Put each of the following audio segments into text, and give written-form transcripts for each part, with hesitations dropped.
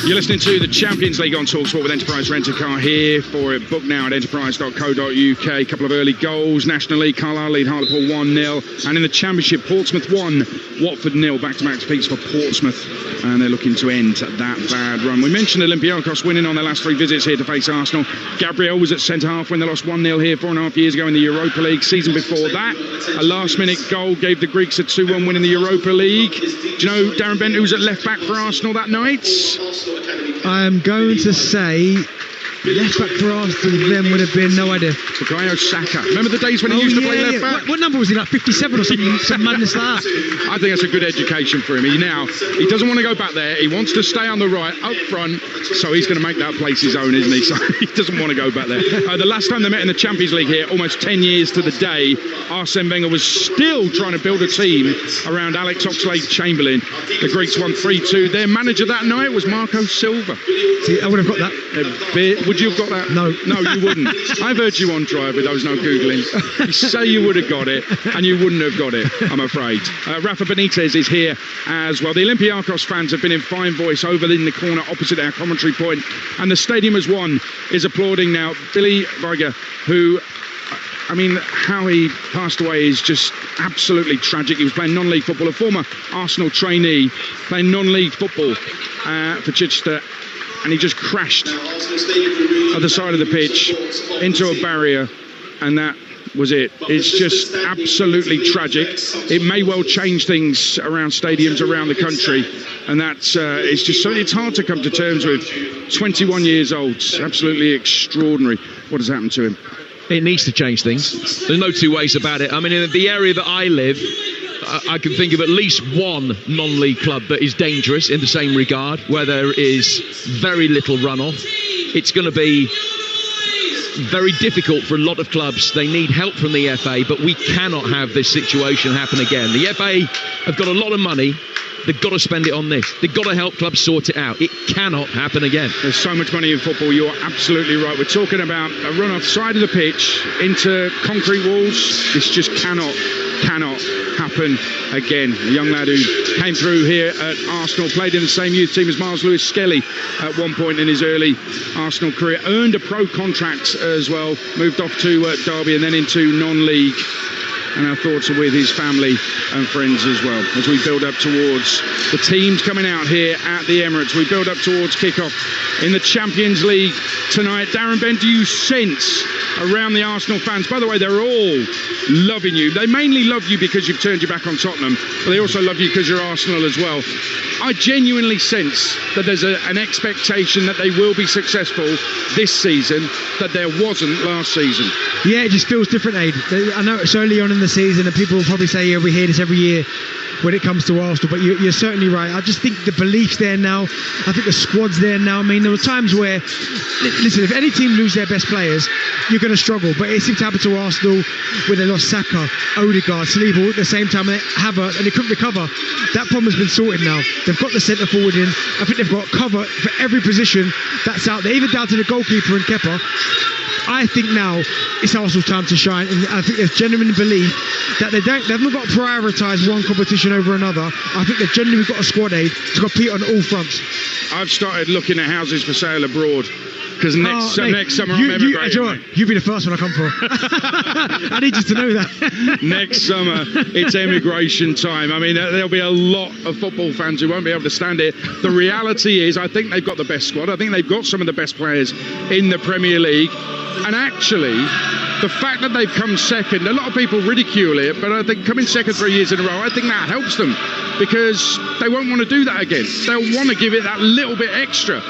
You're listening to the Champions League on Talksport with Enterprise Rent-A-Car here for it. Book now at enterprise.co.uk. A couple of early goals. National League, Carlisle lead Hartlepool 1-0. And in the Championship, Portsmouth 1, Watford 0. Back-to-back defeats for Portsmouth. And they're looking to end that bad run. We mentioned Olympiacos winning on their last 3 visits here to face Arsenal. Gabriel was at centre-half when they lost 1-0 here 4.5 years ago in the Europa League. Season before that, a last-minute goal gave the Greeks a 2-1 win in the Europa League. Do you know Darren Bent, who was at left-back for Arsenal that night? I'm going to say left back for Arsenal then would have been, no idea. Bukayo Saka. Remember the days when he used to play left back? What number was he, like 57 or something? Some madness like that. I think that's a good education for him. He doesn't want to go back there. He wants to stay on the right, up front, so he's going to make that place his own, isn't he? So he doesn't want to go back there. The last time they met in the Champions League here, almost 10 years to the day, Arsene Wenger was still trying to build a team around Alex Oxlade-Chamberlain. The Greeks won 3-2. Their manager that night was Marco Silva. See, I would have got that. Would you have got that? No, you wouldn't. I've heard you on Drive, but there was no Googling. You say you would have got it, and you wouldn't have got it, I'm afraid. Rafa Benitez is here as well. The Olympiacos fans have been in fine voice over in the corner opposite our commentary point, and the stadium as one is applauding now. Billy Viger, who, I mean, how he passed away is just absolutely tragic. He was playing non-league football, a former Arsenal trainee, playing non-league football for Chichester, and he just crashed at the side of the pitch into a barrier, and that was it. It's just absolutely tragic. It may well change things around stadiums around the country, and that's it's just so it's hard to come to terms with. 21 years old, absolutely extraordinary what has happened to him. It needs to change things. There's no two ways about it. I mean, in the area that I live, I can think of at least one non-league club that is dangerous in the same regard, where there is very little runoff. It's going to be very difficult for a lot of clubs. They need help from the FA, but we cannot have this situation happen again. The FA have got a lot of money. They've got to spend it on this. They've got to help clubs sort it out. It cannot happen again. There's so much money in football. You're absolutely right. We're talking about a run off side of the pitch into concrete walls. This just cannot happen again. A young lad who came through here at Arsenal, played in the same youth team as Miles Lewis-Skelly at one point in his early Arsenal career, earned a pro contract as well, moved off to Derby and then into non-league. And our thoughts are with his family and friends as well as we build up towards the teams coming out here at the Emirates. We build up towards kickoff in the Champions League tonight. Darren Bent, do you sense around the Arsenal fans? By the way, they're all loving you. They mainly love you because you've turned your back on Tottenham, but they also love you because you're Arsenal as well. I genuinely sense that there's an expectation that they will be successful this season that there wasn't last season. Yeah, it just feels different, Aid. I know it's early on in the season and people will probably say, yeah, we hear this every year when it comes to Arsenal, but you're certainly right. I just think the belief's there now. I think the squad's there now. I mean, there were times where, listen, if any team lose their best players, you're going to struggle, but it seemed to happen to Arsenal when they lost Saka, Odegaard, Saliba all at the same time, Havertz, and they couldn't recover. That problem has been sorted now. They've got the centre forward in. I think they've got cover for every position that's out there, even down to the goalkeeper and Kepa. I think now it's Arsenal's time to shine, and I think there's genuine belief that they've not got to prioritise one competition over another. I think they've genuinely got a squad, Aid, to compete on all fronts. I've started looking at houses for sale abroad because next summer I'm emigrating. You'll be the first one I come for. I need you to know that. Next summer it's emigration time. I mean, there'll be a lot of football fans who won't be able to stand it. The reality is I think they've got the best squad. I think they've got some of the best players in the Premier League. And actually, the fact that they've come second, a lot of people ridicule it, but I think coming second 3 years in a row, I think that helps them because they won't want to do that again. They'll want to give it that little bit extra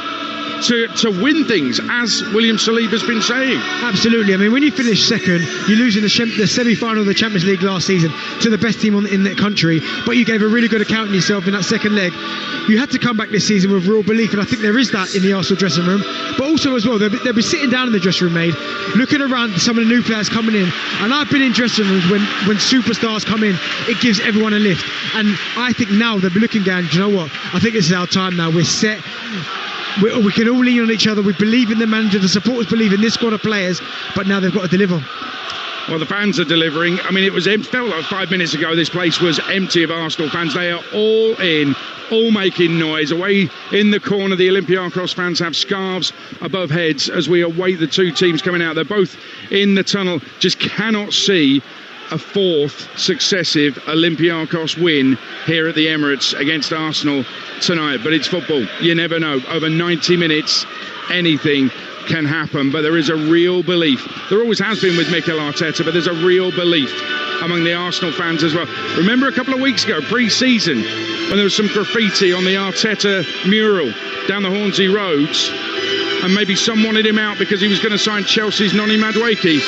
to win things, as William Saliba's been saying. Absolutely. I mean, when you finish second, you're losing the semi-final of the Champions League last season to the best team in the country, but you gave a really good account of yourself in that second leg. You had to come back this season with real belief, and I think there is that in the Arsenal dressing room. But also as well, they'll be sitting down in the dressing room, mate, looking around some of the new players coming in. And I've been in dressing rooms when superstars come in, it gives everyone a lift. And I think now they'll be looking down, do you know what? I think this is our time now. We're set. We can all lean on each other. We believe in the manager. The supporters believe in this squad of players, but now they've got to deliver. Well, the fans are delivering. I mean, it felt like 5 minutes ago this place was empty of Arsenal fans. They are all in, all making noise. Away in the corner, the Olympiacos fans have scarves above heads as we await the two teams coming out. They're both in the tunnel. Just cannot see a fourth successive Olympiacos win here at the Emirates against Arsenal tonight. But it's football. You never know. Over 90 minutes, anything can happen. But there is a real belief. There always has been with Mikel Arteta, but there's a real belief among the Arsenal fans as well. Remember a couple of weeks ago, pre-season, when there was some graffiti on the Arteta mural down the Hornsey roads, and maybe some wanted him out because he was going to sign Chelsea's Noni Madueke.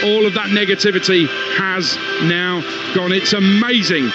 All of that negativity has now gone. It's amazing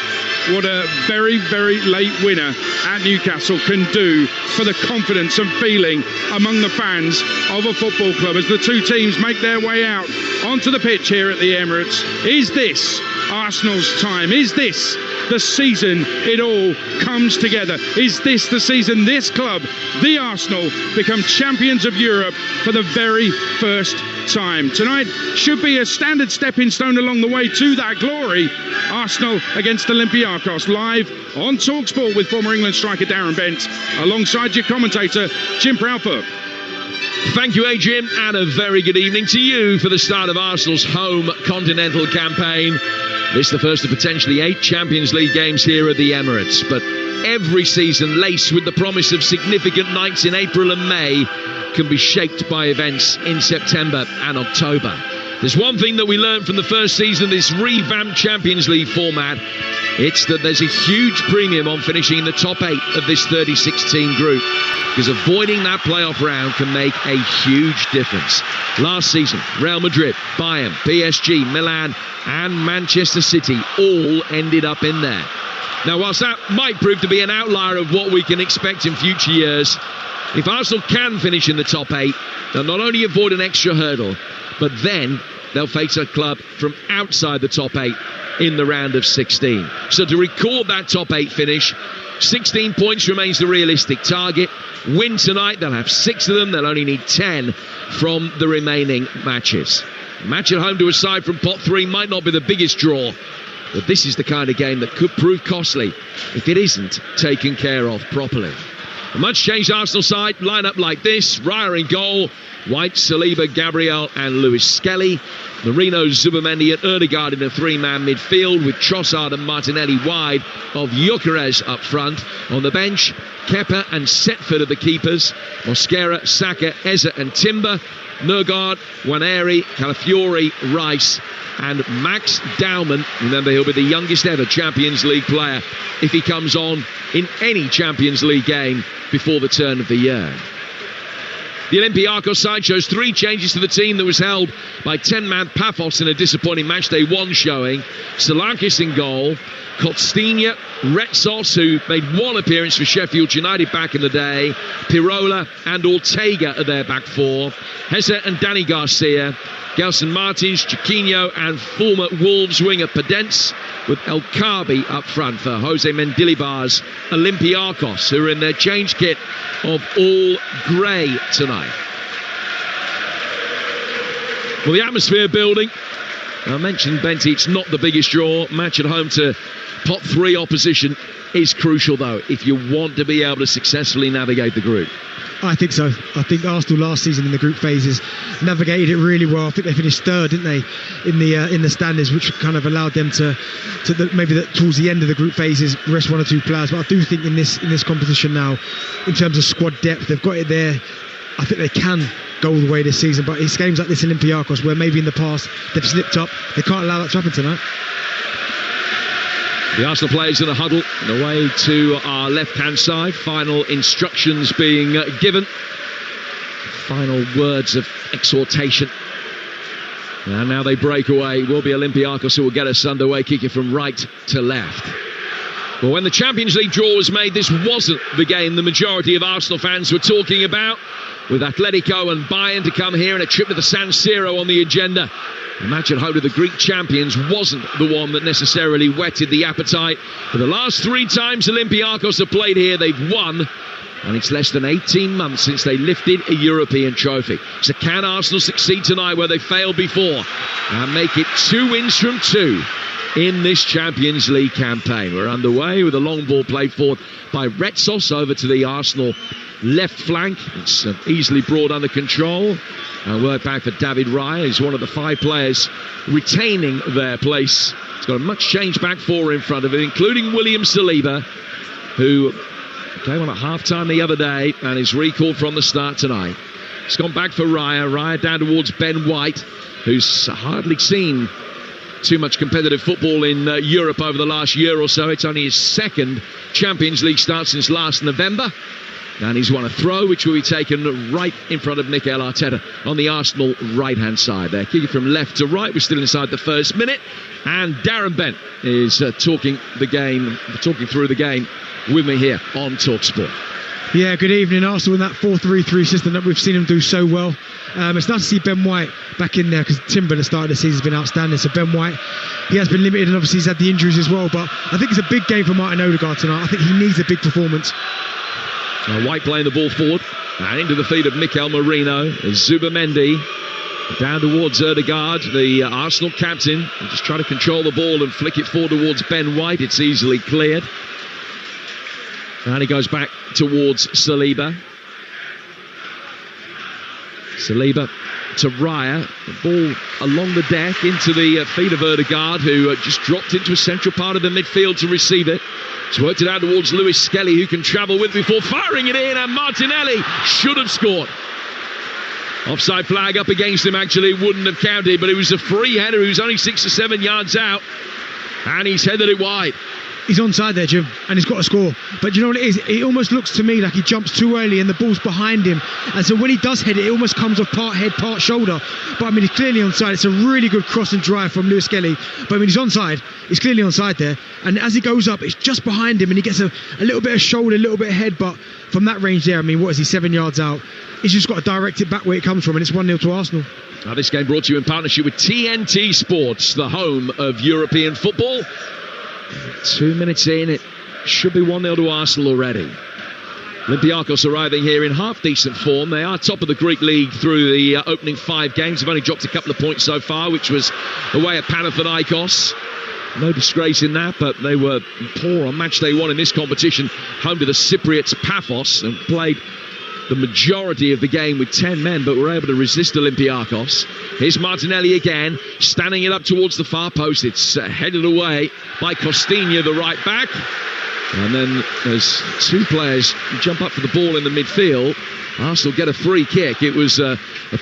what a very, very late winner at Newcastle can do for the confidence and feeling among the fans of a football club as the two teams make their way out onto the pitch here at the Emirates. Is this Arsenal's time? Is this the season it all comes together? Is this the season this club, the Arsenal, become champions of Europe for the very first time? Tonight should be a standard stepping stone along the way to that glory. Arsenal against Olympiacos, live on Talksport with former England striker Darren Bent, alongside your commentator Jim Proudfoot. Thank you, Adrian, and a very good evening to you for the start of Arsenal's home continental campaign. This is the first of potentially 8 Champions League games here at the Emirates, but every season laced with the promise of significant nights in April and May can be shaped by events in September and October. There's one thing that we learned from the first season of this revamped Champions League format. It's that there's a huge premium on finishing in the top 8 of this 36-team group, because avoiding that playoff round can make a huge difference. Last season, Real Madrid, Bayern, PSG, Milan and Manchester City all ended up in there. Now, whilst that might prove to be an outlier of what we can expect in future years, if Arsenal can finish in the top 8, they'll not only avoid an extra hurdle, but then they'll face a club from outside the top 8 in the round of 16. So to record that top 8 finish, 16 points remains the realistic target. Win tonight, they'll have 6 of them. They'll only need 10 from the remaining matches. A match at home to a side from pot 3 might not be the biggest draw, but this is the kind of game that could prove costly if it isn't taken care of properly. A much changed Arsenal side, line up like this: Raya in goal, White, Saliba, Gabriel and Lewis Skelly, Marino, Zubimendi and Ødegaard in a 3-man midfield, with Trossard and Martinelli wide of Gyökeres up front. On the bench, Kepa and Setford are the keepers, Mosquera, Saka, Eze and Timber, Nørgaard, Nwaneri, Calafiori, Rice and Max Daumann. Remember, he'll be the youngest ever Champions League player if he comes on in any Champions League game before the turn of the year. The Olympiacos side shows 3 changes to the team that was held by 10-man Paphos in a disappointing matchday 1 showing. Solanke in goal, Kostinha, Retsos, who made 1 appearance for Sheffield United back in the day, Pirola and Ortega are their back 4, Hesse and Danny Garcia, Gelson Martins, Chiquinho and former Wolves winger Pedence, with El Kaabi up front for Jose Mendilibar's Olympiacos, who are in their change kit of all grey tonight. Well, the atmosphere building. I mentioned, Benty, it's not the biggest draw. Match at home to pot 3 opposition is crucial, though, if you want to be able to successfully navigate the group. I think so. I think Arsenal last season in the group phases navigated it really well. I think they finished 3rd, didn't they, in the standings, which kind of allowed them to towards the end of the group phases rest 1 or 2 players. But I do think in this competition now, in terms of squad depth, they've got it there. I think they can go all the way this season. But it's games like this Olympiacos where maybe in the past they've slipped up. They can't allow that to happen tonight. The Arsenal players in a huddle, and away to our left-hand side. Final instructions being given. Final words of exhortation. And now they break away. Will be Olympiacos who will get us underway, kicking from right to left. Well, when the Champions League draw was made, this wasn't the game the majority of Arsenal fans were talking about, with Atletico and Bayern to come here and a trip to the San Siro on the agenda. The match at home to the Greek champions wasn't the one that necessarily whetted the appetite. For the last 3 times Olympiacos have played here, they've won. And it's less than 18 months since they lifted a European trophy. So can Arsenal succeed tonight where they failed before and make it 2 wins from 2 in this Champions League campaign? We're underway with a long ball played forward by Retsos over to the Arsenal left flank. It's easily brought under control. And work back for David Raya. He's one of the 5 players retaining their place. He's got a much changed back 4 in front of him, including William Saliba, who came on at half-time the other day and is recalled from the start tonight. It's gone back for Raya. Raya down towards Ben White, who's hardly seen too much competitive football in Europe over the last year or so. It's only his 2nd Champions League start since last November. And he's won a throw, which will be taken right in front of Mikel Arteta on the Arsenal right-hand side. They're kicking from left to right. We're still inside the first minute. And Darren Bent is talking through the game with me here on Talksport. Yeah, good evening. Arsenal in that 4-3-3 system that we've seen them do so well. It's nice to see Ben White back in there because Timber at the start of the season has been outstanding. So Ben White, he has been limited and obviously he's had the injuries as well. But I think it's a big game for Martin Odegaard tonight. I think he needs a big performance. So White playing the ball forward and into the feet of Mikel Merino. Zubamendi down towards Odegaard, the Arsenal captain. Just try to control the ball and flick it forward towards Ben White. It's easily cleared. And he goes back towards Saliba. Saliba to Raya. The ball along the deck into the feet of Odegaard, who just dropped into a central part of the midfield to receive it. He's worked it out towards Lewis Skelly, who can travel with before firing it in, and Martinelli should have scored. Offside flag up against him, actually wouldn't have counted, but it was a free header. He was only 6 or 7 yards out, and he's headed it wide. He's onside there, Jim, and he's got to score. But you know what it is? It almost looks to me like he jumps too early and the ball's behind him. And so when he does head it, it almost comes off part head, part shoulder. But I mean, he's clearly onside. It's a really good cross and drive from Lewis Skelly. But I mean, he's onside. He's clearly onside there. And as he goes up, it's just behind him and he gets a little bit of shoulder, a little bit of head. But from that range there, I mean, what is he, 7 yards out? He's just got to direct it back where it comes from, and it's 1-0 to Arsenal. Now, this game brought to you in partnership with TNT Sports, the home of European football. 2 minutes in, it should be 1-0 to Arsenal already. Olympiacos arriving here in half-decent form. They are top of the Greek league through the opening 5 games. They've only dropped a couple of points so far, which was away at Panathinaikos. No disgrace in that, but they were poor on match day 1 in this competition, home to the Cypriots Paphos, and played the majority of the game with 10 men, but were able to resist Olympiacos. Here's Martinelli again, standing it up towards the far post. It's headed away by Costinha, the right back. And then there's 2 players who jump up for the ball in the midfield. Arsenal get a free kick. It was a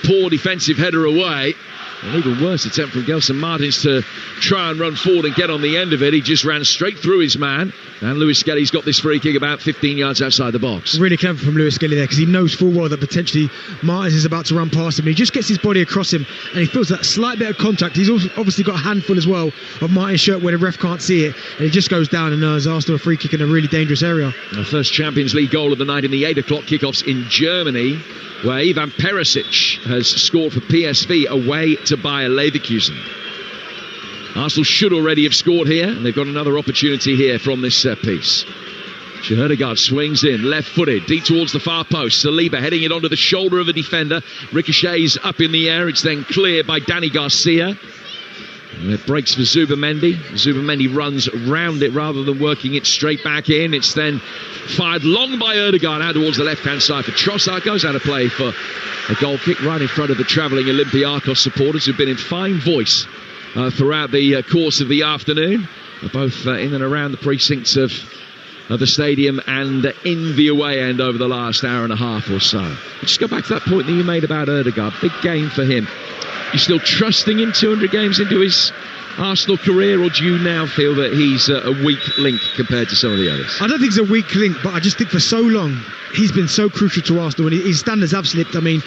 poor defensive header away. An even worse attempt from Gelson Martins to try and run forward and get on the end of it. He just ran straight through his man. And Lewis Skelly's got this free kick about 15 yards outside the box. Really clever from Lewis Skelly there, because he knows full well that potentially Martins is about to run past him. And he just gets his body across him and he feels that slight bit of contact. He's also obviously got a handful as well of Martin's shirt where the ref can't see it. And he just goes down and earns Arsenal a free kick in a really dangerous area. The first Champions League goal of the night in the 8 o'clock kickoffs in Germany, where Ivan Perisic has scored for PSV away to Bayer Leverkusen. Arsenal should already have scored here, and they've got another opportunity here from this set piece. Odegaard swings in, left-footed, deep towards the far post. Saliba heading it onto the shoulder of a defender. Ricochets up in the air. It's then cleared by Danny Garcia. And it breaks for Zubamendi. Zubamendi runs round it rather than working it straight back in. It's then fired long by Odegaard out towards the left-hand side for Trossard. Goes out of play for a goal kick right in front of the travelling Olympiacos supporters who've been in fine voice throughout the course of the afternoon, both in and around the precincts of the stadium and in the away end over the last hour and a half or so. Just go back to that point that you made about Odegaard. Big game for him. You still trusting him 200 games into his Arsenal career, or do you now feel that he's a weak link compared to some of the others? I don't think he's a weak link, but I just think for so long he's been so crucial to Arsenal, and his standards have slipped. I mean,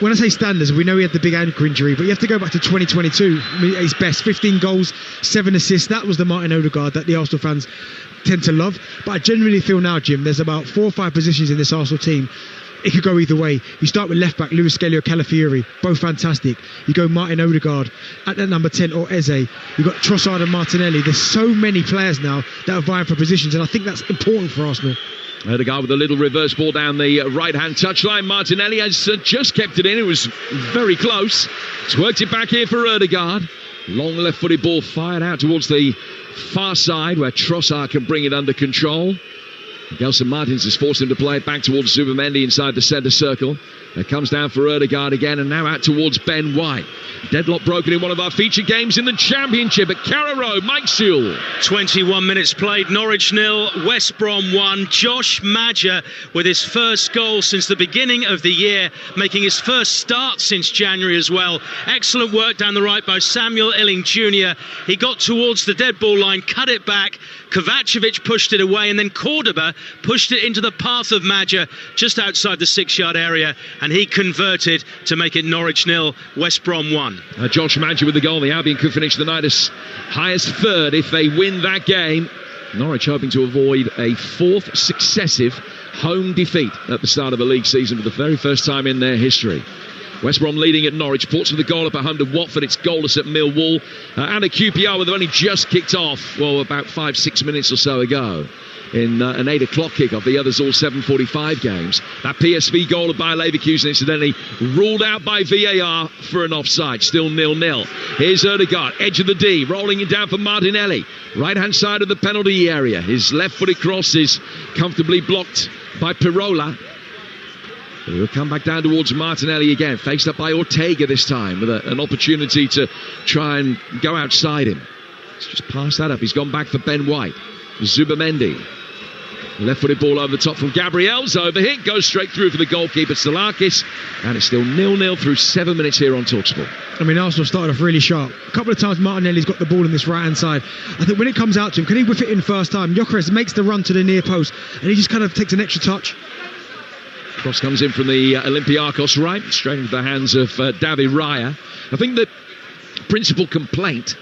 when I say standards, we know he had the big ankle injury, but you have to go back to 2022. I mean, his best 15 goals, 7 assists. That was the Martin Odegaard that the Arsenal fans tend to love. But I genuinely feel now, Jim, there's about 4 or 5 positions in this Arsenal team. It could go either way. You start with left back Lewis Skelly or Calafiori, both fantastic. You go Martin Odegaard at that number 10 or Eze. You've got Trossard and Martinelli. There's so many players now that are vying for positions, and I think that's important for Arsenal. Odegaard with a little reverse ball down the right-hand touchline. Martinelli has just kept it in. It was very close. He's worked it back here for Odegaard. Long left-footed ball fired out towards the far side where Trossard can bring it under control. Gelson Martins has forced him to play it back towards Zubimendi inside the centre circle. It comes down for Odegaard again, and now out towards Ben White. Deadlock broken in one of our featured games in the Championship at Carrow Road. Mike Sewell. 21 minutes played, Norwich 0, West Brom 1. Josh Maja with his first goal since the beginning of the year, making his first start since January as well. Excellent work down the right by Samuel Illing Jr. He got towards the dead ball line, cut it back. Kovacevic pushed it away, and then Cordoba pushed it into the path of Maja just outside the 6-yard area, and he converted to make it Norwich 0, West Brom 1. Josh Maja with the goal. The Albion could finish the night as high as third if they win that game. Norwich hoping to avoid a fourth successive home defeat at the start of the league season for the very first time in their history. West Brom leading at Norwich. Portsmouth with the goal up at home to Watford. It's goalless at Millwall. And at QPR, with only just kicked off, well, about 5-6 minutes or so ago, in an 8 o'clock kickoff. The others all 7:45 games. That PSV goal of Bayer Leverkusen incidentally ruled out by VAR for an offside. Still 0-0. Here's Odegaard, edge of the D, rolling it down for Martinelli. Right-hand side of the penalty area. His left-footed cross is comfortably blocked by Pirola. He'll come back down towards Martinelli again, faced up by Ortega this time with an opportunity to try and go outside him. He's just passed that up. He's gone back for Ben White. Zubimendi. Left-footed ball over the top from Gabriel's overhit. Goes straight through for the goalkeeper, Salakis. And it's still 0-0 through 7 minutes here on Talksport. I mean, Arsenal started off really sharp. A couple of times Martinelli's got the ball on this right-hand side. I think when it comes out to him, can he whip it in first time? Gyökeres makes the run to the near post, and he just kind of takes an extra touch. Cross comes in from the Olympiacos right, straight into the hands of David Raya. I think the principal complaint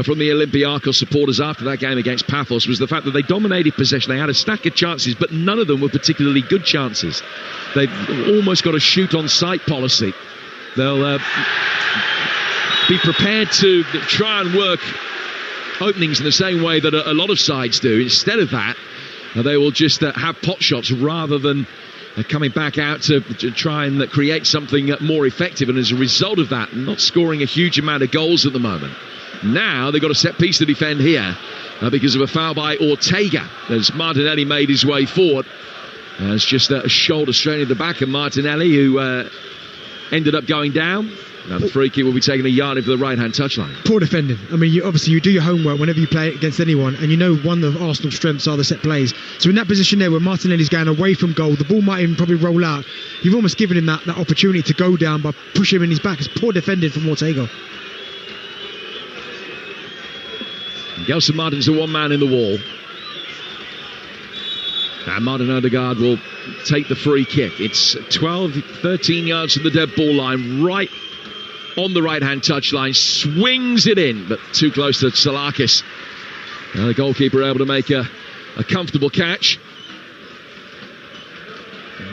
from the Olympiacos supporters after that game against Paphos was the fact that they dominated possession. They had a stack of chances, but none of them were particularly good chances. They've almost got a shoot-on-sight policy. They'll be prepared to try and work openings in the same way that a lot of sides do. Instead of that, they will just have pot shots rather than coming back out to try and create something more effective, and as a result of that, not scoring a huge amount of goals at the moment. Now they've got a set piece to defend here because of a foul by Ortega as Martinelli made his way forward. It's just a shoulder straight in the back of Martinelli, who ended up going down. Now the free kick will be taking a yard into the right-hand touchline. Poor defending. I mean, you do your homework whenever you play against anyone, and you know one of Arsenal's strengths are the set plays. So in that position there where Martinelli's going away from goal, the ball might even probably roll out. You've almost given him that opportunity to go down by pushing him in his back. It's poor defending from Ortega. Gelson Martins, the one man in the wall. And Martin Odegaard will take the free kick. It's 13 yards from the dead ball line, right on the right-hand touchline, swings it in, but too close to Salakis. The goalkeeper able to make a comfortable catch.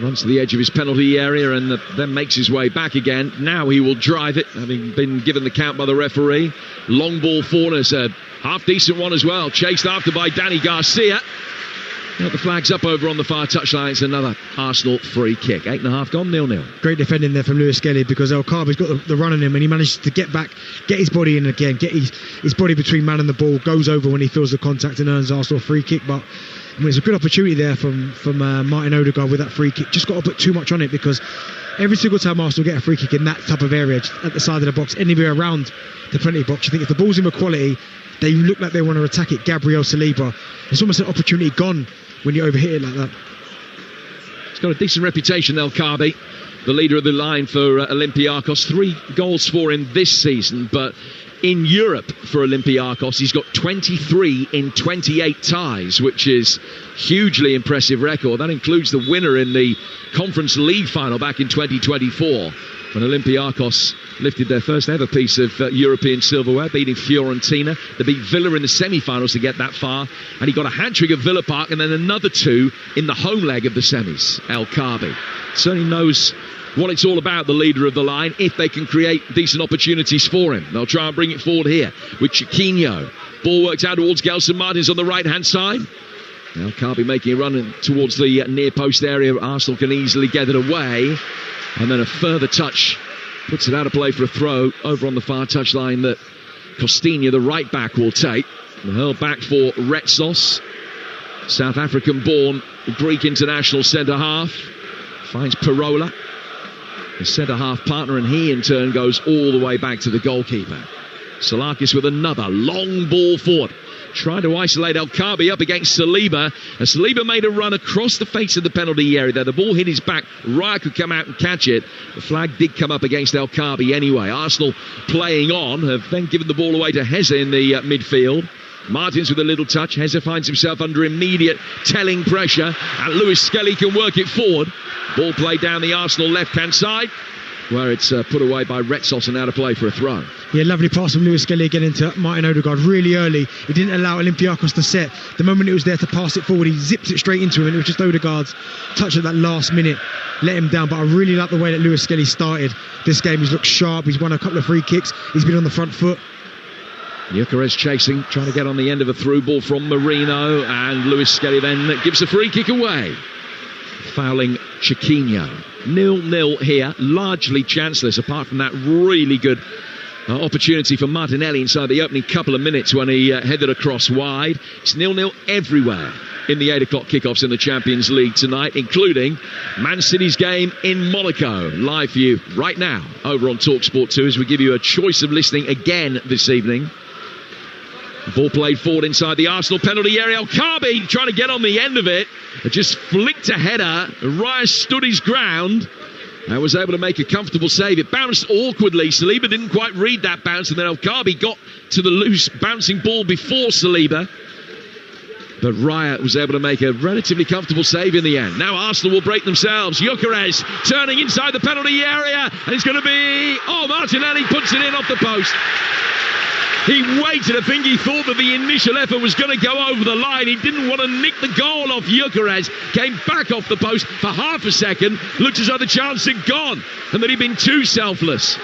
Runs to the edge of his penalty area and then makes his way back again. Now he will drive it, having been given the count by the referee. Long ball forward, is a half-decent one as well. Chased after by Danny Garcia. Now the flag's up over on the far touchline. It's another Arsenal free kick. 8.5 gone, 0-0. Great defending there from Lewis Skelly, because El Kaabi's got the run on him, and he managed to get back, get his body in again, get his body between man and the ball, goes over when he feels the contact and earns Arsenal a free kick. But I mean, it's a good opportunity there from Martin Odegaard with that free kick. Just got to put too much on it, because every single time Arsenal get a free kick in that type of area, at the side of the box, anywhere around the penalty box, you think if the ball's in with quality, they look like they want to attack it. Gabriel Saliba, it's almost an opportunity gone when you overhit it like that. He's got a decent reputation, El Kaabi, the leader of the line for Olympiacos. 3 goals for him this season, but in Europe for Olympiacos, he's got 23 in 28 ties, which is hugely impressive record. That includes the winner in the Conference League final back in 2024, when Olympiacos lifted their first ever piece of European silverware, beating Fiorentina. They beat Villa in the semi-finals to get that far, and he got a hat-trick at Villa Park and then another 2 in the home leg of the semis. El Kaabi certainly knows what it's all about, the leader of the line, if they can create decent opportunities for him. They'll try and bring it forward here with Chiquinho. Ball works out towards Gelson Martins on the right-hand side. Now Carby making a run towards the near post area. Arsenal can easily get it away. And then a further touch puts it out of play for a throw over on the far touchline that Costinha, the right back, will take. The hurl back for Retsos, South African-born Greek international centre-half. Finds Pirola, his centre-half partner, and he in turn goes all the way back to the goalkeeper. Salakis with another long ball forward. Trying to isolate El Kaabi up against Saliba. And Saliba made a run across the face of the penalty area there. The ball hit his back. Raya could come out and catch it. The flag did come up against El Kaabi anyway. Arsenal playing on, have then given the ball away to Heze in the midfield. Martins with a little touch. Heze finds himself under immediate telling pressure, and Lewis Skelly can work it forward. Ball played down the Arsenal left-hand side, where it's put away by Retsos and out of play for a throw. Yeah, lovely pass from Lewis Skelly again into Martin Odegaard really early. He didn't allow Olympiacos to set. The moment it was there to pass it forward, he zipped it straight into him, and it was just Odegaard's touch at that last minute let him down. But I really like the way that Lewis Skelly started this game. He's looked sharp. He's won a couple of free kicks. He's been on the front foot. Gyökeres chasing, trying to get on the end of a through ball from Marino, and Lewis Skelly then gives a free kick away, fouling Chiquinho. 0-0 here, largely chanceless, apart from that really good opportunity for Martinelli inside the opening couple of minutes when he headed across wide. It's 0-0 everywhere in the 8 o'clock kickoffs in the Champions League tonight, including Man City's game in Monaco. Live for you right now over on Talksport 2 as we give you a choice of listening again this evening. Ball played forward inside the Arsenal penalty area. El Kaabi trying to get on the end of it. It just flicked a header. Raya stood his ground and was able to make a comfortable save. It bounced awkwardly. Saliba didn't quite read that bounce, and then El Kaabi got to the loose bouncing ball before Saliba. But Raya was able to make a relatively comfortable save in the end. Now Arsenal will break themselves. Gyökeres turning inside the penalty area, and it's going to be... Oh, Martinelli puts it in off the post. He waited. I think he thought that the initial effort was going to go over the line. He didn't want to nick the goal off Gyökeres. Came back off the post for half a second. Looked as though the chance had gone and that he'd been too selfless.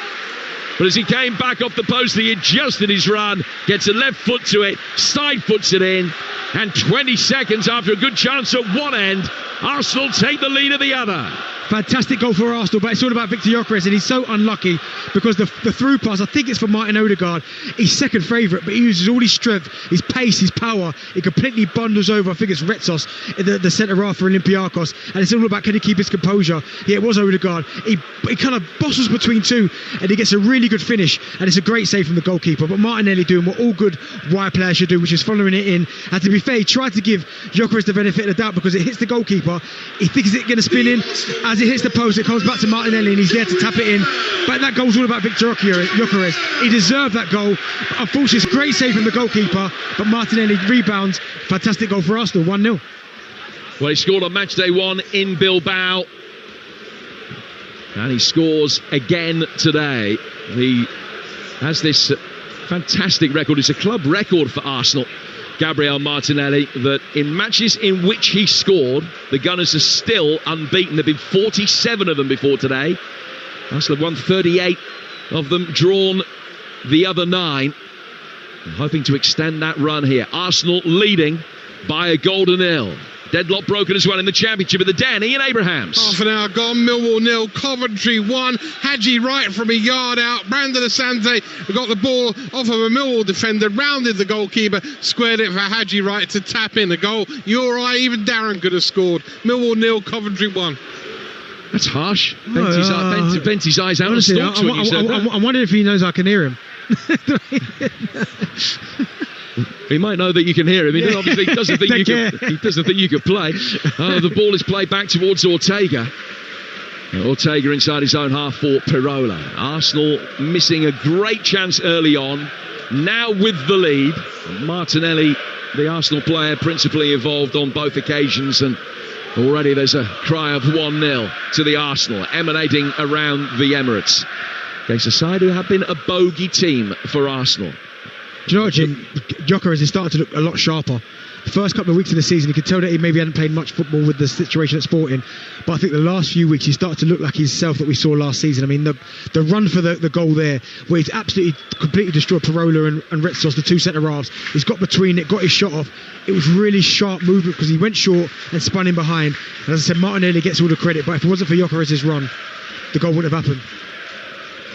But as he came back off the post, he adjusted his run, gets a left foot to it, side foots it in, and 20 seconds after a good chance at one end, Arsenal take the lead at the other. Fantastic goal for Arsenal, but it's all about Victor Gyökeres, and he's so unlucky because the through pass, I think it's for Martin Odegaard, his second favourite, but he uses all his strength, his pace, his power. He completely bundles over, I think it's Retsos, the centre-half for Olympiacos, and it's all about can he keep his composure. Yeah, it was Odegaard. He kind of bustles between two, and he gets a really good finish, and it's a great save from the goalkeeper. But Martinelli doing what all good wide players should do, which is following it in. And to be fair, he tried to give Gyökeres the benefit of the doubt because it hits the goalkeeper. He thinks it's going to spin in. As it hits the post, it comes back to Martinelli, and he's there to tap it in. But that goal's all about Victor Gyökeres. He deserved that goal. Unfortunately, it's a great save from the goalkeeper, but Martinelli rebounds. Fantastic goal for Arsenal, 1-0. Well, he scored on match day 1 in Bilbao, and he scores again today. He has this fantastic record. It's a club record for Arsenal, Gabriel Martinelli, that in matches in which he scored, the Gunners are still unbeaten. There have been 47 of them before today. Arsenal have won 38 of them, drawn the other 9. I'm hoping to extend that run here. Arsenal leading by a goal to 0. Deadlock broken as well in the Championship of the Den. Ian Abrahams. Half an hour gone. Millwall 0, Coventry 1. Hadji right from a yard out. Brandon Asante got the ball off of a Millwall defender, rounded the goalkeeper, squared it for Hadji right to tap in a goal. You're right, even Darren could have scored. Millwall 0, Coventry 1. That's harsh. Bent his eyes out and stalks when you said that. I wonder if he knows I can hear him. He might know that you can hear him. He obviously doesn't think you can play. The ball is played back towards Ortega. Ortega inside his own half for Pirola. Arsenal missing a great chance early on. Now with the lead. Martinelli, the Arsenal player, principally involved on both occasions, and already there's a cry of 1-0 to the Arsenal emanating around the Emirates against a side who have been a bogey team for Arsenal. Do you know what, Jim? Gyökeres is starting to look a lot sharper. The first couple of weeks of the season, you could tell that he maybe hadn't played much football with the situation at Sporting, but I think the last few weeks he started to look like himself that we saw last season. I mean, the run for the goal there, where he's absolutely completely destroyed Parola and Retsos, the two centre halves. He's got between it, got his shot off. It was really sharp movement because he went short and spun in behind. And as I said, Martinelli gets all the credit, but if it wasn't for Gyökeres' run, the goal wouldn't have happened.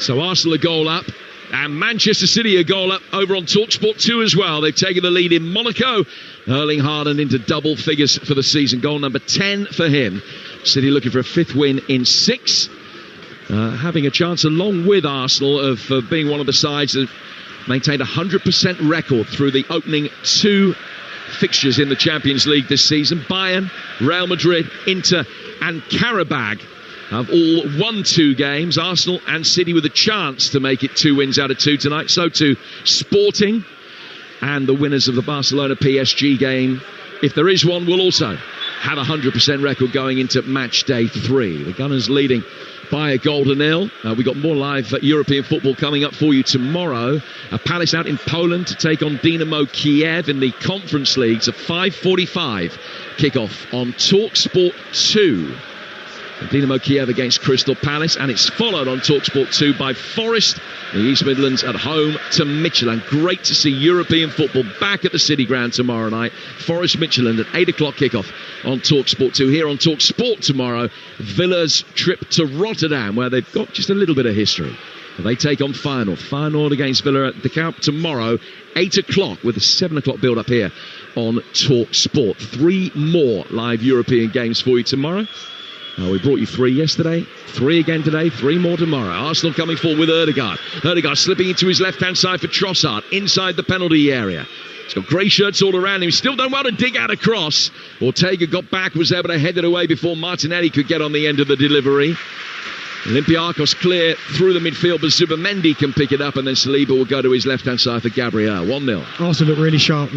So Arsenal a goal up, and Manchester City a goal up over on Talksport 2 as well. They've taken the lead in Monaco. Erling Haaland into double figures for the season. Goal number 10 for him. City looking for a 5th win in 6. Having a chance, along with Arsenal, of being one of the sides that maintained a 100% record through the opening 2 fixtures in the Champions League this season. Bayern, Real Madrid, Inter and Qarabag have all won 2 games. Arsenal and City with a chance to make it 2 wins out of 2 tonight. So too Sporting, and the winners of the Barcelona PSG game, if there is one, will also have a 100% record going into match day 3. The Gunners leading by a goal to nil. We've got more live European football coming up for you tomorrow. Palace out in Poland to take on Dynamo Kiev in the Conference League. It's a 5:45 kickoff on Talksport 2. Dynamo Kiev against Crystal Palace, and it's followed on Talksport 2 by Forest, the East Midlands at home to Midtjylland. Great to see European football back at the City Ground tomorrow night. Forest Midtjylland at 8 o'clock kickoff on Talksport 2. Here on Talksport tomorrow, Villa's trip to Rotterdam, where they've got just a little bit of history. They take on Feyenoord against Villa at the Kuip tomorrow, 8 o'clock, with a 7 o'clock build up here on Talksport. 3 more live European games for you tomorrow. We brought you 3 yesterday, 3 again today, 3 more tomorrow. Arsenal coming forward with Ødegaard. Ødegaard slipping into his left-hand side for Trossard, inside the penalty area. He's got grey shirts all around him. Still done well to dig out a cross. Ortega got back, was able to head it away before Martinelli could get on the end of the delivery. Olympiacos clear through the midfield, but Zubamendi can pick it up, and then Saliba will go to his left-hand side for Gabriel. 1-0. Arsenal look really sharp,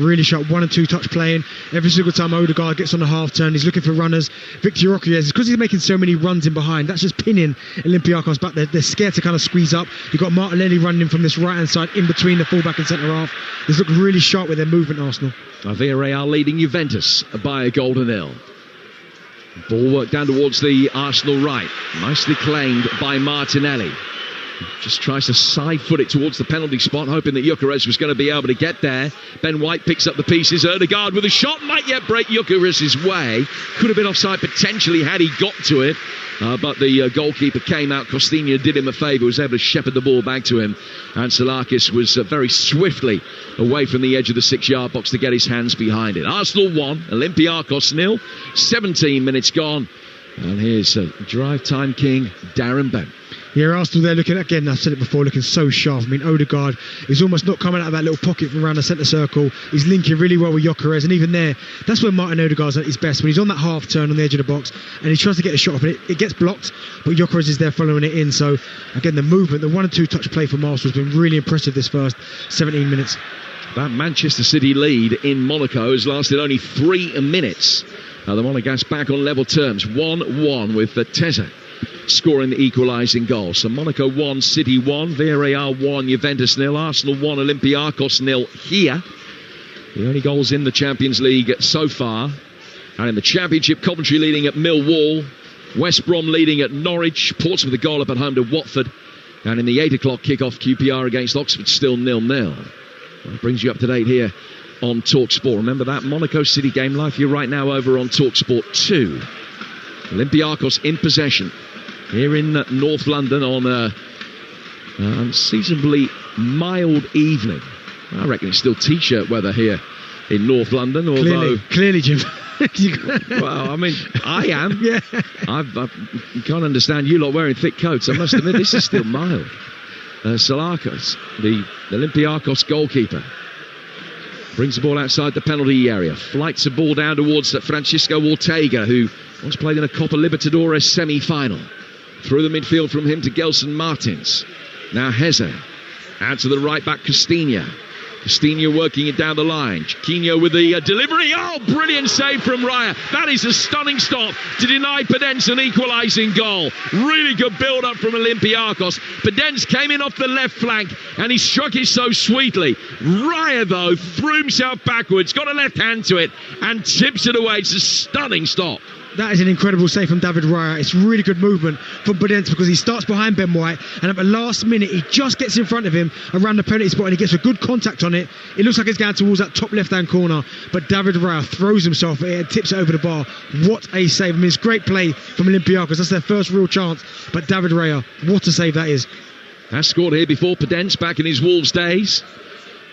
1 and 2 touch playing. Every single time Ødegaard gets on the half turn, he's looking for runners. Victor Gyökeres, because he's making so many runs in behind, that's just pinning Olympiacos back. They're scared to kind of squeeze up. You've got Martinelli running in from this right-hand side in between the fullback and centre half. He's looked really sharp with their movement, Arsenal. Villarreal leading Juventus by a goal to nil. Ball worked down towards the Arsenal right. Nicely claimed by Martinelli. Just tries to side foot it towards the penalty spot, hoping that Gyökeres was going to be able to get there. Ben White picks up the pieces. Ødegaard with a shot, might yet break Gyökeres' way. Could have been offside potentially had he got to it. But the goalkeeper came out. Costinha did him a favour, was able to shepherd the ball back to him. And Salakis was very swiftly away from the edge of the 6-yard box to get his hands behind it. Arsenal 1, Olympiacos 0. 17 minutes gone. And here's drive time king Darren Bent. Yeah, Arsenal there looking, again, I've said it before, looking so sharp. I mean, Ødegaard is almost not coming out of that little pocket from around the centre circle. He's linking really well with Gyökeres, and even there, that's where Martin Ødegaard's at his best, when he's on that half turn on the edge of the box and he tries to get a shot off, and it gets blocked, but Gyökeres is there following it in. So again, the movement, the 1 and 2 touch play from Arsenal has been really impressive this first 17 minutes. That Manchester City lead in Monaco has lasted only 3 minutes. The Monegasque back on level terms, 1-1 with Teza scoring the equalising goal. So Monaco 1, City 1, Villarreal 1, Juventus 0, Arsenal 1, Olympiacos 0 here. The only goals in the Champions League so far. And in the Championship, Coventry leading at Millwall, West Brom leading at Norwich, Portsmouth a goal up at home to Watford. And in the 8 o'clock kickoff, QPR against Oxford still 0-0. Well, it brings you up to date here on Talksport. Remember that Monaco City game live for you right now over on Talksport 2. Olympiacos in possession here in North London on a unseasonably mild evening. I reckon it's still t-shirt weather here in North London, although clearly Jim. Well, I mean, I am. Yeah. I can't understand you lot wearing thick coats. I must admit, this is still mild. Salakis, the Olympiacos goalkeeper, brings the ball outside the penalty area, flights the ball down towards Francisco Ortega, who once played in a Copa Libertadores semi-final. Through the midfield from him to Gelson Martins. Now Heze. Out to the right back, Costinha. Castinho working it down the line. Chiquinho with the delivery. Oh, brilliant save from Raya. That is a stunning stop to deny Pedence an equalising goal. Really good build-up from Olympiacos. Pedence came in off the left flank and he struck it so sweetly. Raya, though, threw himself backwards, got a left hand to it and tips it away. It's a stunning stop. That is an incredible save from David Raya. It's really good movement from Pedence because he starts behind Ben White and at the last minute he just gets in front of him around the penalty spot and he gets a good contact on it. It looks like it's going towards that top left-hand corner, but David Raya throws himself at it and tips it over the bar. What a save. I mean, it's great play from Olympiacos. That's their first real chance, but David Raya, what a save that is. Has scored here before, Pedence, back in his Wolves days.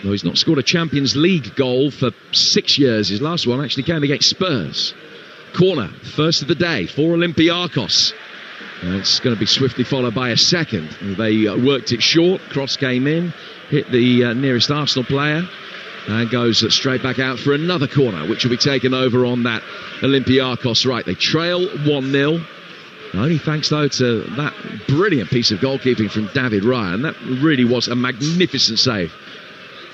Though he's not scored a Champions League goal for 6 years. His last one actually came against Spurs. Corner, first of the day for Olympiacos. It's going to be swiftly followed by a second. They worked it short, cross came in, hit the nearest Arsenal player and goes straight back out for another corner, which will be taken over on that Olympiacos right. They trail 1-0. Only thanks, though, to that brilliant piece of goalkeeping from David Raya. And that really was a magnificent save.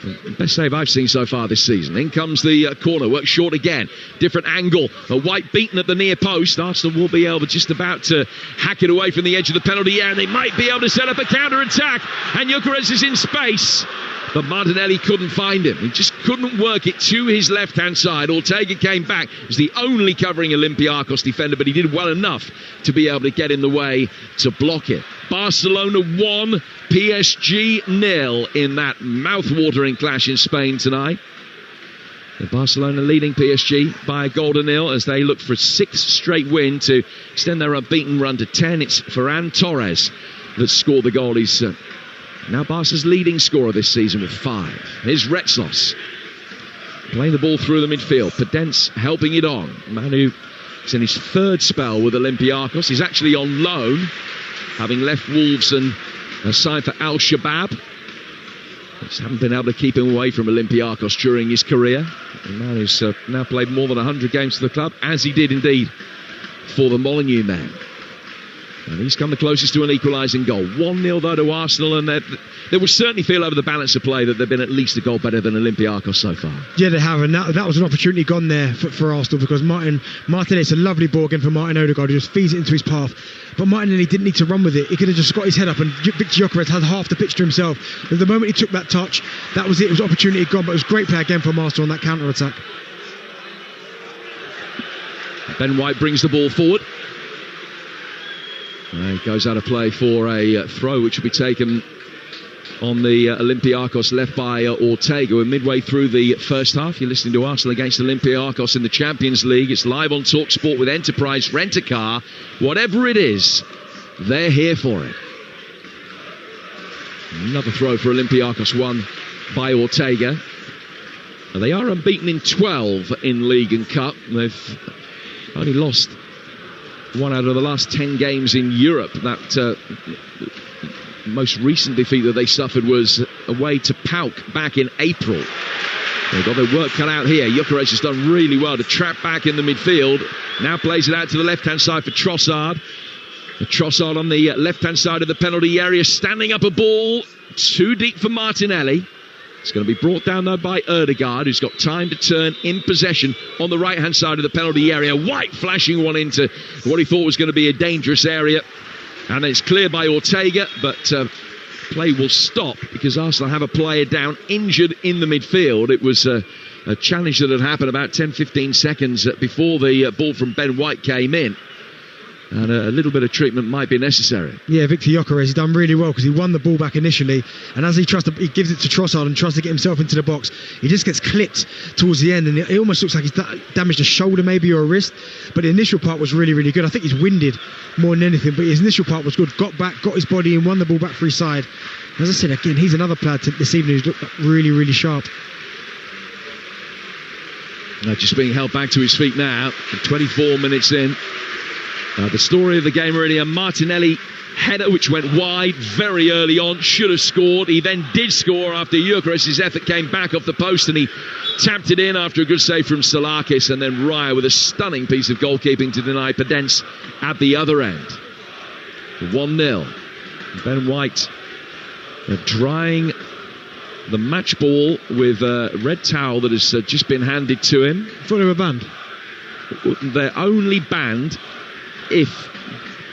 The best save I've seen so far this season. In comes the corner, works short again. Different angle. A White beaten at the near post. Arsenal will be able just about to hack it away from the edge of the penalty area. And they might be able to set up a counter-attack. And Gyökeres is in space. But Martinelli couldn't find him. He just couldn't work it to his left-hand side. Ortega came back. He was the only covering Olympiacos defender, but he did well enough to be able to get in the way to block it. Barcelona 1, PSG 0 in that mouth-watering clash in Spain tonight. Barcelona leading PSG by a goal to 0 as they look for a 6th straight win to extend their unbeaten run to 10. It's Ferran Torres that scored the goal. He's now Barca's leading scorer this season with 5. Here's Retzlos playing the ball through the midfield. Pedence helping it on. Manu is in his 3rd spell with Olympiacos. He's actually on loan, having left Wolves and signed for Al Shabab. Just haven't been able to keep him away from Olympiacos during his career. And Manu's now played more than 100 games for the club, as he did indeed for the Molineux men. And he's come the closest to an equalising goal. 1-0 though to Arsenal, and they will certainly feel over the balance of play that they've been at least a goal better than Olympiacos so far. Yeah, they have, and that was an opportunity gone there for Arsenal because Martinelli, it's a lovely ball again for Martin Odegaard who just feeds it into his path. But Martinelli didn't need to run with it. He could have just got his head up, and Victor Gyökeres had half the pitch to himself. But the moment he took that touch, that was it. It was opportunity gone, but it was great play again from Arsenal on that counter-attack. Ben White brings the ball forward. He goes out of play for a throw which will be taken on the Olympiacos left by Ortega. We're midway through the first half. You're listening to Arsenal against Olympiacos in the Champions League. It's live on Talksport with Enterprise Rent-A-Car. Whatever it is, they're here for it. Another throw for Olympiacos, won by Ortega. They are unbeaten in 12 in League and Cup. They've only lost 1 out of the last 10 games in Europe. That most recent defeat that they suffered was away to PAOK back in April. They've got their work cut out here. Gyökeres has done really well to trap back in the midfield. Now plays it out to the left-hand side for Trossard. Trossard on the left-hand side of the penalty area, standing up a ball too deep for Martinelli. It's going to be brought down though by Odegaard, who's got time to turn in possession on the right-hand side of the penalty area. White flashing one into what he thought was going to be a dangerous area. And it's cleared by Ortega, but play will stop because Arsenal have a player down injured in the midfield. It was a challenge that had happened about 10-15 seconds before the ball from Ben White came in. And a little bit of treatment might be necessary. Yeah, Victor Gyökeres, he's done really well because he won the ball back initially, and as he gives it to Trossard and tries to get himself into the box, he just gets clipped towards the end, and it almost looks like he's damaged a shoulder maybe or a wrist. But the initial part was really, really good. I think he's winded more than anything, but his initial part was good. Got back, got his body in, won the ball back for his side. As I said, again, he's another player this evening who's looked really, really sharp. Just being held back to his feet now, 24 minutes in. The story of the game really, a Martinelli header which went wide very early on, should have scored. He then did score after Gyökeres' effort came back off the post and he tapped it in after a good save from Salakis, and then Raya with a stunning piece of goalkeeping to deny Pedence at the other end. 1-0. Ben White drying the match ball with a red towel that has just been handed to him. I thought they were banned. They're only banned if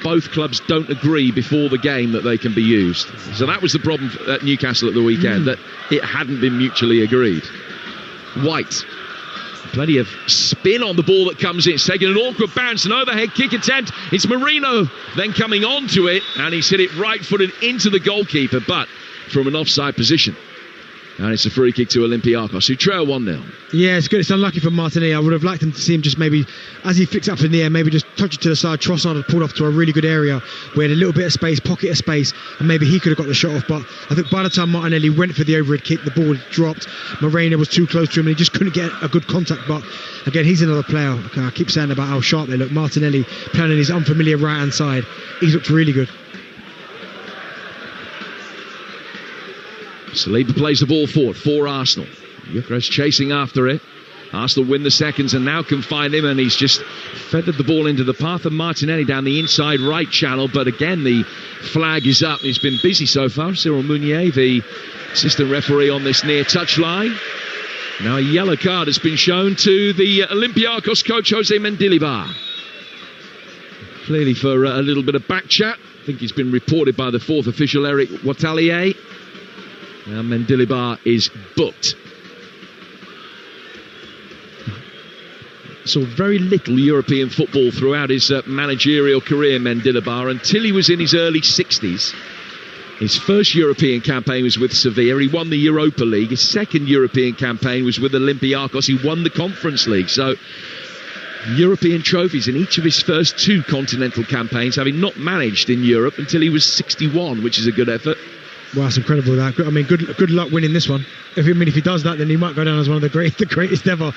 both clubs don't agree before the game that they can be used. So that was the problem at Newcastle at the weekend, that it hadn't been mutually agreed. White. Plenty of spin on the ball that comes in. It's taking an awkward bounce, an overhead kick attempt. It's Marino then coming onto it, and he's hit it right-footed into the goalkeeper, but from an offside position. And it's a free kick to Olympiacos, who trail 1-0. Yeah, it's good. It's unlucky for Martinelli. I would have liked him to see him just maybe, as he flicks up in the air, maybe just touch it to the side. Trossard had pulled off to a really good area where he had a little bit of space, pocket of space, and maybe he could have got the shot off. But I think by the time Martinelli went for the overhead kick, the ball had dropped. Moreno was too close to him and he just couldn't get a good contact. But again, he's another player. I keep saying about how sharp they look. Martinelli playing on his unfamiliar right-hand side. He's looked really good. Saliba plays the ball forward for Arsenal. Gyökeres chasing after it. Arsenal win the seconds and now can find him, and he's just feathered the ball into the path of Martinelli down the inside right channel. But again, the flag is up. He's been busy so far. Cyril Mounier, the assistant referee on this near touchline. Now a yellow card has been shown to the Olympiacos coach Jose Mendilibar. Clearly for a little bit of back chat. I think he's been reported by the fourth official, Eric Watalier. Now Mendilibar is booked. Saw very little European football throughout his managerial career, Mendilibar, until he was in his early 60s. His first European campaign was with Sevilla. He won the Europa League. His second European campaign was with Olympiacos. He won the Conference League. So European trophies in each of his first two continental campaigns, having not managed in Europe until he was 61, which is a good effort. Well, that's incredible. That, I mean, good luck winning this one. If he does that, then he might go down as one of the greatest ever.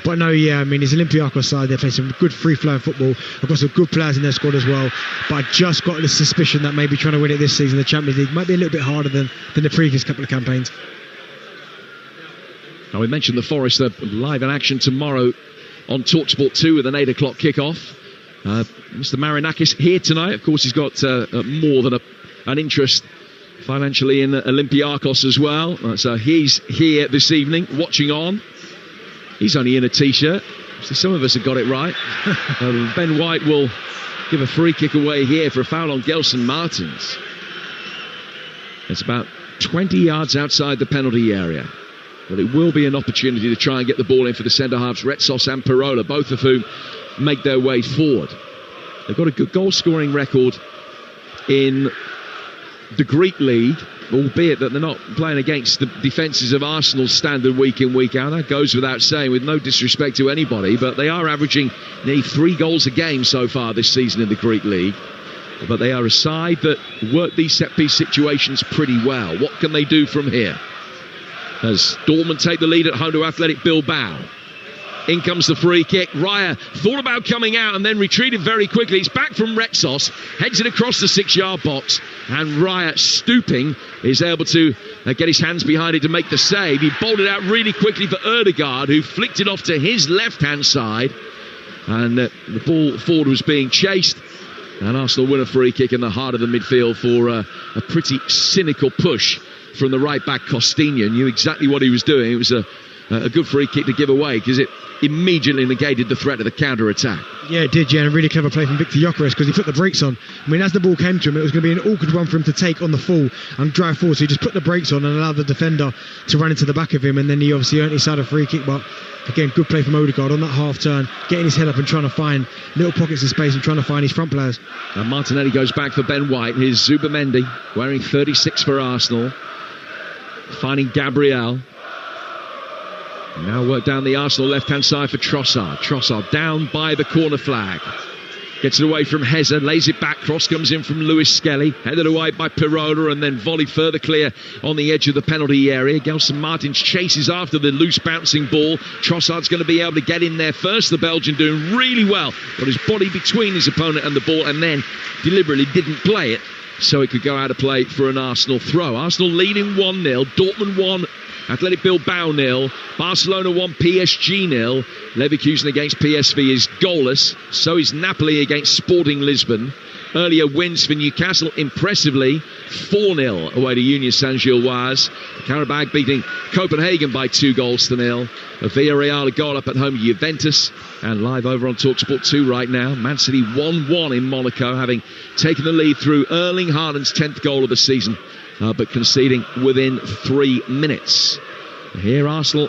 But no, yeah, I mean, his Olympiacos side, they play some good free-flowing football. I've got some good players in their squad as well. But I just got the suspicion that maybe trying to win it this season, the Champions League, might be a little bit harder than the previous couple of campaigns. Now, we mentioned the Forest are live in action tomorrow on Talksport 2 with an 8 o'clock kickoff. Mr. Marinakis here tonight. Of course, he's got more than an interest financially in Olympiacos as well. So he's here this evening watching on. He's only in a t-shirt. So some of us have got it right. Ben White will give a free kick away here for a foul on Gelson Martins. It's about 20 yards outside the penalty area. But it will be an opportunity to try and get the ball in for the centre-halves, Retsos and Pirola, both of whom make their way forward. They've got a good goal-scoring record in the Greek League, albeit that they're not playing against the defences of Arsenal's standard week in, week out. That goes without saying, with no disrespect to anybody, but they are averaging nearly 3 goals a game so far this season in the Greek League. But they are a side that work these set-piece situations pretty well. What can they do from here? As Dortmund take the lead at home to Athletic Bilbao. In comes the free kick. Raya thought about coming out and then retreated very quickly. It's back from Retsos, heads it across the 6-yard box, and Raya, stooping, is able to get his hands behind it to make the save. He bowled it out really quickly for Ødegaard, who flicked it off to his left-hand side, and the ball forward was being chased, and Arsenal win a free kick in the heart of the midfield for a pretty cynical push from the right-back. Costinha knew exactly what he was doing. It was a good free kick to give away because it immediately negated the threat of the counter-attack. Yeah, it did, yeah, and a really clever play from Victor Gyökeres because he put the brakes on. I mean, as the ball came to him, it was going to be an awkward one for him to take on the full and drive forward, so he just put the brakes on and allowed the defender to run into the back of him, and then he obviously earned his side a free kick. But again, good play from Ødegaard on that half turn, getting his head up and trying to find little pockets of space and trying to find his front players. And Martinelli goes back for Ben White. Here's Zubamendi wearing 36 for Arsenal, finding Gabriel. Now work down the Arsenal left-hand side for Trossard. Trossard down by the corner flag. Gets it away from Heza, lays it back. Cross comes in from Lewis Skelly. Headed away by Pirola and then volleyed further clear on the edge of the penalty area. Gelson Martins chases after the loose bouncing ball. Trossard's going to be able to get in there first. The Belgian doing really well. Got his body between his opponent and the ball and then deliberately didn't play it so it could go out of play for an Arsenal throw. Arsenal leading 1-0. Dortmund 1. Athletic Bilbao 0, Barcelona 1, PSG 0. Leverkusen against PSV is goalless. So is Napoli against Sporting Lisbon. earlier wins for Newcastle impressively, 4-0 away to Union Saint-Gilloise. Karabakh beating Copenhagen by 2-0. Villarreal a goal up at home to Juventus. And live over on Talksport 2 right now, Man City 1-1 in Monaco, having taken the lead through Erling Haaland's 10th goal of the season, but conceding within 3 minutes. Here Arsenal,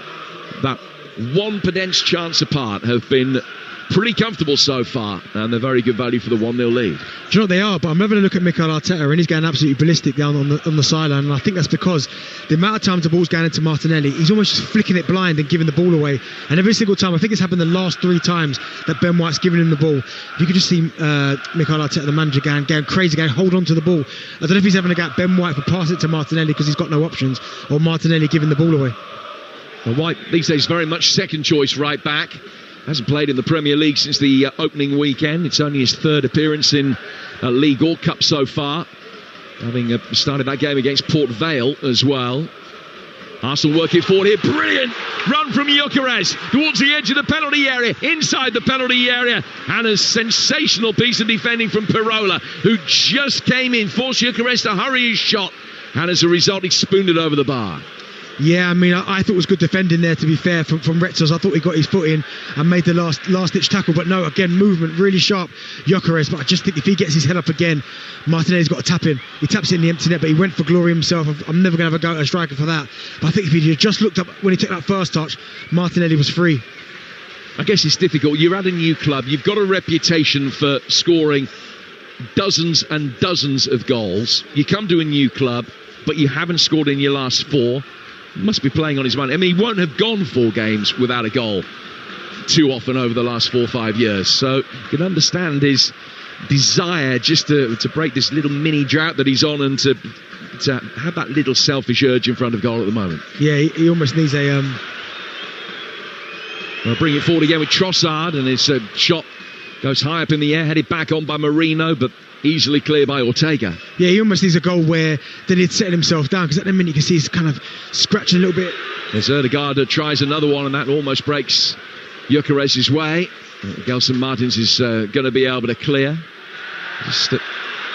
about 1 Podence chance apart, have been pretty comfortable so far, and they're very good value for the 1-0 lead. Do you know what they are? But I'm having a look at Mikel Arteta, and he's going absolutely ballistic down on the sideline, and I think that's because the amount of times the ball's going into Martinelli, he's almost just flicking it blind and giving the ball away. And every single time, I think it's happened the last 3 times that Ben White's given him the ball. You could just see Mikel Arteta, the manager, going crazy, going hold on to the ball. I don't know if he's having a go at Ben White for passing it to Martinelli because he's got no options, or Martinelli giving the ball away. Well, White these days very much second choice right back. Hasn't played in the Premier League since the opening weekend. It's only his 3rd appearance in League or Cup so far, having started that game against Port Vale as well. Arsenal working forward here. Brilliant run from Gyökeres towards the edge of the penalty area, inside the penalty area, and a sensational piece of defending from Pirola, who just came in, forced Gyökeres to hurry his shot, and as a result he spooned it over the bar. Yeah, I mean, I thought it was good defending there, to be fair, from Retzos. I thought he got his foot in and made the last-ditch tackle. But no, again, movement, really sharp, Gyökeres. But I just think if he gets his head up again, Martinelli's got to tap in. He taps it in the empty net, but he went for glory himself. I'm never going to have a go at a striker for that. But I think if he just looked up when he took that first touch, Martinelli was free. I guess it's difficult. You're at a new club. You've got a reputation for scoring dozens and dozens of goals. You come to a new club, but you haven't scored in your last 4. Must be playing on his mind. I mean, he won't have gone 4 games without a goal too often over the last 4 or 5 years. So you can understand his desire just to break this little mini drought that he's on, and to have that little selfish urge in front of goal at the moment. Yeah, he almost needs a... Well, bring it forward again with Trossard, and his shot goes high up in the air, headed back on by Marino, but easily cleared by Ortega. Yeah, he almost needs a goal where then he'd set himself down, because at the minute you can see he's kind of scratching a little bit. As Erdegaard tries another one, and that almost breaks Gyökeres' way. Gelson Martins is going to be able to clear. Just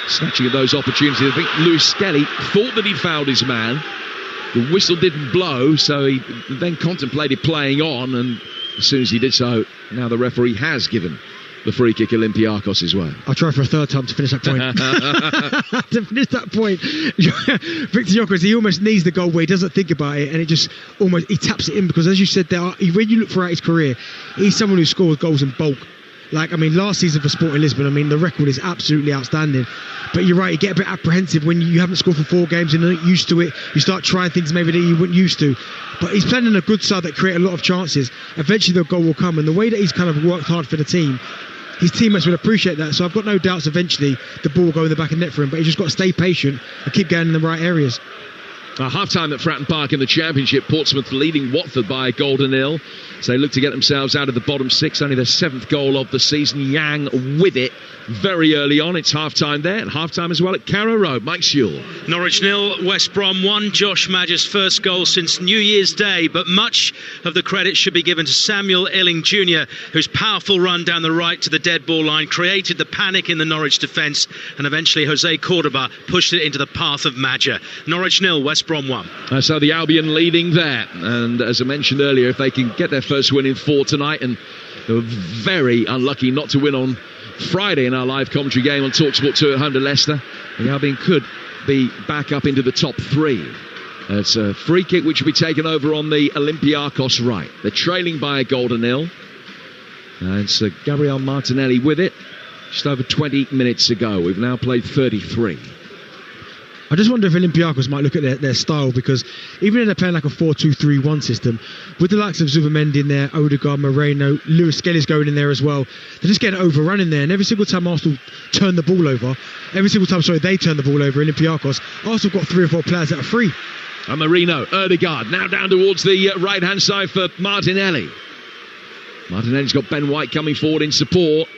snatching at those opportunities. I think Lewis Skelly thought that he'd fouled his man. The whistle didn't blow, so he then contemplated playing on, and as soon as he did so, now the referee has given the free kick Olympiacos as well. I'll try for a 3rd time to finish that point. To finish that point, Victor Gyökeres, he almost needs the goal where he doesn't think about it, and it just almost, he taps it in, because as you said there, when you look throughout his career, he's someone who scores goals in bulk. Like, I mean, last season for Sporting Lisbon, I mean, the record is absolutely outstanding. But you're right, you get a bit apprehensive when you haven't scored for 4 games and you're not used to it. You start trying things maybe that you wouldn't used to. But he's playing in a good side that create a lot of chances. Eventually the goal will come, and the way that he's kind of worked hard for the team, his teammates will appreciate that. So I've got no doubts eventually the ball will go in the back of the net for him, but he's just got to stay patient and keep going in the right areas. Half-time at Fratton Park in the Championship. Portsmouth leading Watford by a goal to 0. So they look to get themselves out of the bottom 6. Only their 7th goal of the season. Yang with it very early on. It's half-time there, and half-time as well at Carrow Road. Mike Sewell. Norwich 0, West Brom 1. Josh Maja's first goal since New Year's Day, but much of the credit should be given to Samuel Illing Jr., whose powerful run down the right to the dead ball line created the panic in the Norwich defence, and eventually Jose Cordoba pushed it into the path of Maja. Norwich 0, West Brom 1. So the Albion leading there, and as I mentioned earlier, if they can get their first win in 4 tonight, and they were very unlucky not to win on Friday in our live commentary game on Talksport 2 at home to Leicester, the Albion could be back up into the top 3. It's a free kick which will be taken over on the Olympiacos right. They're trailing by a goal to 0, and so Gabriel Martinelli with it just over 20 minutes ago. We've now played 33. I just wonder if Olympiacos might look at their style, because even if they're playing like a 4-2-3-1 system, with the likes of Zubamendi in there, Odegaard, Moreno, Lewis Skelly's going in there as well, they're just getting overrun in there. And every single time Arsenal turn the ball over, they turn the ball over, Olympiacos, Arsenal got 3 or 4 players that are free. And Marino, Odegaard, now down towards the right-hand side for Martinelli. Martinelli's got Ben White coming forward in support.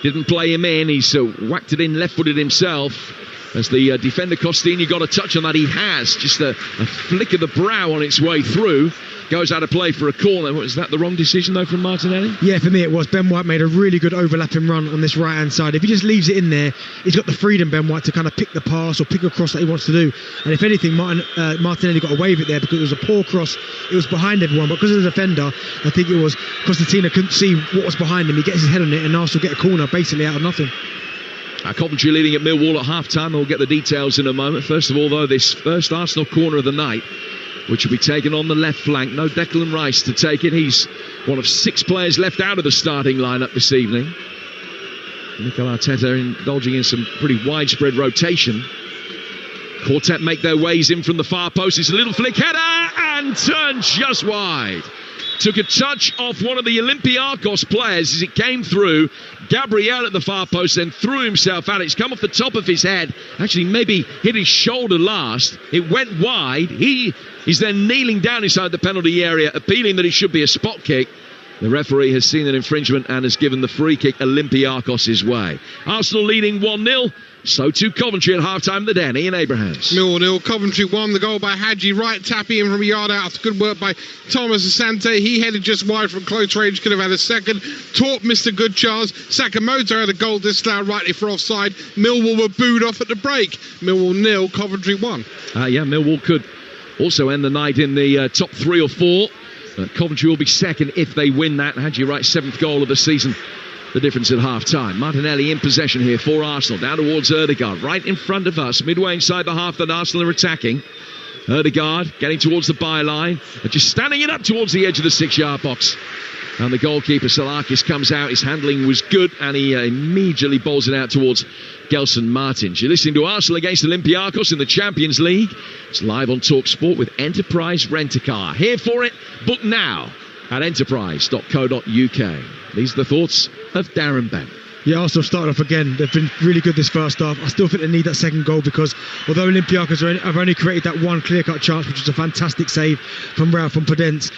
Didn't play him in, he's whacked it in left-footed himself. As the defender Costini got a touch on that, he has just a flick of the brow on its way through, goes out of play for a corner. Was that the wrong decision, though, from Martinelli? Yeah, for me it was. Ben White made a really good overlapping run on this right-hand side. If he just leaves it in there, he's got the freedom, Ben White, to kind of pick the pass or pick a cross that he wants to do. And if anything, Martinelli got away with it there because it was a poor cross. It was behind everyone, but because of the defender, I think it was Constantino couldn't see what was behind him. He gets his head on it, and Arsenal get a corner basically out of nothing. Coventry leading at Millwall at half-time. We'll get the details in a moment. First of all, though, this first Arsenal corner of the night, which will be taken on the left flank. No Declan Rice to take it. He's one of 6 players left out of the starting lineup this evening. Mikel Arteta indulging in some pretty widespread rotation. Quartet make their ways in from the far post. It's a little flick header and turned just wide. Took a touch off one of the Olympiacos players as it came through. Gabriel at the far post, then threw himself at it. It's come off the top of his head. Actually, maybe hit his shoulder last. It went wide. He is then kneeling down inside the penalty area, appealing that it should be a spot kick. The referee has seen an infringement and has given the free kick Olympiacos' way. Arsenal leading 1-0. So too Coventry at half-time, the Den. Ian Abrahams. Millwall 0, Coventry 1. The goal by Hadji Wright, tapping in from a yard out. Good work by Thomas Asante. He headed just wide from close range. Could have had a second. Taught Mr. Goodcharles. Sakamoto had a goal disallowed rightly for offside. Millwall were booed off at the break. Millwall 0, Coventry 1. Millwall could also end the night in the top 3 or 4. Coventry will be second if they win that. Hadji Wright's 7th goal of the season. The difference at half-time. Martinelli in possession here for Arsenal. Down towards Ødegaard. Right in front of us. Midway inside the half that Arsenal are attacking. Ødegaard getting towards the byline. Just standing it up towards the edge of the 6-yard box. And the goalkeeper, Salakis, comes out. His handling was good. And he immediately bowls it out towards Gelson Martins. You're listening to Arsenal against Olympiacos in the Champions League. It's live on Talksport with Enterprise Rent-A-Car. Here for it. Book now at enterprise.co.uk. These are the thoughts of Darren Bent. Yeah, Arsenal started off again. They've been really good this first half. I still think they need that second goal because although Olympiacos have only created that one clear-cut chance, which was a fantastic save from Podence,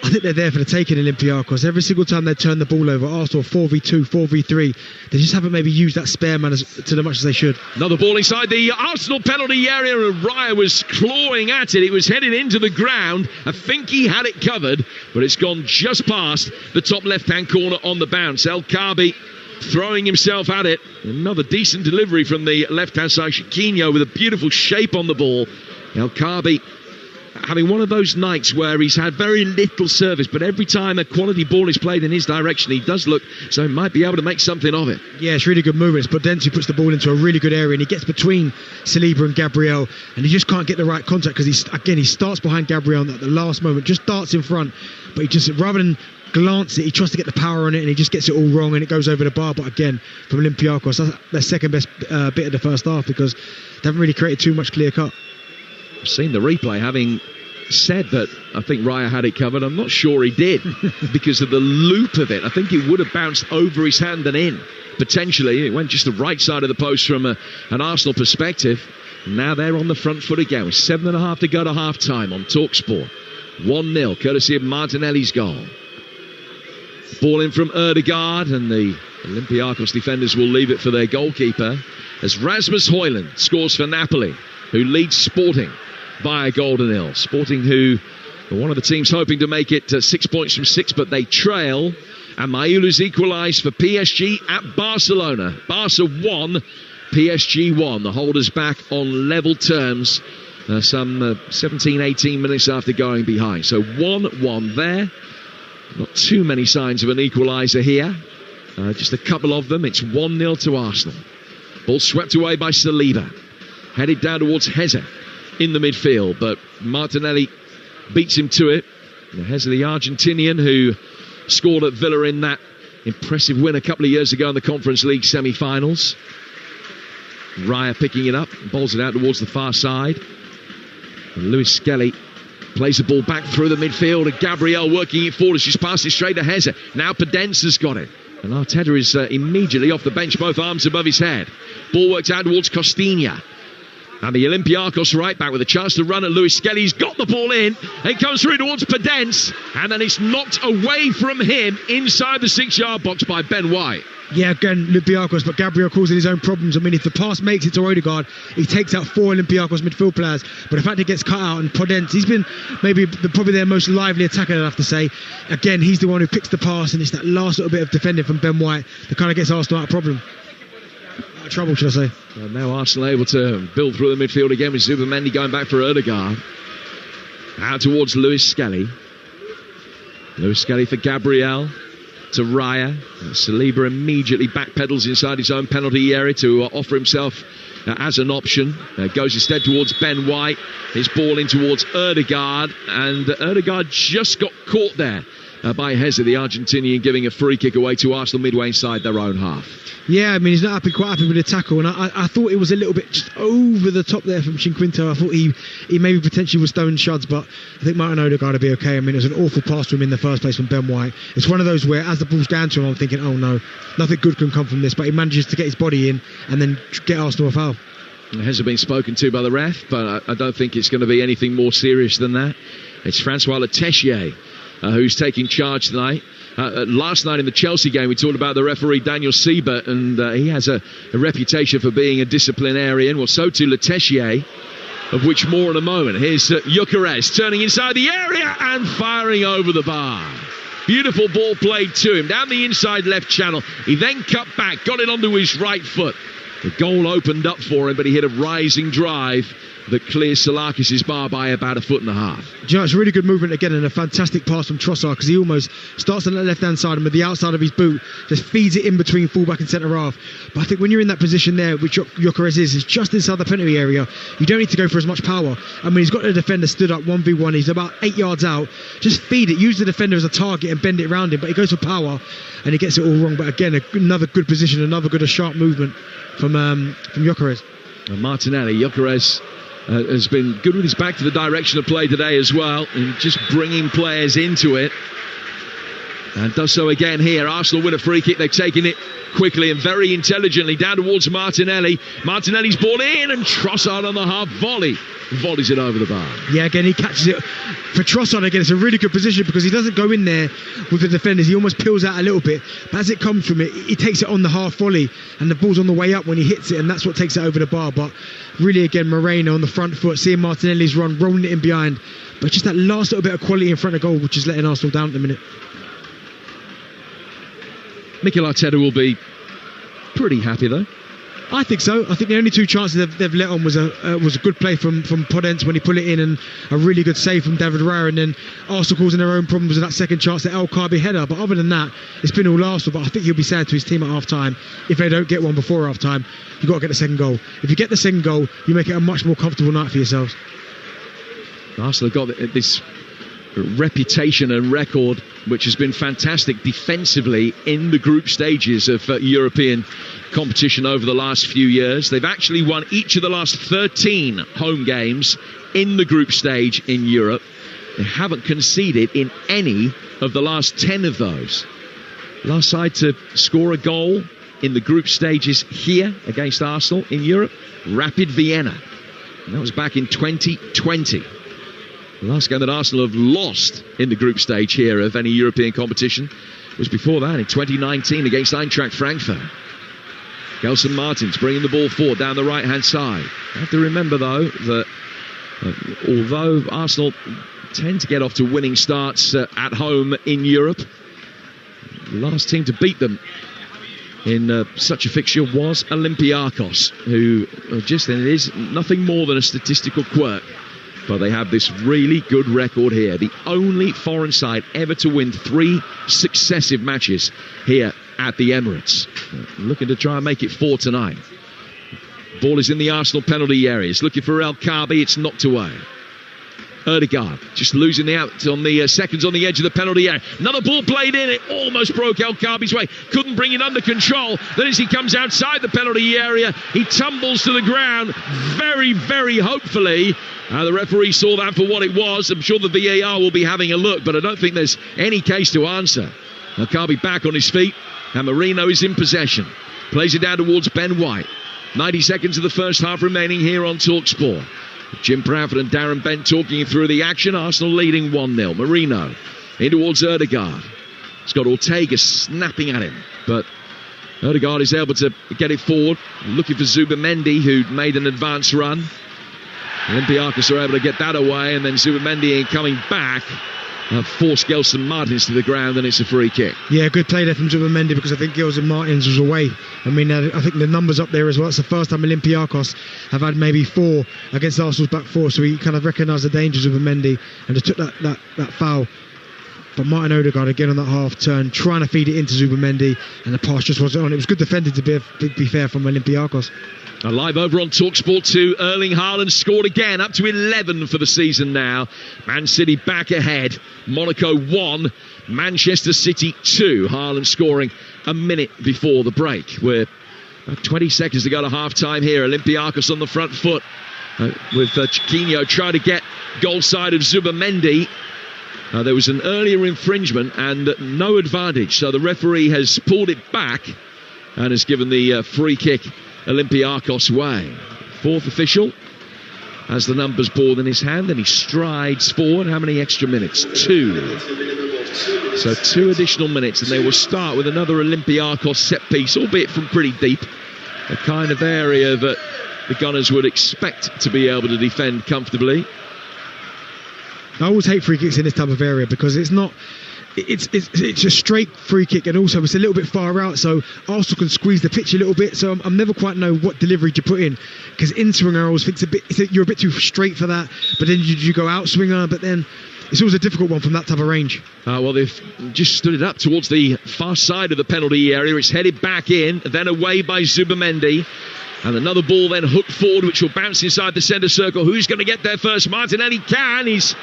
I think they're there for the taking, Olympiacos. Every single time they turn the ball over, Arsenal 4v2, 4v3, they just haven't maybe used that spare man to the much as they should. Another ball inside the Arsenal penalty area, and Raya was clawing at it. It was headed into the ground. I think he had it covered, but it's gone just past the top left-hand corner on the bounce. El Kaabi throwing himself at it. Another decent delivery from the left-hand side. Chiquinho with a beautiful shape on the ball. El Kaabi having one of those nights where he's had very little service, but every time a quality ball is played in his direction, he does look so he might be able to make something of it. Yeah, it's really good movement. It's Podence who puts the ball into a really good area, and he gets between Saliba and Gabriel, and he just can't get the right contact because he starts behind Gabriel at the last moment, just darts in front, but he just, rather than glance it, he tries to get the power on it, and he just gets it all wrong, and it goes over the bar. But again, from Olympiacos, that's their second best bit of the first half because they haven't really created too much clear cut. I've seen the replay, having said that I think Raya had it covered. I'm not sure he did because of the loop of it. I think it would have bounced over his hand and in. Potentially, it went just the right side of the post from an Arsenal perspective. Now they're on the front foot again with 7.5 to go to half-time on Talksport. 1-0, courtesy of Martinelli's goal. Ball in from Ødegaard, and the Olympiacos defenders will leave it for their goalkeeper as Rasmus Højlund scores for Napoli, who leads Sporting by a goal to 0. Sporting, who are one of the teams hoping to make it 6 points from 6, but they trail. And Maulu's equalised for PSG at Barcelona. Barca 1, PSG 1. The holders back on level terms some 17, 18 minutes after going behind. So 1-1 there. Not too many signs of an equaliser here. Just a couple of them. It's 1-0 to Arsenal. Ball swept away by Saliba. Headed down towards Heze in the midfield, but Martinelli beats him to it. Heze, the Argentinian who scored at Villa in that impressive win a couple of years ago in the Conference League semi-finals. Raya picking it up, bowls it out towards the far side. And Lewis Skelly plays the ball back through the midfield, and Gabriel working it forward. She's passed it straight to Heze. Now Podence has got it. And Arteta is immediately off the bench, both arms above his head. Ball worked out towards Costinha. And the Olympiacos right back with a chance to run at Lewis Skelly. He's got the ball in. It comes through towards Podence. And then it's knocked away from him inside the 6-yard box by Ben White. Yeah, again, Olympiacos, but Gabriel causing his own problems. I mean, if the pass makes it to Odegaard, he takes out 4 Olympiacos midfield players. But the fact he gets cut out, and Podence, he's been maybe probably their most lively attacker, I'd have to say. Again, he's the one who picks the pass, and it's that last little bit of defending from Ben White that kind of gets Arsenal out of trouble, should I say. Well, now Arsenal able to build through the midfield again with Zubimendi going back for Odegaard. Out towards Lewis Skelly. Lewis Skelly for Gabriel. To Raya. Saliba immediately backpedals inside his own penalty area to offer himself as an option. Goes instead towards Ben White. His ball in towards Odegaard, and Odegaard just got caught there by Heza, the Argentinian, giving a free kick away to Arsenal midway inside their own half. Yeah, I mean, he's not quite happy with the tackle, and I thought it was a little bit just over the top there from Chinquinto. I thought he maybe potentially was stone shods, but I think Martin Odegaard will be okay. I mean, it was an awful pass to him in the first place from Ben White. It's one of those where, as the ball's down to him, I'm thinking, oh no, nothing good can come from this, but he manages to get his body in and then get Arsenal a foul. It hasn't been spoken to by the ref, but I don't think it's going to be anything more serious than that. It's Francois Letechier who's taking charge tonight. Last night in the Chelsea game, we talked about the referee Daniel Siebert, and he has a reputation for being a disciplinarian. Well, so too Letechier, of which more in a moment. Here's Gyökeres turning inside the area and firing over the bar. Beautiful ball played to him down the inside left channel. He then cut back, got it onto his right foot. The goal opened up for him, but he hit a rising drive that clears Salakis' bar by about 1.5 feet. Do you know, it's a really good movement again, and a fantastic pass from Trossard, because he almost starts on the left-hand side and with the outside of his boot just feeds it in between fullback and centre half. But I think when you're in that position there, which Gyökeres is just inside the penalty area, you don't need to go for as much power. I mean, he's got the defender stood up 1v1, he's about 8 yards out. Just feed it, use the defender as a target and bend it around him, but he goes for power and he gets it all wrong. But again, another good position, another good sharp movement from Gyökeres. Martinelli, Gyökeres has been good with his back to the direction of play today as well, and just bringing players into it, and does so again here. Arsenal win a free kick. They've taken it quickly and very intelligently down towards Martinelli. Martinelli's ball in, and Trossard on the half volley volleys it over the bar. Yeah, again he catches it. For Trossard again, it's a really good position because he doesn't go in there with the defenders. He almost peels out a little bit, but as it comes from it, he takes it on the half volley, and the ball's on the way up when he hits it, and that's what takes it over the bar. But really, again, Moreno on the front foot, seeing Martinelli's run, rolling it in behind, but just that last little bit of quality in front of goal, which is letting Arsenal down at the minute. Mikel Arteta will be pretty happy though. I think so. I think the only 2 chances they've let on was a good play from Podence when he put it in, and a really good save from David Raya, and then Arsenal causing their own problems with that second chance, the El Kaabi header. But other than that, it's been all Arsenal. But I think he'll be saying to his team at half time, if they don't get one before half time, you've got to get the second goal. If you get the second goal, you make it a much more comfortable night for yourselves. Arsenal have got this reputation and record which has been fantastic defensively in the group stages of European competition over the last few years. They've actually won each of the last 13 home games in the group stage in Europe. They haven't conceded in any of the last 10 of those. Last side to score a goal in the group stages here against Arsenal in Europe, Rapid Vienna, and that was back in 2020. The last game that Arsenal have lost in the group stage here of any European competition was before that in 2019 against Eintracht Frankfurt. Gelson Martins bringing the ball forward down the right-hand side. You have to remember, though, that although Arsenal tend to get off to winning starts at home in Europe, the last team to beat them in such a fixture was Olympiacos, who just, and it is nothing more than a statistical quirk, but they have this really good record here. The only foreign side ever to win 3 successive matches here at the Emirates. Looking to try and make it 4 tonight. Ball is in the Arsenal penalty area. It's looking for El Kaabi. It's knocked away. Odegaard just losing the out on the seconds on the edge of the penalty area. Another ball played in. It almost broke El Kaabi's way. Couldn't bring it under control. Then as he comes outside the penalty area, he tumbles to the ground very, very hopefully. The referee saw that for what it was. I'm sure the VAR will be having a look, but I don't think there's any case to answer. El Kaabi back on his feet, and Moreno is in possession. Plays it down towards Ben White. 90 seconds of the first half remaining here on Talksport. Jim Bradford and Darren Bent talking you through the action. Arsenal leading 1-0. Moreno in towards Odegaard. He's got Ortega snapping at him, but Odegaard is able to get it forward, looking for Zubimendi, who made an advance run. Olympiacos are able to get that away, and then Zubimendi coming back forced Gelson Martins to the ground, and it's a free kick. Yeah, good play there from Zubimendi, because I think Gelson Martins was away. I mean, I think the numbers up there as well. It's the first time Olympiacos have had maybe 4 against Arsenal's back 4, so he kind of recognised the dangers of Zubimendi and just took that foul. But Martin Odegaard again on that half turn, trying to feed it into Zubimendi, and the pass just wasn't on. It was good defended, to be fair, from Olympiacos. Live over on Talksport 2, Erling Haaland scored again, up to 11 for the season now. Man City back ahead. Monaco 1, Manchester City 2. Haaland scoring a minute before the break. We're 20 seconds to go to half-time here. Olympiacos on the front foot with Chiquinho trying to get goal side of Zubimendi. There was an earlier infringement and no advantage, so the referee has pulled it back and has given the free kick Olympiacos way. Fourth official has the numbers board in his hand, and he strides forward. How many extra minutes? 2. So 2 additional minutes, and they will start with another Olympiacos set piece, albeit from pretty deep. The kind of area that the Gunners would expect to be able to defend comfortably. I always hate free kicks in this type of area, because it's not. It's a straight free kick, and also it's a little bit far out, so Arsenal can squeeze the pitch a little bit. So I'm never quite know what delivery to put in, because in swinger I always think you're a bit too straight for that, but then you go out swinger, but then it's always a difficult one from that type of range. Well, they've just stood it up towards the far side of the penalty area. It's headed back in, then away by Zubimendi. And another ball then hooked forward, which will bounce inside the centre circle. Who's going to get there first? Martinelli can. He's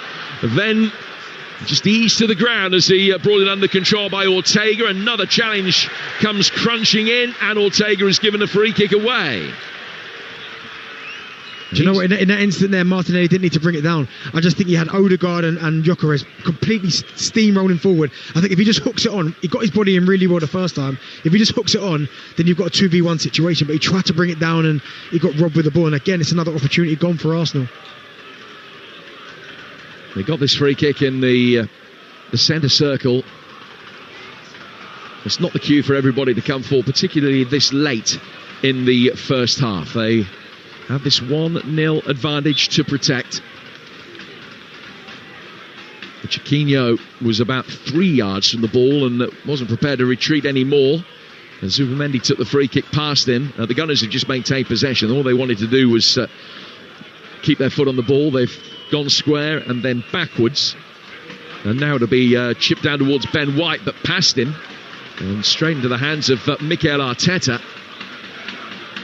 then just eased to the ground as he brought it under control by Ortega. Another challenge comes crunching in, and Ortega is given a free kick away. Do you know what? In that instant there, Martinelli didn't need to bring it down. I just think he had Odegaard and Gyökeres completely steamrolling forward. I think if he just hooks it on, he got his body in really well the first time. If he just hooks it on, then you've got a 2v1 situation. But he tried to bring it down, and he got robbed with the ball. And again, it's another opportunity gone for Arsenal. They got this free kick in the centre circle. It's not the cue for everybody to come forward, particularly this late in the first half. They have this 1-0 advantage to protect. Chiquinho was about 3 yards from the ball and wasn't prepared to retreat anymore. And Zubimendi took the free kick past him. The Gunners have just maintained possession. All they wanted to do was keep their foot on the ball. They've gone square and then backwards. And now it'll be chipped down towards Ben White, but past him and straight into the hands of Mikel Arteta.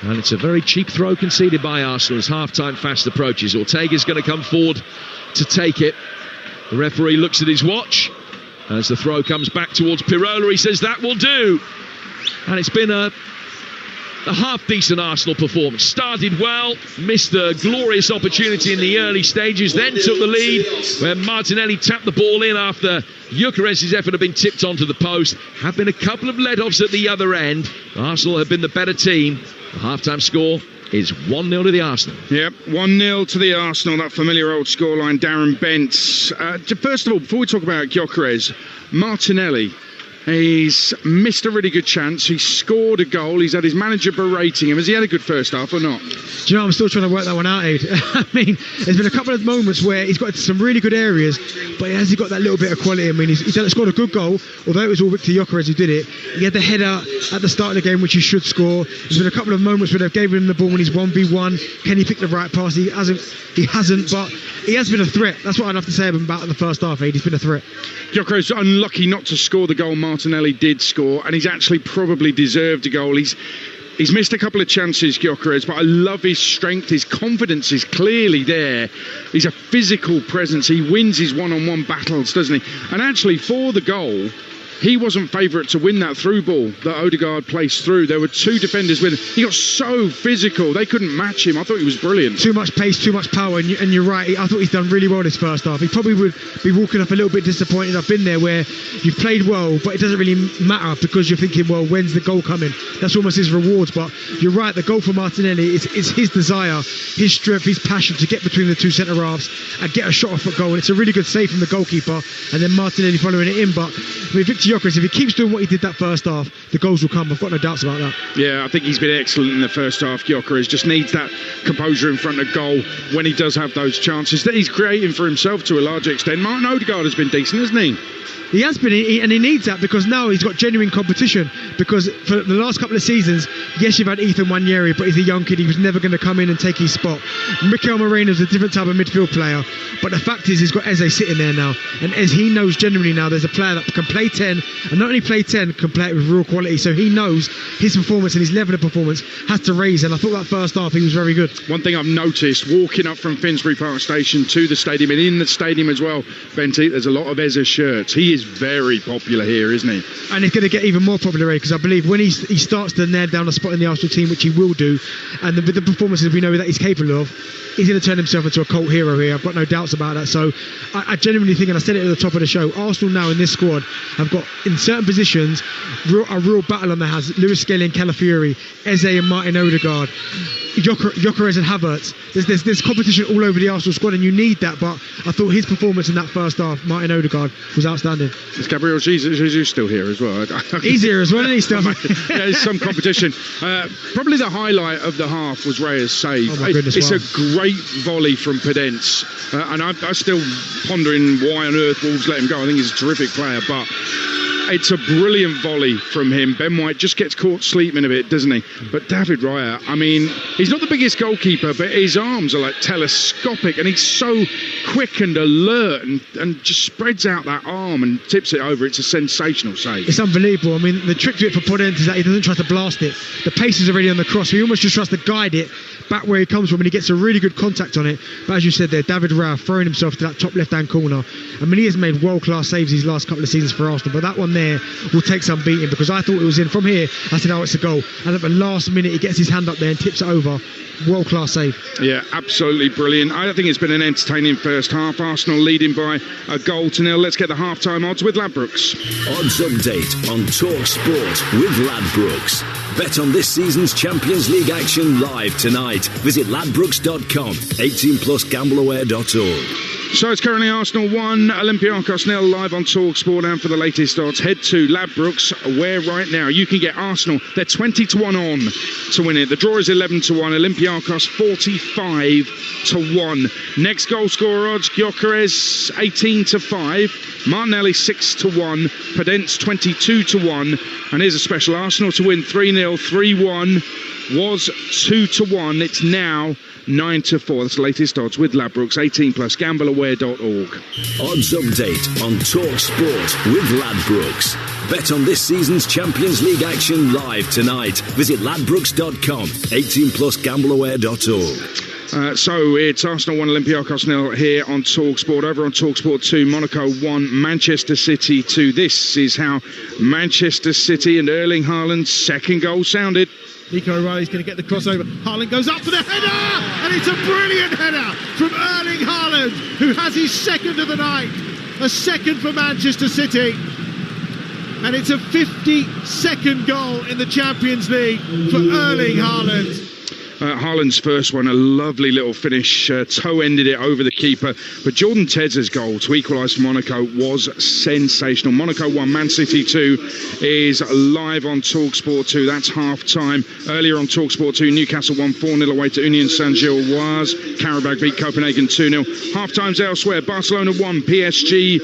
And it's a very cheap throw conceded by Arsenal as half-time fast approaches. Ortega's going to come forward to take it. The referee looks at his watch as the throw comes back towards Pirola. He says that will do. And it's been a half-decent Arsenal performance. Started well, missed a glorious opportunity in the early stages, then took the lead where Martinelli tapped the ball in after Gyökeres' effort had been tipped onto the post. Have been a couple of let-offs at the other end. Arsenal have been the better team. The half-time score is 1-0 to the Arsenal. Yep, 1-0 to the Arsenal, that familiar old scoreline. Darren Bent. First of all, before we talk about Gyökeres, Martinelli, he's missed a really good chance. He scored a goal. He's had his manager berating him. Has he had a good first half or not? Do you know, I'm still trying to work that one out, Aid. I mean, there's been a couple of moments where he's got some really good areas, but has he got that little bit of quality? I mean, he's scored a good goal, although it was all Victor Gyökeres who did it. He had the header at the start of the game, which he should score. There's been a couple of moments where they've given him the ball when he's 1v1. Can he pick the right pass? He hasn't, but he has been a threat. That's what I'd have to say about the first half, Aid. He's been a threat. Gyökeres unlucky not to score the goal Martinelli did score, and he's actually probably deserved a goal. He's missed a couple of chances, Gyökeres, but I love his strength. His confidence is clearly there. He's a physical presence. He wins his one-on-one battles, doesn't he? And actually, for the goal, he wasn't favourite to win that through ball that Odegaard placed through. There were 2 defenders with him. He got so physical. They couldn't match him. I thought he was brilliant. Too much pace, too much power, and you're right. I thought he's done really well this first half. He probably would be walking off a little bit disappointed. I've been there where you've played well, but it doesn't really matter because you're thinking, well, when's the goal coming? That's almost his rewards. But you're right, the goal for Martinelli is his desire, his strength, his passion to get between the 2 centre-halves and get a shot off at goal. And it's a really good save from the goalkeeper, and then Martinelli following it in. But I mean, Victor to Gyökeres, if he keeps doing what he did that first half, the goals will come. I've got no doubts about that. Yeah, I think he's been excellent in the first half. Gyökeres just needs that composure in front of goal when he does have those chances that he's creating for himself to a large extent. Martin Odegaard has been decent, hasn't he? He has been, and he needs that because now he's got genuine competition. Because for the last couple of seasons, yes, you've had Ethan Nwaneri, but he's a young kid. He was never going to come in and take his spot. Mikel Merino's a different type of midfield player, but the fact is he's got Eze sitting there now, and as he knows genuinely now there's a player that can play 10, and not only play 10, can play it with real quality. So he knows his performance and his level of performance has to raise, and I thought that first half he was very good. One thing I've noticed walking up from Finsbury Park Station to the stadium, and in the stadium as well, Benty, there's a lot of Eze shirts. He is very popular here, isn't he? And he's going to get even more popular because I believe when he starts to nail down a spot in the Arsenal team, which he will do, and with the performances we know that he's capable of, he's going to turn himself into a cult hero here. I've got no doubts about that. So I genuinely think, and I said it at the top of the show, Arsenal now in this squad have got in certain positions a real battle on their hands. Lewis Skelly and Calafiori, Eze and Martin Odegaard, Gyökeres and Havertz. There's competition all over the Arsenal squad, and you need that. But I thought his performance in that first half, Martin Odegaard, was outstanding. Is Gabriel Jesus still here as well? He's here as well, isn't he? Still? Yeah, there's some competition. Probably the highlight of the half was Raya's save. Oh my goodness, it's wow. a great volley from Podence, and I'm still pondering why on earth Wolves let him go. I think he's a terrific player, but it's a brilliant volley from him. Ben White just gets caught sleeping a bit, doesn't he? But David Raya, I mean, he's not the biggest goalkeeper, but his arms are like telescopic, and he's so quick and alert, and just spreads out that arm and tips it over. It's a sensational save. It's unbelievable. I mean, the trick to it for Podence is that he doesn't try to blast it. The pace is already on the cross. He almost just tries to guide it back where he comes from, and he gets a really good contact on it. But as you said there, David Raya throwing himself to that top left-hand corner. I mean, he has made world-class saves these last couple of seasons for Arsenal, but that one there will take some beating, because I thought it was in. From here, I said, oh, it's a goal. And at the last minute, he gets his hand up there and tips it over. World-class save. Yeah, absolutely brilliant. I think it's been an entertaining first half. Arsenal leading by a 1-0. Let's get the half-time odds with Ladbrokes. Odds update on Talksport with Ladbrokes. Bet on this season's Champions League action live tonight. Visit ladbrokes.com. 18+ gambleaware.org. So it's currently Arsenal 1, Olympiacos 0 live on Talksport, and for the latest odds, head to Ladbrokes, where right now you can get Arsenal. They're 20-1 on to win it. The draw is 11-1. Olympiacos 45-1. Next goal scorer odds: Gyökeres 18-5, Martinelli 6-1, Podence 22-1, and here's a special: Arsenal to win 3-0, 3-1 was 2-1. It's now 9-4. That's the latest odds with Ladbrokes. 18+ gambleaware.org. Odds update on Talksport with Ladbrokes. Bet on this season's Champions League action live tonight. Visit ladbrokes.com. 18+ gambleaware.org. So it's Arsenal 1, Olympiacos 0 here on Talksport. Over on Talksport 2, Monaco 1, Manchester City 2. This is how Manchester City and Erling Haaland's second goal sounded. Nico O'Reilly's going to get the crossover. Haaland goes up for the header, and it's a brilliant header from Erling Haaland, who has his second of the night. A second for Manchester City. And it's a 52nd goal in the Champions League for Erling Haaland. Haaland's first one, a lovely little finish, toe-ended it over the keeper. But Jordan Tez's goal to equalise for Monaco was sensational. Monaco 1, Man City 2 is live on Talksport 2. That's half-time. Earlier on Talksport 2, Newcastle won 4-0 away to Union Saint-Gilloise. Karabakh beat Copenhagen 2-0. Half-times elsewhere: Barcelona 1, PSG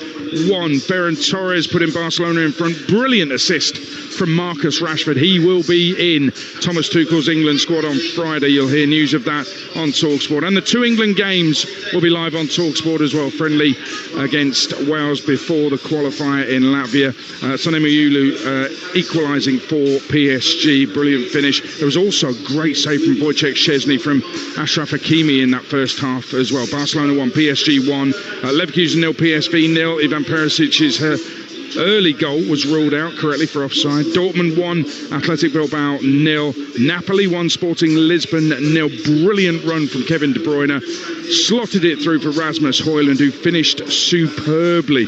1. Ferran Torres put in Barcelona in front. Brilliant assist from Marcus Rashford. He will be in Thomas Tuchel's England squad on Friday. You'll hear news of that on Talksport. And the two England games will be live on Talksport as well. Friendly against Wales before the qualifier in Latvia. Sonny Mayulu equalising for PSG. Brilliant finish. There was also a great save from Wojciech Szczesny from Achraf Hakimi in that first half as well. Barcelona 1, PSG 1. Leverkusen 0, PSV 0. Ivan Perisic's early goal was ruled out correctly for offside. Dortmund 1, Athletic Bilbao 0. Napoli 1, Sporting Lisbon 0. Brilliant run from Kevin De Bruyne. Slotted it through for Rasmus Højlund, who finished superbly.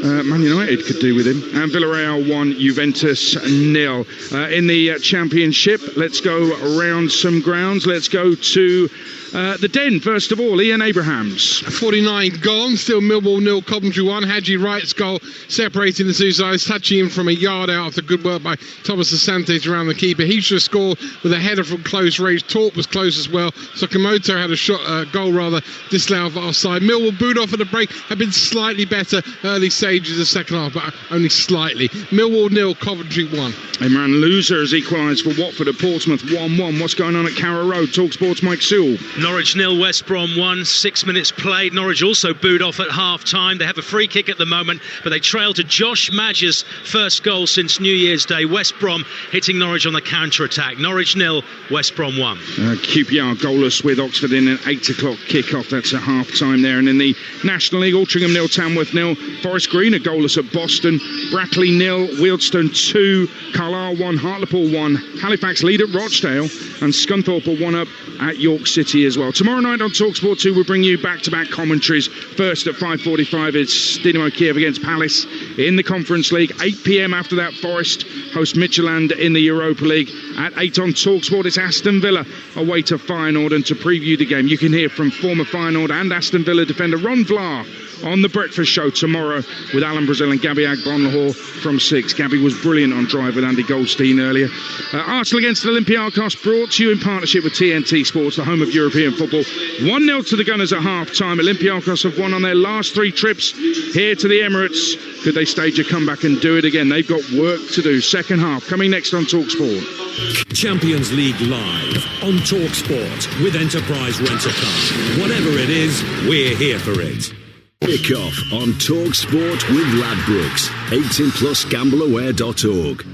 Man United could do with him. And Villarreal 1, Juventus 0. In the Championship, let's go around some grounds. Let's go to The Den, first of all, Ian Abrahams. 49 gone, still Millwall 0, Coventry 1. Haji Wright's goal separating the two sides, touching him from a yard out after good work by Thomas Asante around the keeper. He should have scored with a header from close range. Torp was close as well. Sakamoto had a shot, goal rather, disallowed offside. Millwall booed off at the break, had been slightly better early stages of the second half, but only slightly. Millwall 0, Coventry 1. Imran Loser has equalised for Watford at Portsmouth 1-1. What's going on at Carrow Road? Talksport's Mike Sewell. Norwich 0, West Brom 1, 6 minutes played. Norwich also booed off at half-time. They have a free kick at the moment, but they trail to Josh Madger's first goal since New Year's Day. West Brom hitting Norwich on the counter-attack. Norwich 0, West Brom 1. QPR goalless with Oxford in an 8 o'clock kick-off. That's at half-time there. And in the National League, Altrincham 0, Tamworth 0. Forest Green are goalless at Boston. Brackley 0, Wealdstone 2. Carlisle 1, Hartlepool 1. Halifax lead at Rochdale. And Scunthorpe are 1 up at York City as well. Tomorrow night on TalkSport 2 we'll bring you back-to-back commentaries. First at 5:45 it's Dynamo Kiev against Palace in the Conference League. 8 p.m. after that, Forest host Midtjylland in the Europa League. At 8 on TalkSport it's Aston Villa away to Feyenoord, and to preview the game you can hear from former Feyenoord and Aston Villa defender Ron Vlaar on The Breakfast Show tomorrow with Alan Brazil and Gabby Agbonlahor from 6. Gabby was brilliant on Drive with Andy Goldstein earlier. Arsenal against Olympiacos, brought to you in partnership with TNT Sports, the home of European football. 1-0 to the Gunners at half-time. Olympiacos have won on their last 3 trips here to the Emirates. Could they stage a comeback and do it again? They've got work to do. Second half coming next on TalkSport. Champions League live on TalkSport with Enterprise Rent-A-Car. Whatever it is, we're here for it. Kick off on TalkSport with Ladbrokes. 18+ gambleaware.org.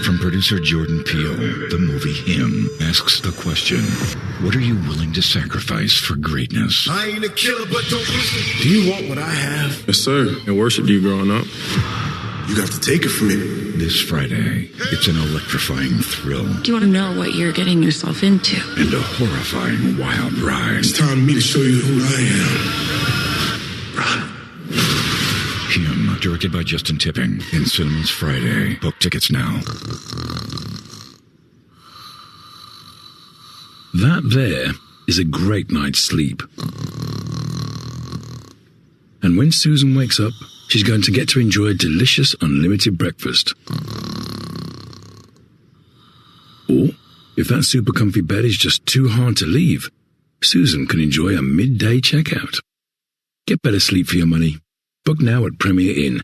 From producer Jordan Peele, the movie Him asks the question, what are you willing to sacrifice for greatness? I ain't a killer, but don't listen. Do you want what I have? Yes, sir. I worshipped you growing up. You got to take it from me. This Friday, it's an electrifying thrill. Do you want to know what you're getting yourself into? And a horrifying wild ride. It's time for me to show you who I am. Run. Him, directed by Justin Tipping, in cinemas Friday. Book tickets now. That there is a great night's sleep. And when Susan wakes up, she's going to get to enjoy a delicious unlimited breakfast. Or, if that super comfy bed is just too hard to leave, Susan can enjoy a midday checkout. Get better sleep for your money. Book now at Premier Inn.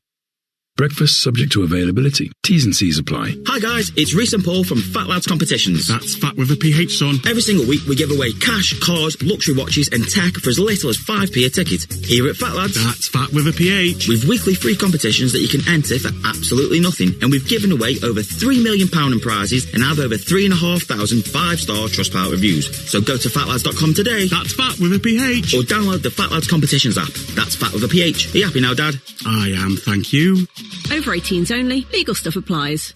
Breakfast subject to availability. T's and C's apply. Hi guys, it's Reece and Paul from Fat Lads Competitions. That's fat with a PH, son. Every single week we give away cash, cars, luxury watches and tech for as little as 5p a ticket. Here at Fat Lads, that's fat with a PH. With weekly free competitions that you can enter for absolutely nothing. And we've given away over £3 million in prizes and have over 3,500 5-star Trustpilot reviews. So go to fatlads.com today. That's fat with a PH. Or download the Fat Lads Competitions app. That's fat with a PH. Are you happy now, Dad? I am, thank you. Over 18s only. Legal stuff applies.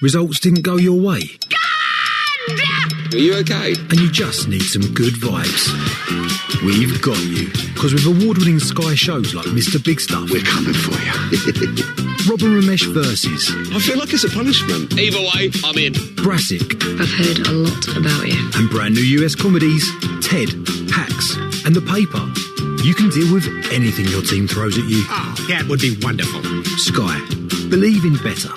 Results didn't go your way? Are you okay? And you just need some good vibes. We've got you. Because with award-winning Sky shows like Mr. Big Stuff, we're coming for you. Rob and Ramesh Versus. I feel like it's a punishment. Either way, I'm in. Brassic. I've heard a lot about you. And brand new US comedies, Ted, Hacks, and The Paper. You can deal with anything your team throws at you. Oh, that would be wonderful. Sky. Believe in better.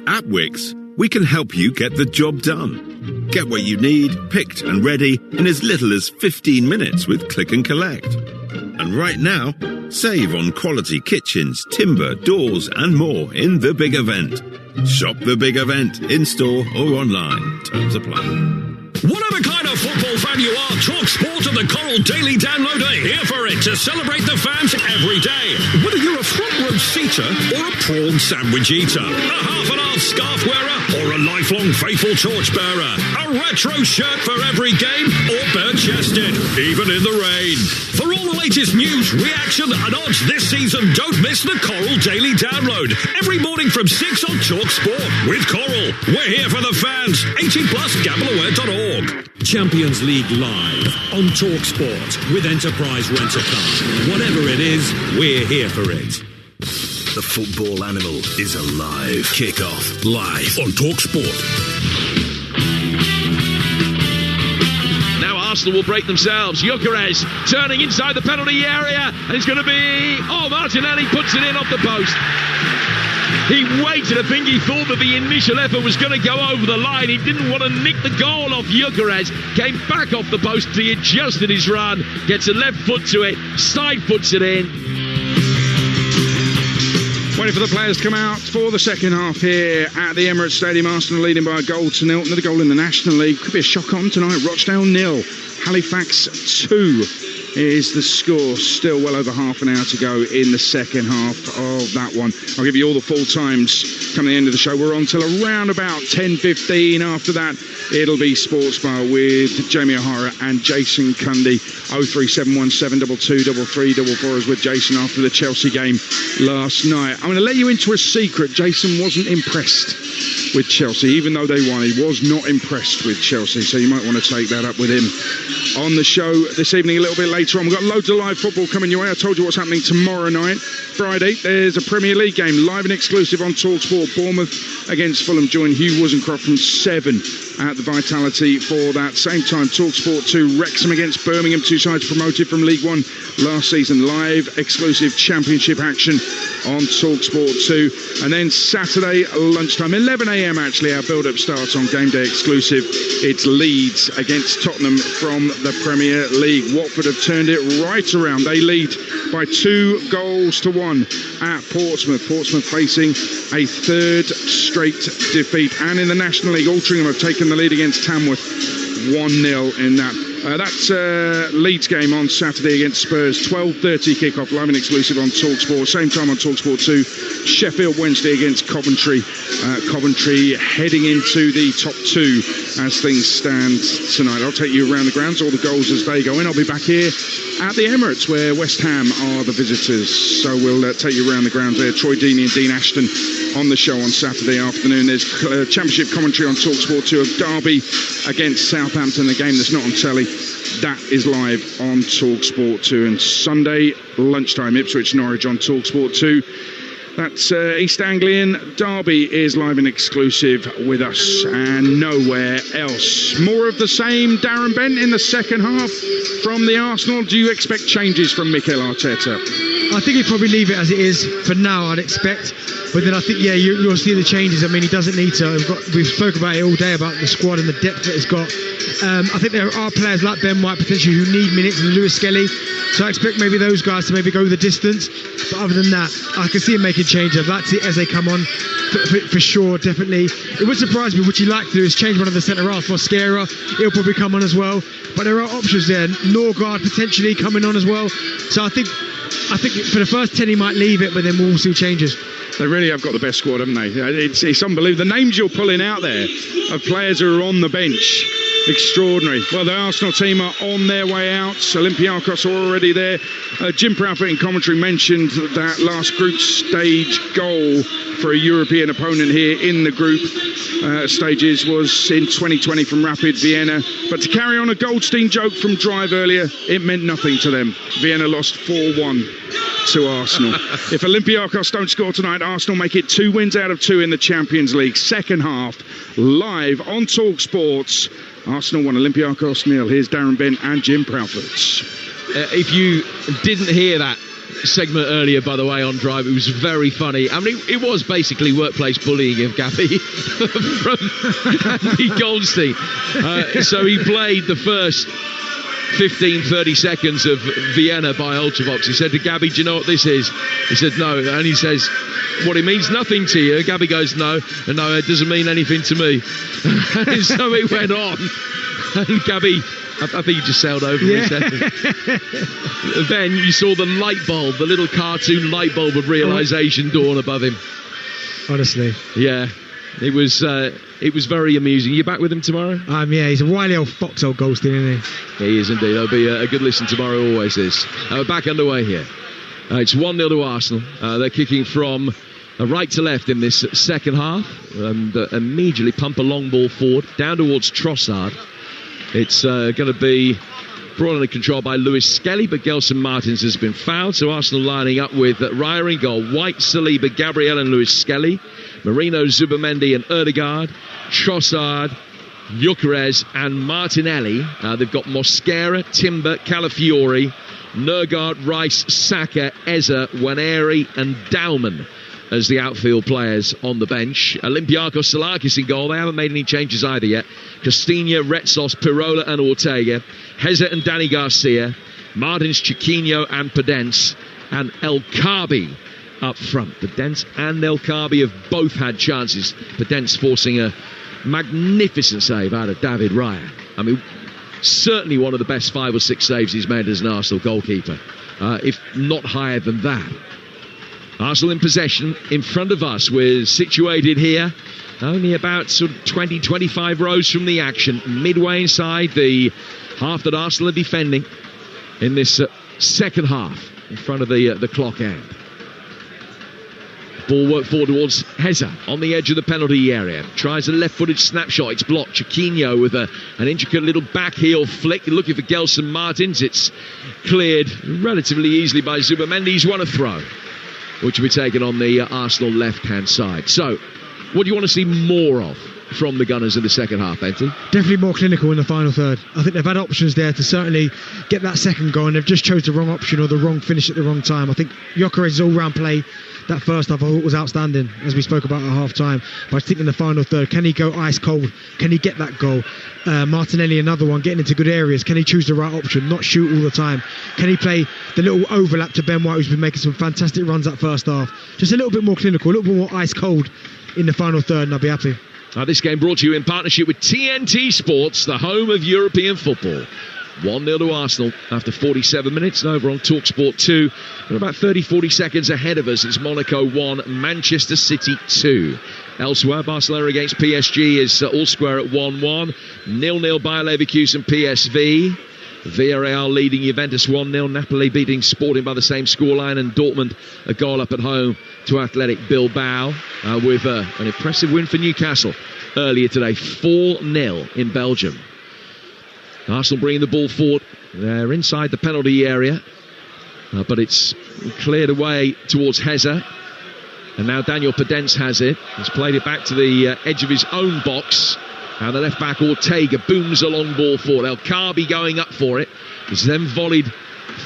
At Wix, we can help you get the job done. Get what you need, picked and ready in as little as 15 minutes with Click and Collect. And right now, save on quality kitchens, timber, doors and more in The Big Event. Shop The Big Event in-store or online. Terms apply. Whatever kind of football fan you are, TalkSport and the Coral Daily Download are here for it to celebrate the fans every day. Whether you're a front row seater or a prawn sandwich eater, a half-and-half scarf wearer or a lifelong faithful torchbearer, a retro shirt for every game or bare-chested, even in the rain. For all the latest news, reaction and odds this season, don't miss the Coral Daily Download. Every morning from 6 on TalkSport with Coral. We're here for the fans. 18+ gambleaware.org. Champions League live on TalkSport with Enterprise Rent-A-Car. Whatever it is, we're here for it. The football animal is alive. Kick off live on TalkSport. Arsenal will break themselves. Gyökeres turning inside the penalty area, and it's going to be... Oh, Martinelli puts it in off the post. He waited. I think he thought that the initial effort was going to go over the line. He didn't want to nick the goal off Gyökeres. Came back off the post. He adjusted his run. Gets a left foot to it. Side puts it in. Waiting for the players to come out for the second half here at the Emirates Stadium. Arsenal leading by a goal to nil. Another goal in the National League. Could be a shock on tonight. Rochdale 0. Halifax 2 is the score. Still well over half an hour to go in the second half of that one. I'll give you all the full times coming the end of the show. We're on till around about 10:15. After that, it'll be Sports Bar with Jamie O'Hara and Jason Cundy. 03717223344 is with Jason after the Chelsea game last night. I'm going to let you into a secret. Jason wasn't impressed with Chelsea, even though they won. He was not impressed with Chelsea, so you might want to take that up with him on the show this evening a little bit later on. We've got loads of live football coming your way. I told you what's happening tomorrow night. Friday, there's a Premier League game live and exclusive on Talksport. Bournemouth against Fulham. Join Hugh Wozencroft from 7 at the Vitality for that. Same time, Talksport 2, Wrexham against Birmingham. Two sides promoted from League One last season. Live exclusive Championship action on Talksport 2. And then Saturday lunchtime, 11 a.m. actually, our build-up starts on Game Day exclusive. It's Leeds against Tottenham from the Premier League. Watford have turned it right around. They lead by 2-1 at Portsmouth. Portsmouth facing a third straight defeat. And in the National League, Altrincham have taken the lead against Tamworth 1-0 in that. That's Leeds game on Saturday against Spurs. 12:30 kickoff, live and exclusive on Talksport. Same time on Talksport 2. Sheffield Wednesday against Coventry. Coventry heading into the top 2 as things stand tonight. I'll take you around the grounds, all the goals as they go in. I'll be back here at the Emirates where West Ham are the visitors. So we'll take you around the grounds there. Troy Deeney and Dean Ashton on the show on Saturday afternoon. There's Championship commentary on Talksport 2 of Derby against Southampton, a game that's not on telly. That is live on Talksport 2. And Sunday lunchtime, Ipswich Norwich on Talksport 2. That's East Anglian Derby is live and exclusive with us and nowhere else. More of the same, Darren Bent, in the second half from the Arsenal. Do you expect changes from Mikel Arteta? I think he'd probably leave it as it is for now, I'd expect. But then I think, yeah, you'll see the changes. I mean, he doesn't need to. We've spoken about it all day, about the squad and the depth that it's got. I think there are players like Ben White potentially who need minutes, and Lewis Skelly. So I expect maybe those guys to maybe go the distance. But other than that, I can see him making changes. I'd like to see Eze come on for sure, definitely. It would surprise me. What you like to do is change one of the centre half. Mosquera, he'll probably come on as well. But there are options there. Norgard potentially coming on as well. So I think for the first 10 he might leave it, but then we'll see changes. They really have got the best squad, haven't they? It's unbelievable. The names you're pulling out there of players who are on the bench, extraordinary. Well, the Arsenal team are on their way out. Olympiacos are already there. Jim Proudfoot in commentary mentioned that last group stage goal for a European opponent here in the group stages was in 2020 from Rapid Vienna. But to carry on a Goldstein joke from Drive earlier, it meant nothing to them. Vienna lost 4-1 to Arsenal. If Olympiacos don't score tonight, Arsenal make it 2 wins out of 2 in the Champions League. Second half, live on Talksports. Arsenal 1, Olympiacos 0. Here's Darren Bent and Jim Proudfoot. If you didn't hear that segment earlier, by the way, on Drive, it was very funny. I mean, it was basically workplace bullying of Gabby from Andy Goldstein. So he played the first 15-30 seconds of Vienna by Ultravox. He said to Gabby, do you know what this is? He said no, and he says, what, it means nothing to you? Gabby goes, no, and no, it doesn't mean anything to me. And so it went on, and Gabby, I think he just sailed over me. Then you saw the light bulb, the little cartoon light bulb of realisation dawn above him. Honestly. Yeah. It was very amusing. You back with him tomorrow? Yeah, he's a wily old fox, old Goldstein, isn't he? He is indeed. There'll be a good listen tomorrow, always is. We're back underway here. It's 1-0 to Arsenal. They're kicking from right to left in this second half, and immediately pump a long ball forward, down towards Trossard. It's going to be brought under control by Lewis Skelly, but Gelson Martins has been fouled. So Arsenal lining up with Raya in goal, White, Saliba, Gabriel and Lewis Skelly, Marino, Zubamendi and Erdegaard, Trossard, Gyökeres and Martinelli. They've got Mosquera, Timber, Calafiori, Nergard, Rice, Saka, Eza, Waneri and Dauman as the outfield players on the bench. Olympiacos, Salakis in goal. They haven't made any changes either yet. Castilla, Retsos, Pirola and Ortega. Heza and Danny Garcia. Martins, Chiquinho and Pedence. And El Kaabi up front. Pedence and El Kaabi have both had chances. Pedence forcing a magnificent save out of David Raya. I mean, certainly one of the best 5 or 6 saves he's made as an Arsenal goalkeeper, if not higher than that. Arsenal in possession in front of us. We're situated here only about sort of 20-25 rows from the action, midway inside the half that Arsenal are defending in this second half, in front of the clock end. Ball worked forward towards Heza on the edge of the penalty area. Tries a left-footed snapshot. It's blocked. Chiquinho with an intricate little back heel flick. Looking for Gelson Martins. It's cleared relatively easily by Zubimendi. He's won a throw, which will be taken on the Arsenal left-hand side. So, what do you want to see more of from the Gunners in the second half, Benton? Definitely more clinical in the final third. I think they've had options there to certainly get that second goal, and they've just chose the wrong option or the wrong finish at the wrong time. I think Gyökeres' all-round play that first half I thought was outstanding, as we spoke about at half-time. But I think in the final third, can he go ice-cold? Can he get that goal? Martinelli, another one, getting into good areas. Can he choose the right option, not shoot all the time? Can he play the little overlap to Ben White, who's been making some fantastic runs that first half? Just a little bit more clinical, a little bit more ice-cold in the final third, and I'll be happy. This game brought to you in partnership with TNT Sports, the home of European football. 1-0 to Arsenal after 47 minutes, and over on Talksport 2. We're about 30-40 seconds ahead of us. It's Monaco 1, Manchester City 2. Elsewhere, Barcelona against PSG is all square at 1-1. 0-0 Bayer Leverkusen PSV. Villarreal leading Juventus 1-0. Napoli beating Sporting by the same scoreline, and Dortmund a goal up at home to Athletic Bilbao with an impressive win for Newcastle earlier today, 4-0 in Belgium. Arsenal bringing the ball forward. They're inside the penalty area, but it's cleared away towards Heza. And now Daniel Pedence has it. He's played it back to the edge of his own box. And the left back Ortega booms a long ball forward. El Kaabi going up for it. It's then volleyed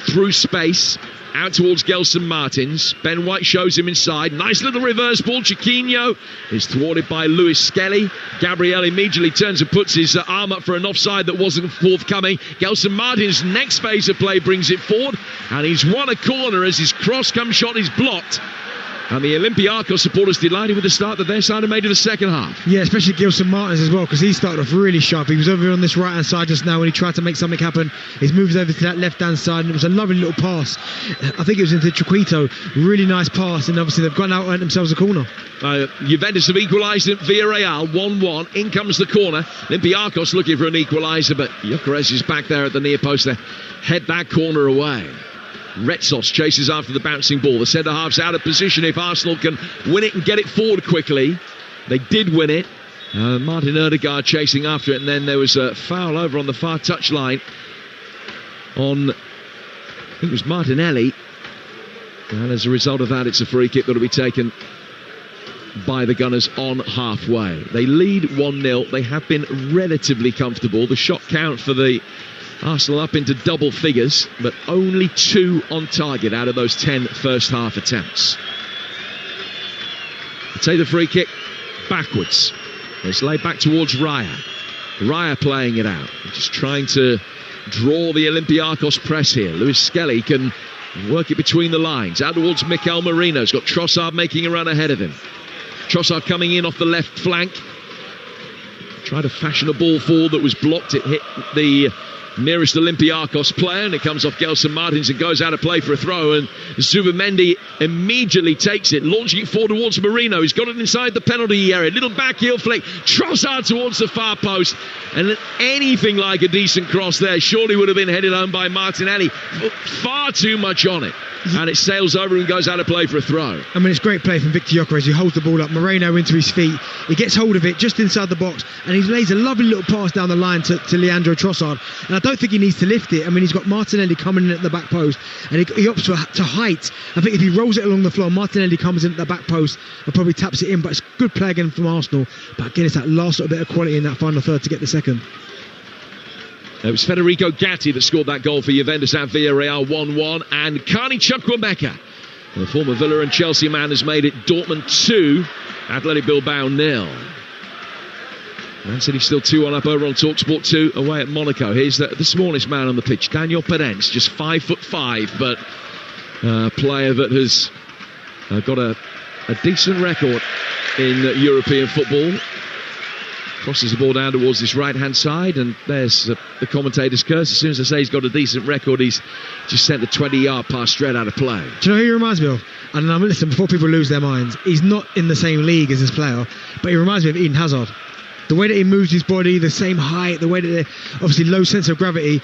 through space out towards Gelson Martins. Ben White shows him inside. Nice little reverse ball. Chiquinho is thwarted by Lewis Skelly. Gabriel immediately turns and puts his arm up for an offside that wasn't forthcoming. Gelson Martins' next phase of play brings it forward, and he's won a corner as his cross-come shot is blocked. And the Olympiacos supporters delighted with the start that their side have made in the second half. Yeah, especially Gelson Martins as well, because he started off really sharp. He was over on this right-hand side just now when he tried to make something happen. He's moved over to that left-hand side, and it was a lovely little pass. I think it was into Chiquito. Really nice pass, and obviously they've gone out and earned themselves a corner. Juventus have equalised at Villarreal, 1-1. In comes the corner. Olympiacos looking for an equaliser, but Gyökeres is back there at the near post there. Head that corner away. Retsos chases after the bouncing ball. The centre-half's out of position if Arsenal can win it and get it forward quickly. They did win it. Martin Ødegaard chasing after it, and then there was a foul over on the far touchline on, I think it was Martinelli. And as a result of that, it's a free kick that will be taken by the Gunners on halfway. They lead 1-0. They have been relatively comfortable. The shot count for the Arsenal up into double figures, but only 2 on target out of those 10 first half attempts. They take the free kick backwards. It's laid back towards Raya. Raya playing it out, just trying to draw the Olympiacos press here. Lewis Skelly can work it between the lines. Out towards Mikel Merino. He's got Trossard making a run ahead of him. Trossard coming in off the left flank. Tried to fashion a ball forward that was blocked. It hit the nearest Olympiacos player, and it comes off Gelson Martins and goes out of play for a throw, and Zubimendi immediately takes it, launching it forward towards Merino. He's got it inside the penalty area. Little back heel flick. Trossard towards the far post, and anything like a decent cross there surely would have been headed home by Martinelli. Far too much on it. and it sails over and goes out of play for a throw. I mean, it's great play from Victor Gyökeres. He holds the ball up, Moreno into his feet. He gets hold of it just inside the box, and he lays a lovely little pass down the line to Leandro Trossard. And I don't think he needs to lift it. I mean, he's got Martinelli coming in at the back post, and he opts to height. I think if he rolls it along the floor, Martinelli comes in at the back post and probably taps it in. But it's good play again from Arsenal. But again, it's that last little bit of quality in that final third to get the second. It was Federico Gatti that scored that goal for Juventus at Villarreal 1-1, and Carney Chukwuemeka, the former Villa and Chelsea man, has made it Dortmund 2, Athletic Bilbao 0. Man City still 2-1 up over on Talksport 2 away at Monaco. Here's the smallest man on the pitch, Daniel Perez, just 5'5", but a player that has got a decent record in European football. Crosses the ball down towards this right-hand side, and there's the commentator's curse. As soon as I say he's got a decent record, he's just sent a 20-yard pass straight out of play. Do you know who he reminds me of? And listen, before people lose their minds, he's not in the same league as this player, but he reminds me of Eden Hazard. The way that he moves his body, the same height, the way that obviously low sense of gravity,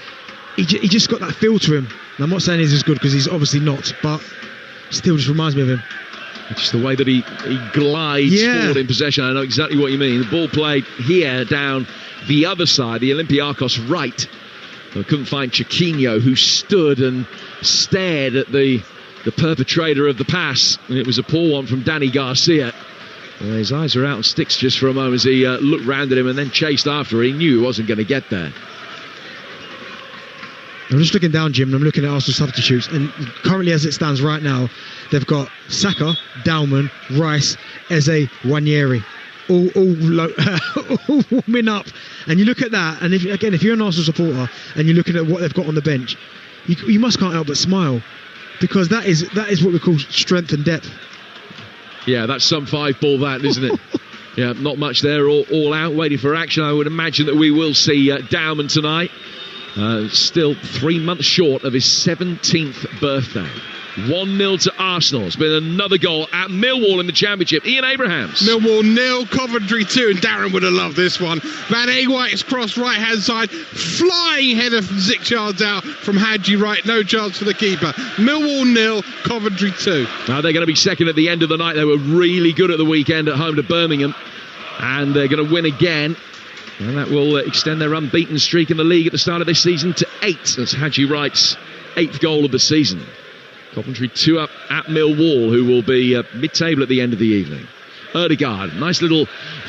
he just got that feel to him. And I'm not saying he's as good, because he's obviously not, but still just reminds me of him. Just the way that he glides forward in possession. I know exactly what you mean. The ball played here down the other side, the Olympiacos right. I couldn't find Chiquinho, who stood and stared at the perpetrator of the pass, and it was a poor one from Danny Garcia. His eyes are out on sticks just for a moment as he looked round at him and then chased after. He knew he wasn't going to get there. I'm just looking down, Jim, and I'm looking at Arsenal substitutes, and currently as it stands right now, they've got Saka, Dalman, Rice, Eze, Wanyeri, all warming up. And you look at that, and if you're an Arsenal supporter and you're looking at what they've got on the bench, you can't help but smile, because that is what we call strength and depth. Yeah, that's some 5 ball, that, isn't it? Yeah, not much there, all out, waiting for action. I would imagine that we will see Dalman tonight. Still 3 months short of his 17th birthday. 1-0 to Arsenal. It's been another goal at Millwall in the Championship. Ian Abrahams. Millwall 0, Coventry 2, and Darren would have loved this one. Van Egwijk's cross right-hand side, flying header from 6 yards out from Hadji Wright. No chance for the keeper. Millwall 0, Coventry 2. Now they're going to be second at the end of the night. They were really good at the weekend at home to Birmingham, and they're going to win again. And that will extend their unbeaten streak in the league at the start of this season to 8. That's Hadji Wright's 8th goal of the season. Coventry 2 up at Millwall, who will be mid-table at the end of the evening. Ødegaard, nice little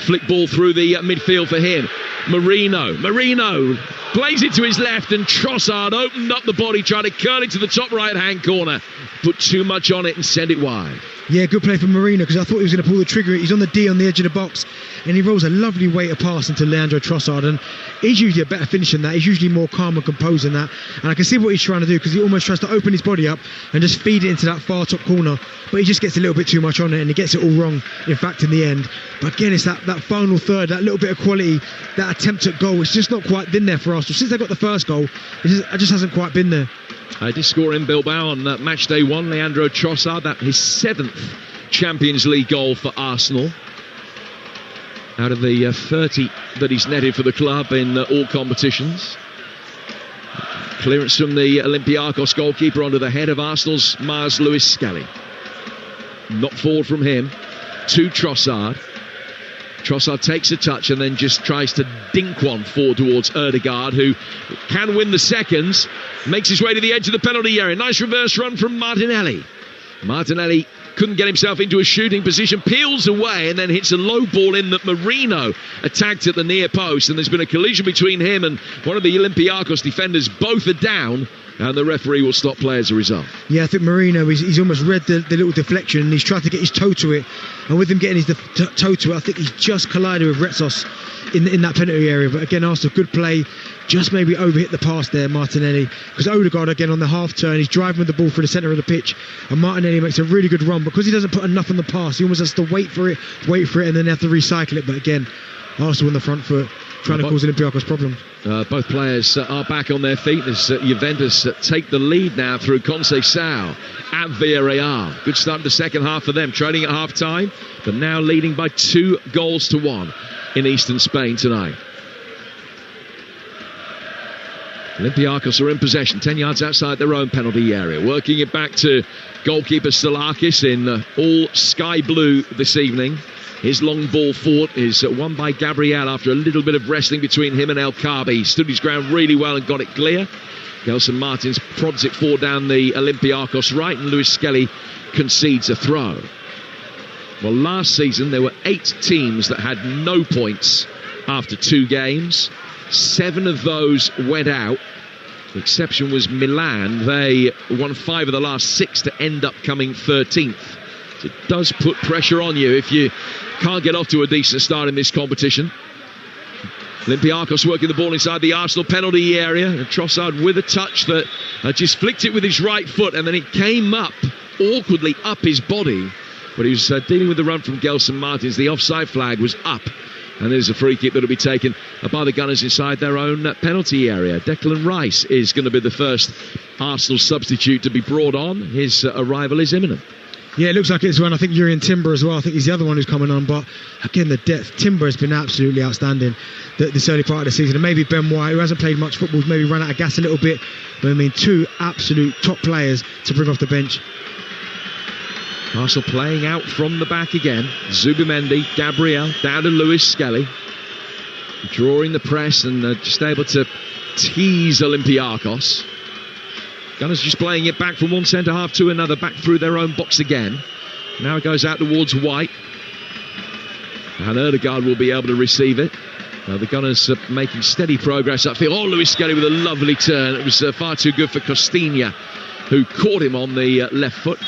flick ball through the midfield for him. Marino plays it to his left, and Trossard opened up the body, trying to curl it to the top right-hand corner. Put too much on it and send it wide. Yeah, good play from Marino, because I thought he was going to pull the trigger. He's on the D on the edge of the box, and he rolls a lovely weighted pass into Leandro Trossard, and he's usually a better finisher than that. He's usually more calm and composed than that, and I can see what he's trying to do, because he almost tries to open his body up and just feed it into that far top corner, but he just gets a little bit too much on it, and he gets it all wrong, in fact, in the end. But again, it's that final third, that little bit of quality, that attempt at goal. It's just not quite been there for Arsenal. Since they got the first goal, it just hasn't quite been there. I did score in Bilbao on match day 1, Leandro Trossard, that his 7th Champions League goal for Arsenal. Out of the 30 that he's netted for the club in all competitions. Clearance from the Olympiacos goalkeeper onto the head of Arsenal's Mars Lewis Skelly. Not forward from him to Trossard. Trossard takes a touch and then just tries to dink one forward towards Ødegaard, who can win the seconds. Makes his way to the edge of the penalty area. Nice reverse run from Martinelli. Martinelli couldn't get himself into a shooting position, peels away and then hits a low ball in that Marino attacked at the near post, and there's been a collision between him and one of the Olympiacos defenders. Both are down, and the referee will stop play as a result. Yeah, I think Marino, he's almost read the little deflection, and he's tried to get his toe to it, and with him getting his toe to it, I think he's just collided with Retsos in that penalty area. But again, Arsenal, good play, just maybe overhit the pass there, Martinelli, because Ødegaard again on the half turn, he's driving with the ball through the centre of the pitch, and Martinelli makes a really good run. Because he doesn't put enough on the pass, he almost has to wait for it, and then have to recycle it. But again, Arsenal on the front foot, trying to cause Olympiacos problems. Both players are back on their feet as Juventus take the lead now through Conceição at Villarreal. Good start in the second half for them, trailing at half time, but now leading by 2-1 in eastern Spain tonight. Olympiacos are in possession, 10 yards outside their own penalty area. Working it back to goalkeeper Stalakis in all sky blue this evening. His long ball fought is won by Gabriel after a little bit of wrestling between him and El Kaabi. He stood his ground really well and got it clear. Gelson Martins prods it forward down the Olympiacos right, and Lewis Skelly concedes a throw. Well, last season there were 8 teams that had no points after 2 games. 7 of those went out. The exception was Milan. They won 5 of the last 6 to end up coming 13th. So it does put pressure on you if you can't get off to a decent start in this competition. Olympiacos working the ball inside the Arsenal penalty area. And Trossard with a touch that just flicked it with his right foot, and then it came up awkwardly up his body. But he was dealing with the run from Gelson Martins. The offside flag was up. And there's a free kick that will be taken by the Gunners inside their own penalty area. Declan Rice is going to be the first Arsenal substitute to be brought on. His arrival is imminent. Yeah, it looks like it's one. I think Jurriën Timber as well. I think he's the other one who's coming on. But again, the depth. Timber has been absolutely outstanding this early part of the season. And maybe Ben White, who hasn't played much football, maybe run out of gas a little bit. But I mean, 2 absolute top players to bring off the bench. Arsenal playing out from the back again. Zubimendi, Gabriel, down to Lewis Skelly. Drawing the press and just able to tease Olympiacos. Gunners just playing it back from one centre-half to another, back through their own box again. Now it goes out towards White. And Erdegaard will be able to receive it. Now the Gunners making steady progress upfield. Oh, Lewis Skelly with a lovely turn. It was far too good for Costinha, who caught him on the left foot.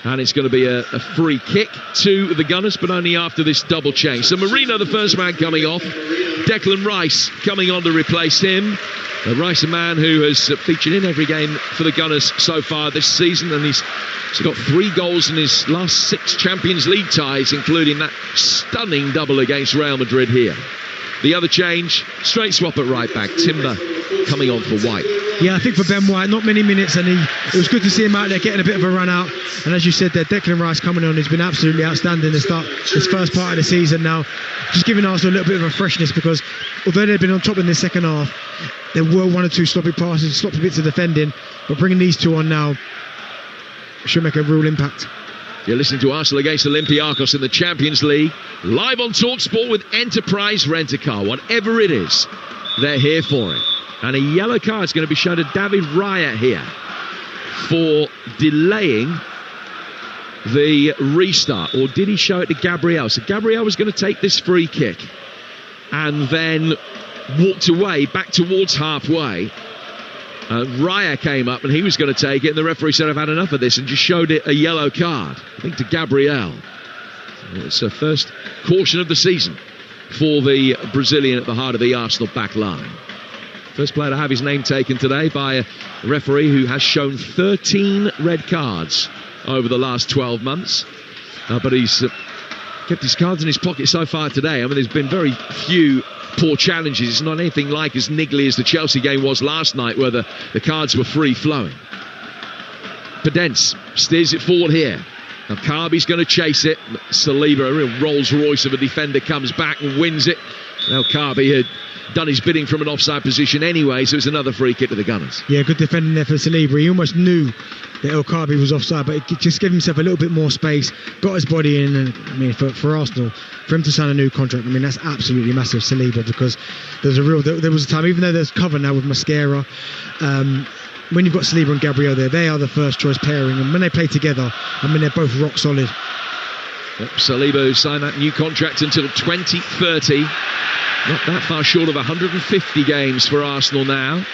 And it's going to be a free kick to the Gunners, but only after this double change. So Marino, the first man coming off. Declan Rice coming on to replace him. Rice, a man who has featured in every game for the Gunners so far this season, and he's got 3 goals in his last 6 Champions League ties, including that stunning double against Real Madrid here. The other change, straight swap at right back. Timber coming on for White. Yeah, I think for Ben White, not many minutes, and it was good to see him out there getting a bit of a run out. And as you said there, Declan Rice coming on has been absolutely outstanding to start this first part of the season now. Just giving Arsenal a little bit of a freshness, because although they've been on top in the second half, there were 1 or 2 sloppy passes, sloppy bits of defending, but bringing these 2 on now should make a real impact. You're listening to Arsenal against Olympiacos in the Champions League, live on Talksport with Enterprise Rent-A-Car. Whatever it is, they're here for it. And a yellow card is going to be shown to David Raya here for delaying the restart. Or did he show it to Gabriel? So Gabriel was going to take this free kick and then walked away back towards halfway. Raya came up and he was going to take it, and the referee said, I've had enough of this, and just showed it a yellow card, I think to Gabriel. It's a first caution of the season for the Brazilian at the heart of the Arsenal back line. First player to have his name taken today by a referee who has shown 13 red cards over the last 12 months. But he's kept his cards in his pocket so far today. I mean, there's been very few poor challenges. It's not anything like as niggly as the Chelsea game was last night, where the cards were free-flowing. Podence steers it forward here. Now Carby's going to chase it. Saliba, a real Rolls Royce of a defender, comes back and wins it. Now Carby had done his bidding from an offside position anyway, so it's another free kick to the Gunners. Yeah, good defending there for Saliba. He almost knew that El Kaabi was offside, but he just gave himself a little bit more space, got his body in, and I mean, for Arsenal, for him to sign a new contract, I mean, that's absolutely massive, Saliba, because there was a time, even though there's cover now with Mascara, when you've got Saliba and Gabriel there, they are the first choice pairing, and when they play together, I mean, they're both rock solid. Yep, Saliba, who signed that new contract until 2030. Not that far short of 150 games for Arsenal now.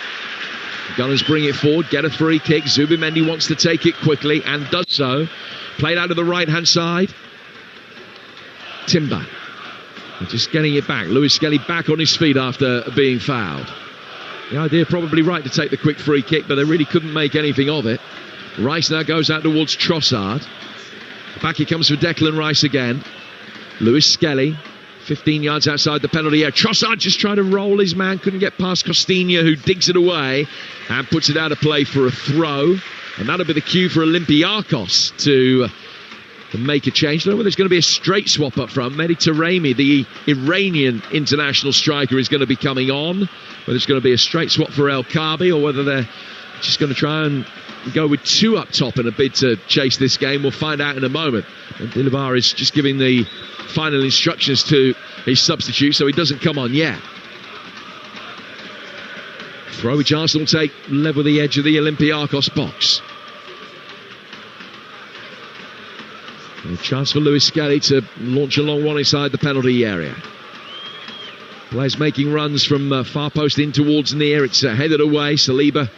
Gunners bring it forward, get a free kick. Zubimendi wants to take it quickly and does so. Played out to the right-hand side. Timber just getting it back. Lewis Skelly back on his feet after being fouled. The idea probably right to take the quick free kick, but they really couldn't make anything of it. Rice now goes out towards Trossard. Back he comes for Declan Rice again. Lewis Skelly, 15 yards outside the penalty area. Trossard just tried to roll his man, couldn't get past Costinha, who digs it away and puts it out of play for a throw. And that'll be the cue for Olympiacos to can make a change. I don't know whether there's going to be a straight swap up front. Mehdi Taremi, the Iranian international striker, is going to be coming on. Whether it's going to be a straight swap for El Kaabi or whether they're just going to try and go with 2 up top in a bid to chase this game, we'll find out in a moment. And Dilibar is just giving the final instructions to his substitute, so he doesn't come on yet. Throw which Arsenal take level the edge of the Olympiacos box. And a chance for Lewis Skelly to launch a long one inside the penalty area. Players making runs from far post in towards near. It's headed away. Saliba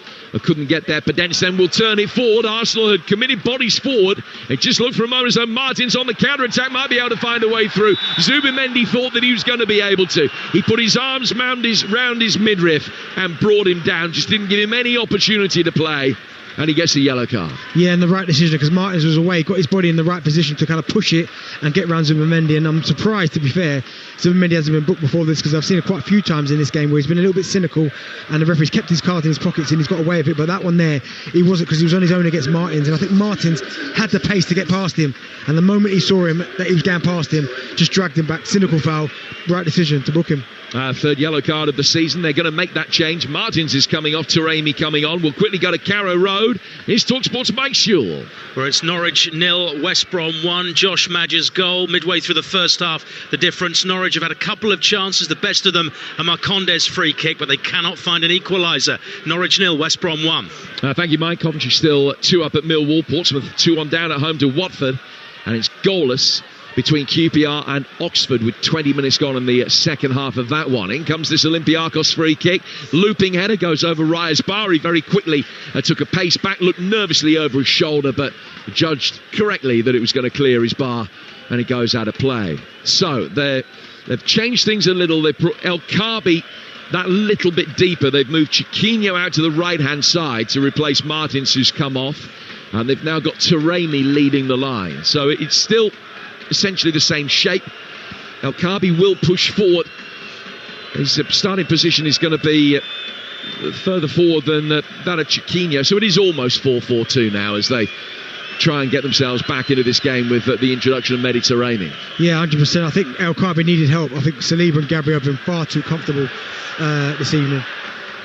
couldn't get there. Pedence then will turn it forward. Arsenal had committed bodies forward. It just looked for a moment as though Martins on the counter-attack might be able to find a way through. Zubimendi thought that he was going to be able to. He put his arms round his midriff and brought him down. Just didn't give him any opportunity to play. And he gets a yellow card. Yeah, and the right decision, because Martins was away, got his body in the right position to kind of push it and get round Zubimendi. And I'm surprised, to be fair, Zubimendi hasn't been booked before this, because I've seen it quite a few times in this game where he's been a little bit cynical and the referee's kept his cards in his pockets and he's got away with it. But that one there, he wasn't, because he was on his own against Martins. And I think Martins had the pace to get past him. And the moment he saw him, that he was going past him, just dragged him back. Cynical foul, right decision to book him. Third yellow card of the season. They're going to make that change. Martins is coming off. Taremi coming on. We'll quickly go to Carrow Road. Here's Talksport's Mike Shewell. Where it's Norwich 0, West Brom 1. Josh Madger's goal midway through the first half. The difference, Norwich have had a couple of chances. The best of them a Marcondes free kick, but they cannot find an equaliser. Norwich 0, West Brom 1. Thank you, Mike. Coventry still 2 up at Millwall. Portsmouth 2-1 down at home to Watford. And it's goalless between QPR and Oxford with 20 minutes gone in the second half of that one. In comes this Olympiacos free kick. Looping header goes over Raya's bar. He very quickly took a pace back, looked nervously over his shoulder, but judged correctly that it was going to clear his bar, and it goes out of play. So they've changed things a little. They've put El Kaabi that little bit deeper. They've moved Chiquinho out to the right-hand side to replace Martins, who's come off. And they've now got Taremi leading the line. So it's still essentially the same shape. El Kaabi will push forward. His starting position is going to be further forward than that of Chiquinho. So it is almost 4-4-2 now as they try and get themselves back into this game with the introduction of Mehdi Taremi. Yeah, 100%. I think El Kaabi needed help. I think Saliba and Gabriel have been far too comfortable this evening.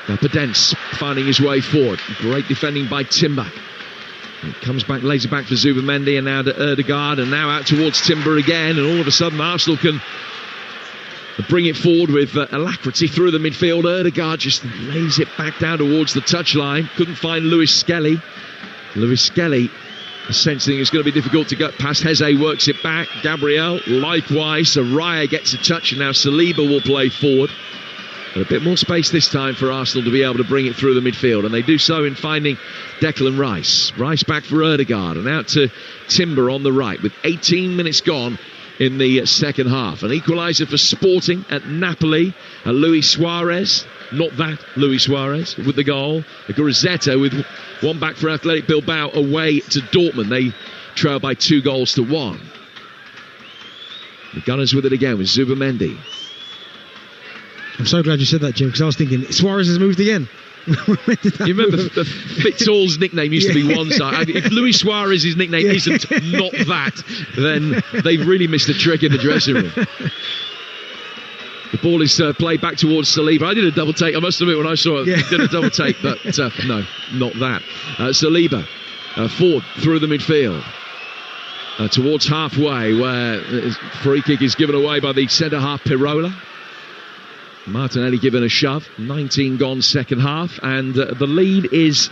Now Pedence finding his way forward. Great defending by Timber. It comes back, lays it back for Zubimendi, and now to Ødegaard, and now out towards Timber again, and all of a sudden Arsenal can bring it forward with alacrity through the midfield. Ødegaard just lays it back down towards the touchline. Couldn't find Lewis Skelly. Lewis Skelly sensing it's going to be difficult to get past. Heze works it back. Gabriel likewise. Raya gets a touch, and now Saliba will play forward. But a bit more space this time for Arsenal to be able to bring it through the midfield, and they do so in finding Declan Rice. Rice back for Ødegaard, and out to Timber on the right with 18 minutes gone in the second half. An equaliser for Sporting at Napoli. Luis Suarez, not that Luis Suarez, with the goal. Gurzetta with one back for Athletic Bilbao away to Dortmund. They trail by 2-1. The Gunners with it again with Zubimendi. I'm so glad you said that, Jim, because I was thinking Suarez has moved again. You remember Fitzall's nickname used to be one side. If Luis Suarez's nickname isn't not that, then they've really missed a trick in the dressing room. The ball is played back towards Saliba. I did a double take, I must admit, when I saw it. I did a double take, but no, not that. Saliba forward through the midfield. Towards halfway, where free kick is given away by the centre-half Pirola. Martinelli given a shove. 19 gone second half, and the lead is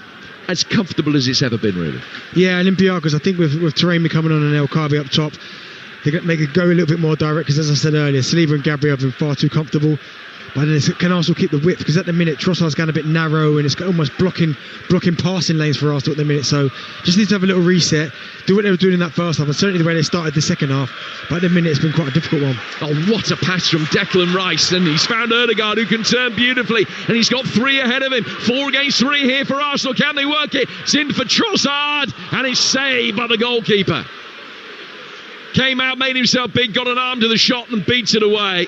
as comfortable as it's ever been, really. Yeah, Olympiacos, I think with Taremi coming on and El Kaabi up top, they could go a little bit more direct, because as I said earlier, Saliba and Gabriel have been far too comfortable. But then it can also keep the width, because at the minute Trossard's going a bit narrow and it's almost blocking passing lanes for Arsenal at the minute. So just need to have a little reset, do what they were doing in that first half, and certainly the way they started the second half. But at the minute it's been quite a difficult one. Oh, what a pass from Declan Rice, and he's found Ødegaard, who can turn beautifully, and he's got 3 ahead of him. 4 against 3 here for Arsenal. Can they work it? It's in for Trossard, and it's saved by the goalkeeper. Came out, made himself big, got an arm to the shot and beats it away.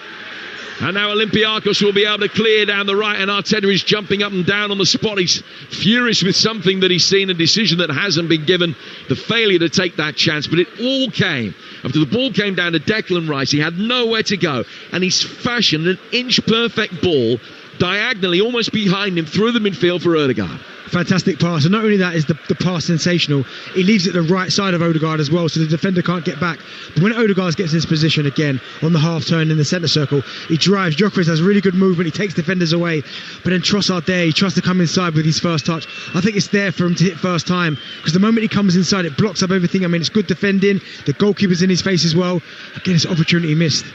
And now Olympiacos will be able to clear down the right, and Arteta is jumping up and down on the spot. He's furious with something that he's seen, a decision that hasn't been given, the failure to take that chance. But it all came after the ball came down to Declan Rice. He had nowhere to go, and he's fashioned an inch-perfect ball diagonally, almost behind him, through the midfield for Odegaard. Fantastic pass, and not only that is the pass sensational, he leaves it the right side of Odegaard as well, so the defender can't get back. But when Odegaard gets in this position again on the half turn in the centre circle, he drives. Gyökeres has really good movement, he takes defenders away, but then Trossard there, he tries to come inside with his first touch. I think it's there for him to hit first time, because the moment he comes inside, it blocks up everything. I mean, it's good defending, the goalkeeper's in his face as well. Again, it's opportunity missed.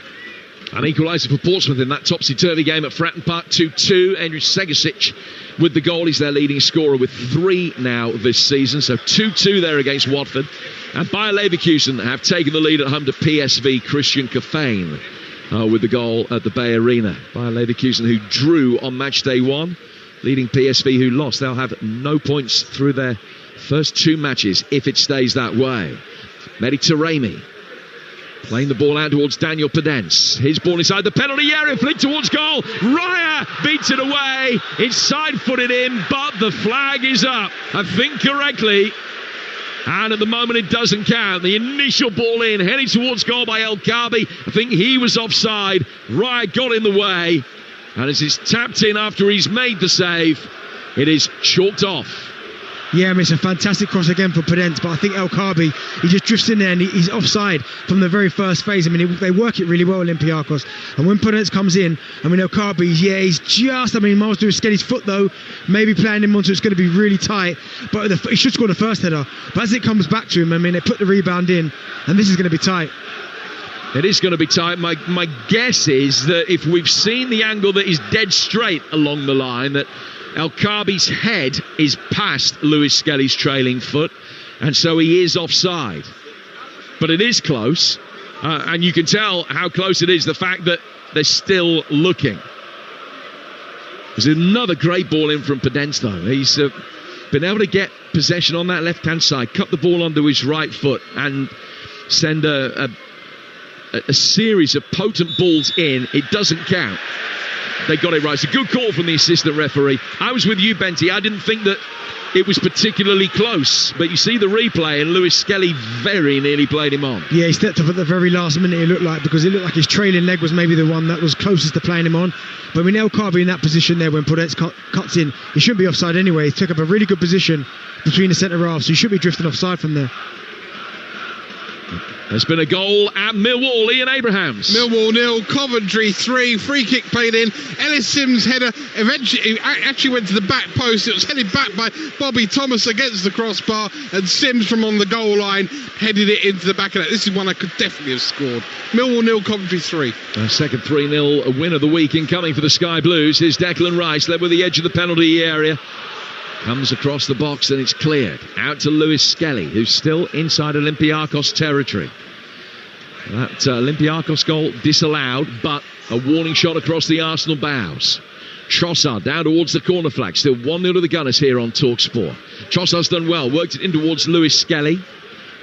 An equaliser for Portsmouth in that topsy-turvy game at Fratton Park, 2-2. Andrew Segasic with the goal. He's their leading scorer with 3 now this season. So 2-2 there against Watford. And Bayer Leverkusen have taken the lead at home to PSV. Christian Kafane with the goal at the Bay Arena. Bayer Leverkusen, who drew on match day 1, leading PSV, who lost. They'll have no points through their first 2 matches if it stays that way. Mehdi Taremi playing the ball out towards Daniel Podence. His ball inside the penalty area, flicked towards goal. Raya beats it away. It's side-footed in, but the flag is up. I think correctly. And at the moment it doesn't count. The initial ball in, heading towards goal by El Kaabi. I think he was offside. Raya got in the way. And as it's tapped in after he's made the save, it is chalked off. Yeah, I mean, it's a fantastic cross again for Podence, but I think El Kaabi, he just drifts in there and he's offside from the very first phase. I mean, they work it really well, Olympiacos. And when Podence comes in, I mean, El Kaabi, he's just, I mean, Miles Lewis his foot though, maybe playing him onto it's going to be really tight, but he should score the first header. But as it comes back to him, I mean, they put the rebound in, and this is going to be tight. It is going to be tight. My guess is that if we've seen the angle that is dead straight along the line, that El Kaabi's head is past Lewis Skelly's trailing foot, and so he is offside. But it is close, and you can tell how close it is, the fact that they're still looking. There's another great ball in from Podence, though. He's been able to get possession on that left-hand side, cut the ball onto his right foot, and send a series of potent balls in. It doesn't count. They got it right. It's a good call from the assistant referee. I was with you, Benty. I didn't think that it was particularly close, but you see the replay and Lewis Skelly very nearly played him on. Yeah, he stepped up at the very last minute, it looked like, because it looked like his trailing leg was maybe the one that was closest to playing him on. But when El Kaabi in that position there, when Podence cuts in, he shouldn't be offside anyway. He took up a really good position between the centre halves, so he should be drifting offside from there. There's been a goal at Millwall. Ian Abrahams. Millwall 0, Coventry 3. Free kick played in. Ellis Sims' header eventually actually went to the back post. It was headed back by Bobby Thomas against the crossbar, and Sims from on the goal line headed it into the back of that. This is one I could definitely have scored. Millwall 0, Coventry 3. A second 3-0 win of the week incoming for the Sky Blues. Here's Declan Rice, led with the edge of the penalty area. Comes across the box and it's cleared. Out to Lewis Skelly, who's still inside Olympiacos territory. That Olympiacos goal disallowed, but a warning shot across the Arsenal bows. Trossard down towards the corner flag. Still 1-0 to the Gunners here on Talksport. Trossard's done well. Worked it in towards Lewis Skelly.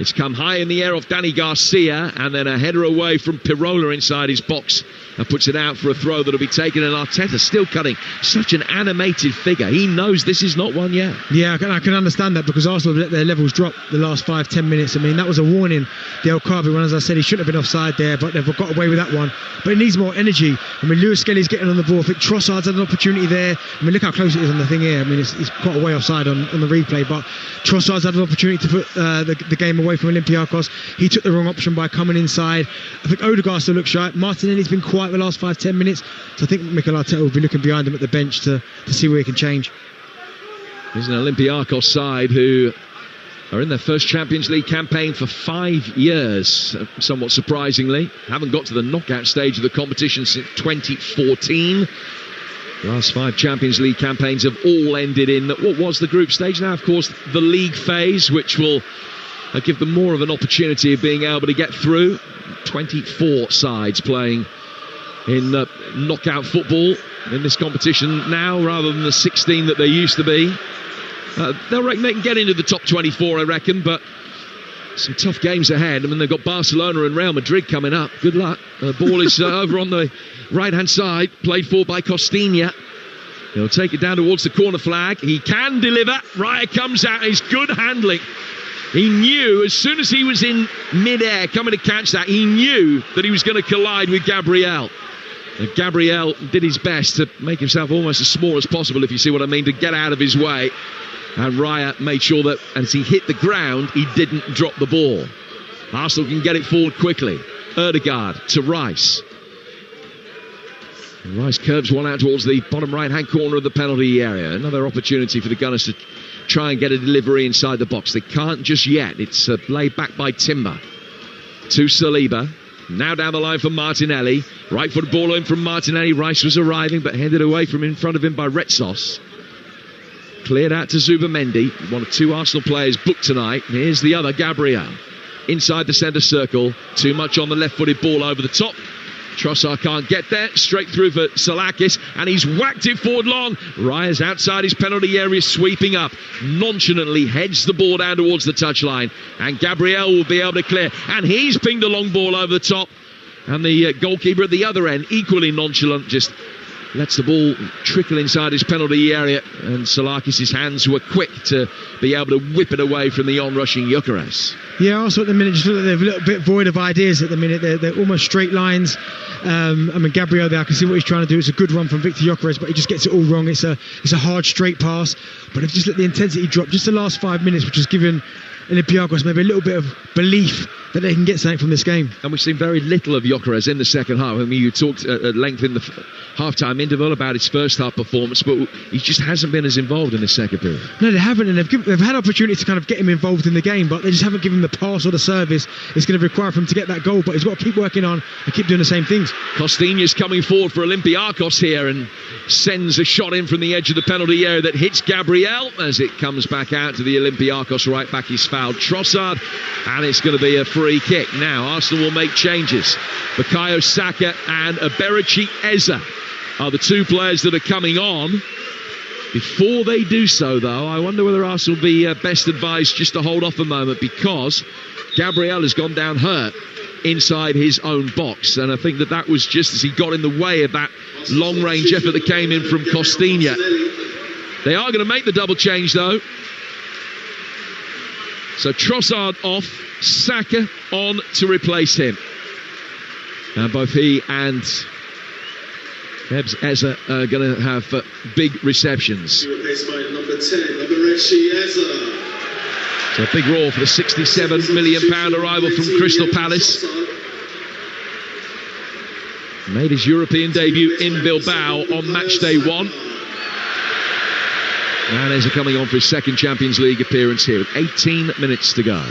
It's come high in the air off Danny Garcia, and then a header away from Pirola inside his box, and puts it out for a throw that'll be taken. And Arteta still cutting. Such an animated figure. He knows this is not one yet. Yeah, I can understand that, because Arsenal let their levels drop the last 5-10 minutes. I mean, that was a warning. The El Kaabi one, as I said, he shouldn't have been offside there, but they've got away with that one. But it needs more energy. I mean, Lewis Skelly's getting on the ball. I think Trossard's had an opportunity there. I mean, look how close it is on the thing here. I mean, he's got away offside on the replay, but Trossard's had an opportunity to put the game away from Olympiacos. He took the wrong option by coming inside. I think Odegaard still looks shy. Martinelli's been quiet the last 5-10 minutes, so I think Mikel Arteta will be looking behind him at the bench to see where he can change. There's an Olympiacos side who are in their first Champions League campaign for 5 years, somewhat surprisingly. Haven't got to the knockout stage of the competition since 2014. The last 5 Champions League campaigns have all ended in what was the group stage. Now, of course, the league phase, which will give them more of an opportunity of being able to get through. 24 sides playing in knockout football in this competition now, rather than the 16 that they used to be. They can get into the top 24, I reckon, but some tough games ahead. I mean, they've got Barcelona and Real Madrid coming up. Good luck. The ball is over on the right-hand side, played for by Costinha. He'll take it down towards the corner flag. He can deliver. Raya comes out. It's good handling. He knew as soon as he was in mid-air coming to catch that, he knew that he was going to collide with Gabriel. And Gabriel did his best to make himself almost as small as possible, if you see what I mean, to get out of his way. And Raya made sure that as he hit the ground, he didn't drop the ball. Arsenal can get it forward quickly. Ødegaard to Rice. And Rice curves one out towards the bottom right-hand corner of the penalty area. Another opportunity for the Gunners to try and get a delivery inside the box. They can't just yet. It's laid back by Timber. To Saliba. Now down the line for Martinelli. Right foot ball in from Martinelli. Rice was arriving, but headed away from in front of him by Retsos. Cleared out to Zubamendi. One of two Arsenal players booked tonight. Here's the other, Gabriel. Inside the centre circle. Too much on the left-footed ball over the top. Trossard can't get there. Straight through for Salakis. And he's whacked it forward long. Raya's outside his penalty area, sweeping up. Nonchalantly heads the ball down towards the touchline. And Gabriel will be able to clear. And he's pinged a long ball over the top. And the goalkeeper at the other end, equally nonchalant, just lets the ball trickle inside his penalty area, and Salakis' hands were quick to be able to whip it away from the on-rushing Gyökeres. Yeah, also at the minute, just look like they're a little bit void of ideas at the minute. They're almost straight lines. I mean, Gabriel there, I can see what he's trying to do. It's a good run from Victor Gyökeres, but he just gets it all wrong. It's a hard, straight pass, but they've just let the intensity drop just the last 5 minutes, which has given Olympiacos maybe a little bit of belief that they can get something from this game. And we've seen very little of Gyökeres in the second half. I mean, you talked at length in the half-time interval about his first half performance, but he just hasn't been as involved in the second period. No, they haven't, and they've had opportunities to kind of get him involved in the game, but they just haven't given him the pass or the service it's going to require for him to get that goal. But he's got to keep working on and keep doing the same things. Costinha's coming forward for Olympiacos here and sends a shot in from the edge of the penalty area that hits Gabriel as it comes back out to the Olympiacos right back. He's fouled Trossard, and it's going to be a free kick. Now Arsenal will make changes. Bukayo Saka and Eberici Eze are the two players that are coming on. Before they do so, though, I wonder whether Arsenal will be best advised just to hold off a moment, because Gabriel has gone down hurt inside his own box, and I think that was just as he got in the way of that long-range effort that came in from Costinha. They are going to make the double change, though. So Trossard off, Saka on to replace him. Now both he and Ebs Eze are going to have big receptions. Replaced by number 10, Eberici Eze. So a big roar for the £67 million arrival from Crystal Palace. Made his European debut in Bilbao on match day 1. And Eze coming on for his second Champions League appearance here with 18 minutes to go.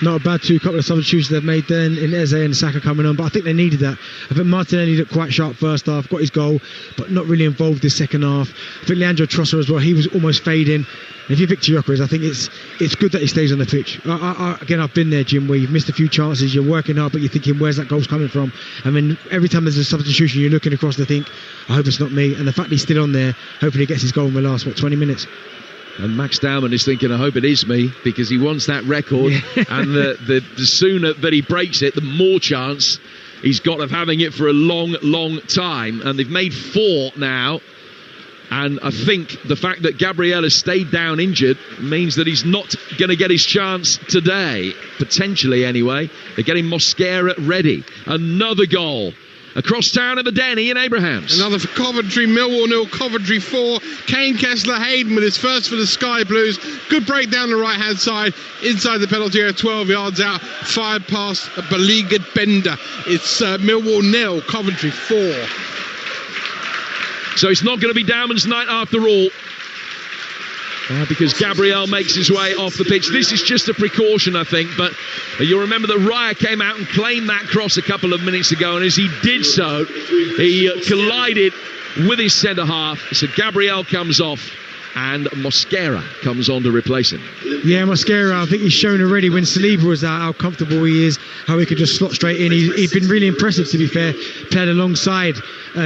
Not a bad couple of substitutions they've made then in Eze and Saka coming on, but I think they needed that. I think Martinelli looked quite sharp first half, got his goal, but not really involved this second half. I think Leandro Trossard as well, he was almost fading. And if you're Victor Gyökeres, I think it's good that he stays on the pitch. Again, I've been there, Jim, where you've missed a few chances, you're working hard, but you're thinking, where's that goal's coming from? I mean, every time there's a substitution, you're looking across to think, I hope it's not me. And the fact he's still on there, hopefully he gets his goal in the last, 20 minutes. And Max Dowman is thinking, I hope it is me, because he wants that record. Yeah. And the sooner that he breaks it, the more chance he's got of having it for a long, long time. And they've made 4 now. And I think the fact that Gabriel has stayed down injured means that he's not going to get his chance today. Potentially, anyway. They're getting Mosquera ready. Another goal. Across town at the Denny in Abrahams. Another for Coventry, Millwall 0, Coventry 4. Kane Kessler-Hayden with his first for the Sky Blues. Good break down the right-hand side, inside the penalty area, 12 yards out. Fired past a beleaguered Bender. It's Millwall 0, Coventry 4. So it's not going to be Dowman's night after all. Because Gabriel makes his way off the pitch. This is just a precaution, I think, but you'll remember that Raya came out and claimed that cross a couple of minutes ago, and as he did so, he collided with his centre-half. So Gabriel comes off, and Mosquera comes on to replace him. Yeah, Mosquera, I think he's shown already when Saliba was out how comfortable he is, how he could just slot straight in. He's been really impressive, to be fair, playing alongside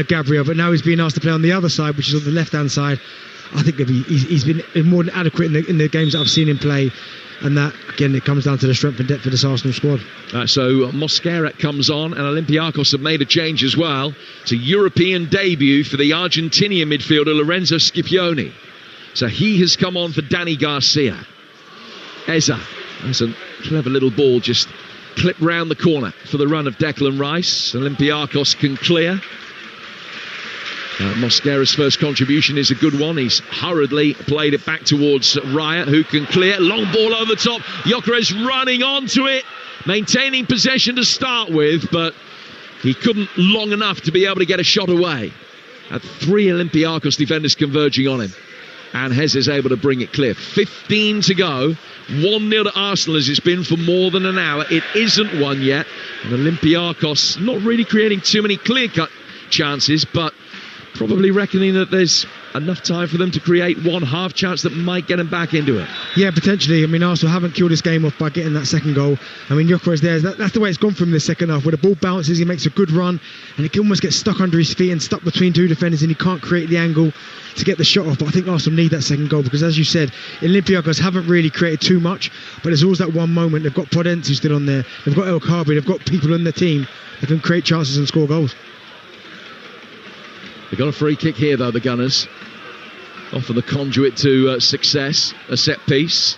Gabriel, but now he's being asked to play on the other side, which is on the left-hand side. I think he's been more than adequate in the games that I've seen him play. And that, again, it comes down to the strength and depth of this Arsenal squad. So Mosquera comes on, and Olympiacos have made a change as well. It's a European debut for the Argentinian midfielder Lorenzo Scipioni. So he has come on for Danny Garcia. Eza, that's a clever little ball, just clipped round the corner for the run of Declan Rice. Olympiacos can clear. Mosquera's first contribution is a good one. He's hurriedly played it back towards Raya, who can clear. Long ball over the top. Gyökeres running onto it, maintaining possession to start with, but he couldn't long enough to be able to get a shot away. Had 3 Olympiacos defenders converging on him, and Hez is able to bring it clear. 15 to go. 1-0 to Arsenal as it's been for more than an hour. It isn't one yet. And Olympiacos not really creating too many clear-cut chances, but probably reckoning that there's enough time for them to create one half chance that might get them back into it. Yeah, potentially. I mean, Arsenal haven't killed this game off by getting that second goal. I mean, Gyökeres there, that's the way it's gone from the second half, where the ball bounces, he makes a good run, and it can almost get stuck under his feet and stuck between 2 defenders, and he can't create the angle to get the shot off. But I think Arsenal need that second goal, because as you said, Olympiacos haven't really created too much, but there's always that one moment. They've got Podence who's still on there, they've got El Khaby, they've got people in the team that can create chances and score goals. They've got a free kick here, though, the Gunners. Often the conduit to success, a set piece.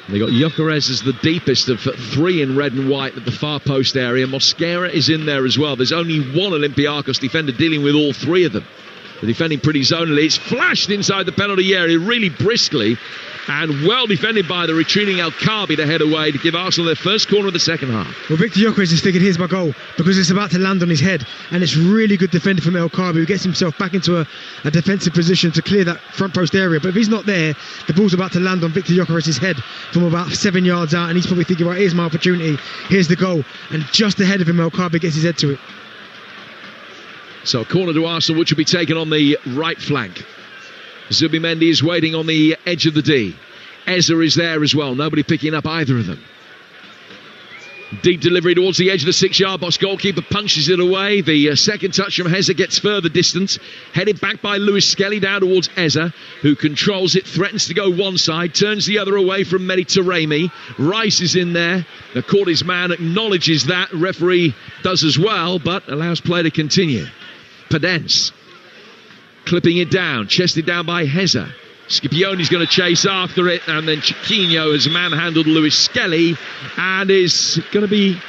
They got Gyökeres as the deepest of 3 in red and white at the far post area. Mosquera is in there as well. There's only one Olympiacos defender dealing with all 3 of them. They're defending pretty zonally. It's flashed inside the penalty area really briskly, and well defended by the retreating El Khaby to head away to give Arsenal their first corner of the second half. Well, Victor Gyökeres has figured, here's my goal, because it's about to land on his head, and it's really good defending from El Khaby, who gets himself back into a defensive position to clear that front post area. But if he's not there, the ball's about to land on Victor Gyökeres' head from about 7 yards out, and he's probably thinking, right, here's my opportunity, here's the goal, and just ahead of him El Khaby gets his head to it. So corner to Arsenal, which will be taken on the right flank. Zubimendi is waiting on the edge of the D. Eza is there as well, nobody picking up either of them. Deep delivery towards the edge of the 6-yard box. Goalkeeper punches it away. The second touch from Eza gets further distance. Headed back by Lewis Skelly down towards Eza, who controls it, threatens to go one side, turns the other away from Mehdi Taremi. Rice is in there. The Cordy's man acknowledges that. Referee does as well, but allows play to continue. Podence clipping it down, chested down by Eza. Scipioni's going to chase after it, and then Chiquinho has manhandled Lewis Skelly and is going to be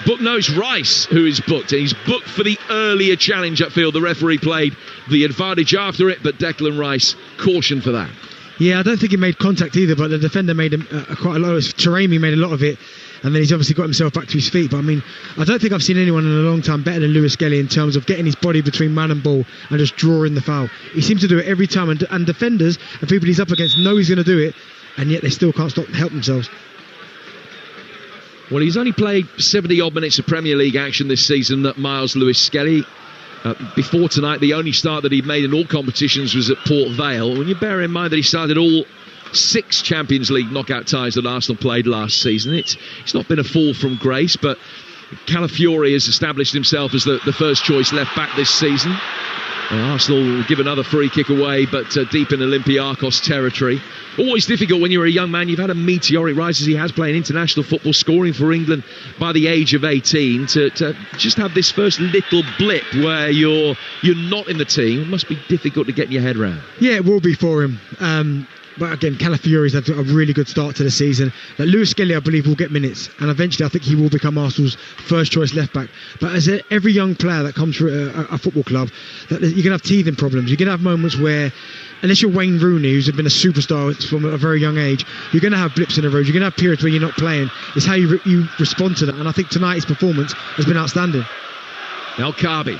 booked. No, it's Rice who is booked. He's booked for the earlier challenge upfield. The referee played the advantage after it, but Declan Rice cautioned for that. Yeah, I don't think he made contact either, but the defender made quite a lot of it. Taremi made a lot of it, and then he's obviously got himself back to his feet. But I mean, I don't think I've seen anyone in a long time better than Lewis Skelly in terms of getting his body between man and ball and just drawing the foul. He seems to do it every time, and defenders and people he's up against know he's going to do it, and yet they still can't help themselves. Well, he's only played 70 odd minutes of Premier League action this season, Miles Lewis Skelly. Before tonight, the only start that he'd made in all competitions was at Port Vale. When you bear in mind that he started all 6 Champions League knockout ties that Arsenal played last season, it's not been a fall from grace, but Calafiori has established himself as the first choice left back this season. Arsenal will give another free kick away, but deep in Olympiacos territory. Always difficult when you're a young man. You've had a meteoric rise as he has playing international football, scoring for England by the age of 18, to just have this first little blip where you're not in the team. It must be difficult to get your head round. Yeah, it will be for him. But again, Calafiori's had a really good start to the season. Lewis Skelly, I believe, will get minutes, and eventually I think he will become Arsenal's first choice left back. But as every young player that comes through a football club, you're going to have teething problems. You're going to have moments where, unless you're Wayne Rooney, who's been a superstar from a very young age, you're going to have blips in the road. You're going to have periods where you're not playing. It's how you respond to that, and I think tonight's performance has been outstanding. El Khaby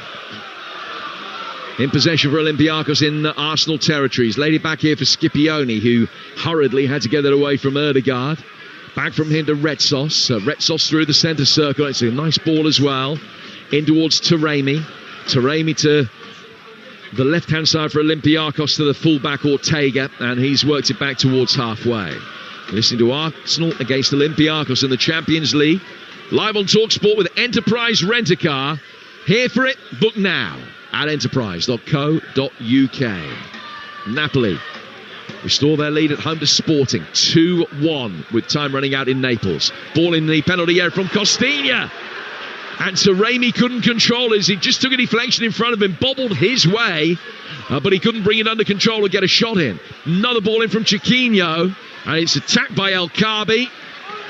in possession for Olympiacos in Arsenal territories. Laid it back here for Scipioni, who hurriedly had to get it away from Erdegaard. Back from him to Retsos. Retsos through the centre circle. It's a nice ball as well. In towards Taremi. Taremi to the left-hand side for Olympiacos to the full-back Ortega, and he's worked it back towards halfway. Listening to Arsenal against Olympiacos in the Champions League. Live on Talksport with Enterprise Rent-A-Car. Here for it, book now at enterprise.co.uk. Napoli restore their lead at home to Sporting. 2-1 with time running out in Naples. Ball in the penalty area from Costinha. And Taremi couldn't control it. He just took a deflection in front of him, bobbled his way, but he couldn't bring it under control and get a shot in. Another ball in from Chiquinho, and it's attacked by El Kaabi.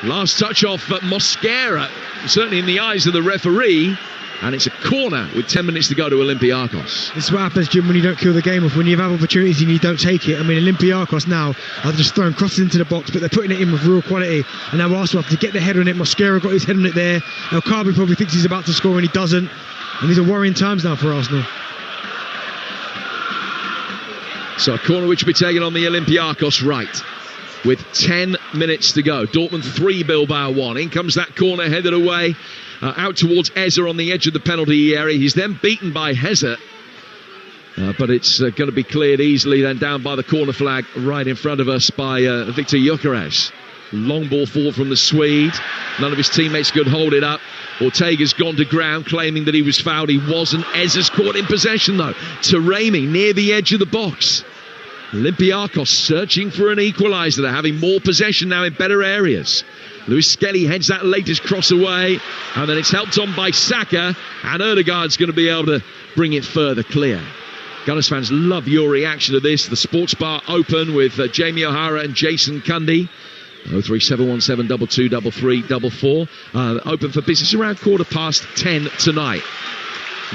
Last touch off Mosquera, certainly in the eyes of the referee. And it's a corner with 10 minutes to go to Olympiacos. This is what happens, Jim, when you don't kill the game off. When you have opportunities and you don't take it. I mean, Olympiacos now are just throwing crosses into the box, but they're putting it in with real quality. And now Arsenal have to get their head on it. Mosquera got his head on it there. El Kaabi probably thinks he's about to score and he doesn't. And these are worrying times now for Arsenal. So a corner which will be taken on the Olympiacos right with 10 minutes to go. Dortmund 3, Bilbao 1. In comes that corner, headed away. Out towards Eze on the edge of the penalty area. He's then beaten by Heze. But it's going to be cleared easily then down by the corner flag right in front of us by Victor Gyökeres. Long ball forward from the Swede. None of his teammates could hold it up. Ortega's gone to ground claiming that he was fouled. He wasn't. Eze's caught in possession though. Taremi near the edge of the box. Olympiacos searching for an equaliser. They're having more possession now in better areas. Luis Skelly heads that latest cross away, and then it's helped on by Saka, and Ødegaard's going to be able to bring it further clear. Gunners fans love your reaction to this. The sports bar open with Jamie O'Hara and Jason Cundy. 03717223344. Open for business around 10:15 tonight.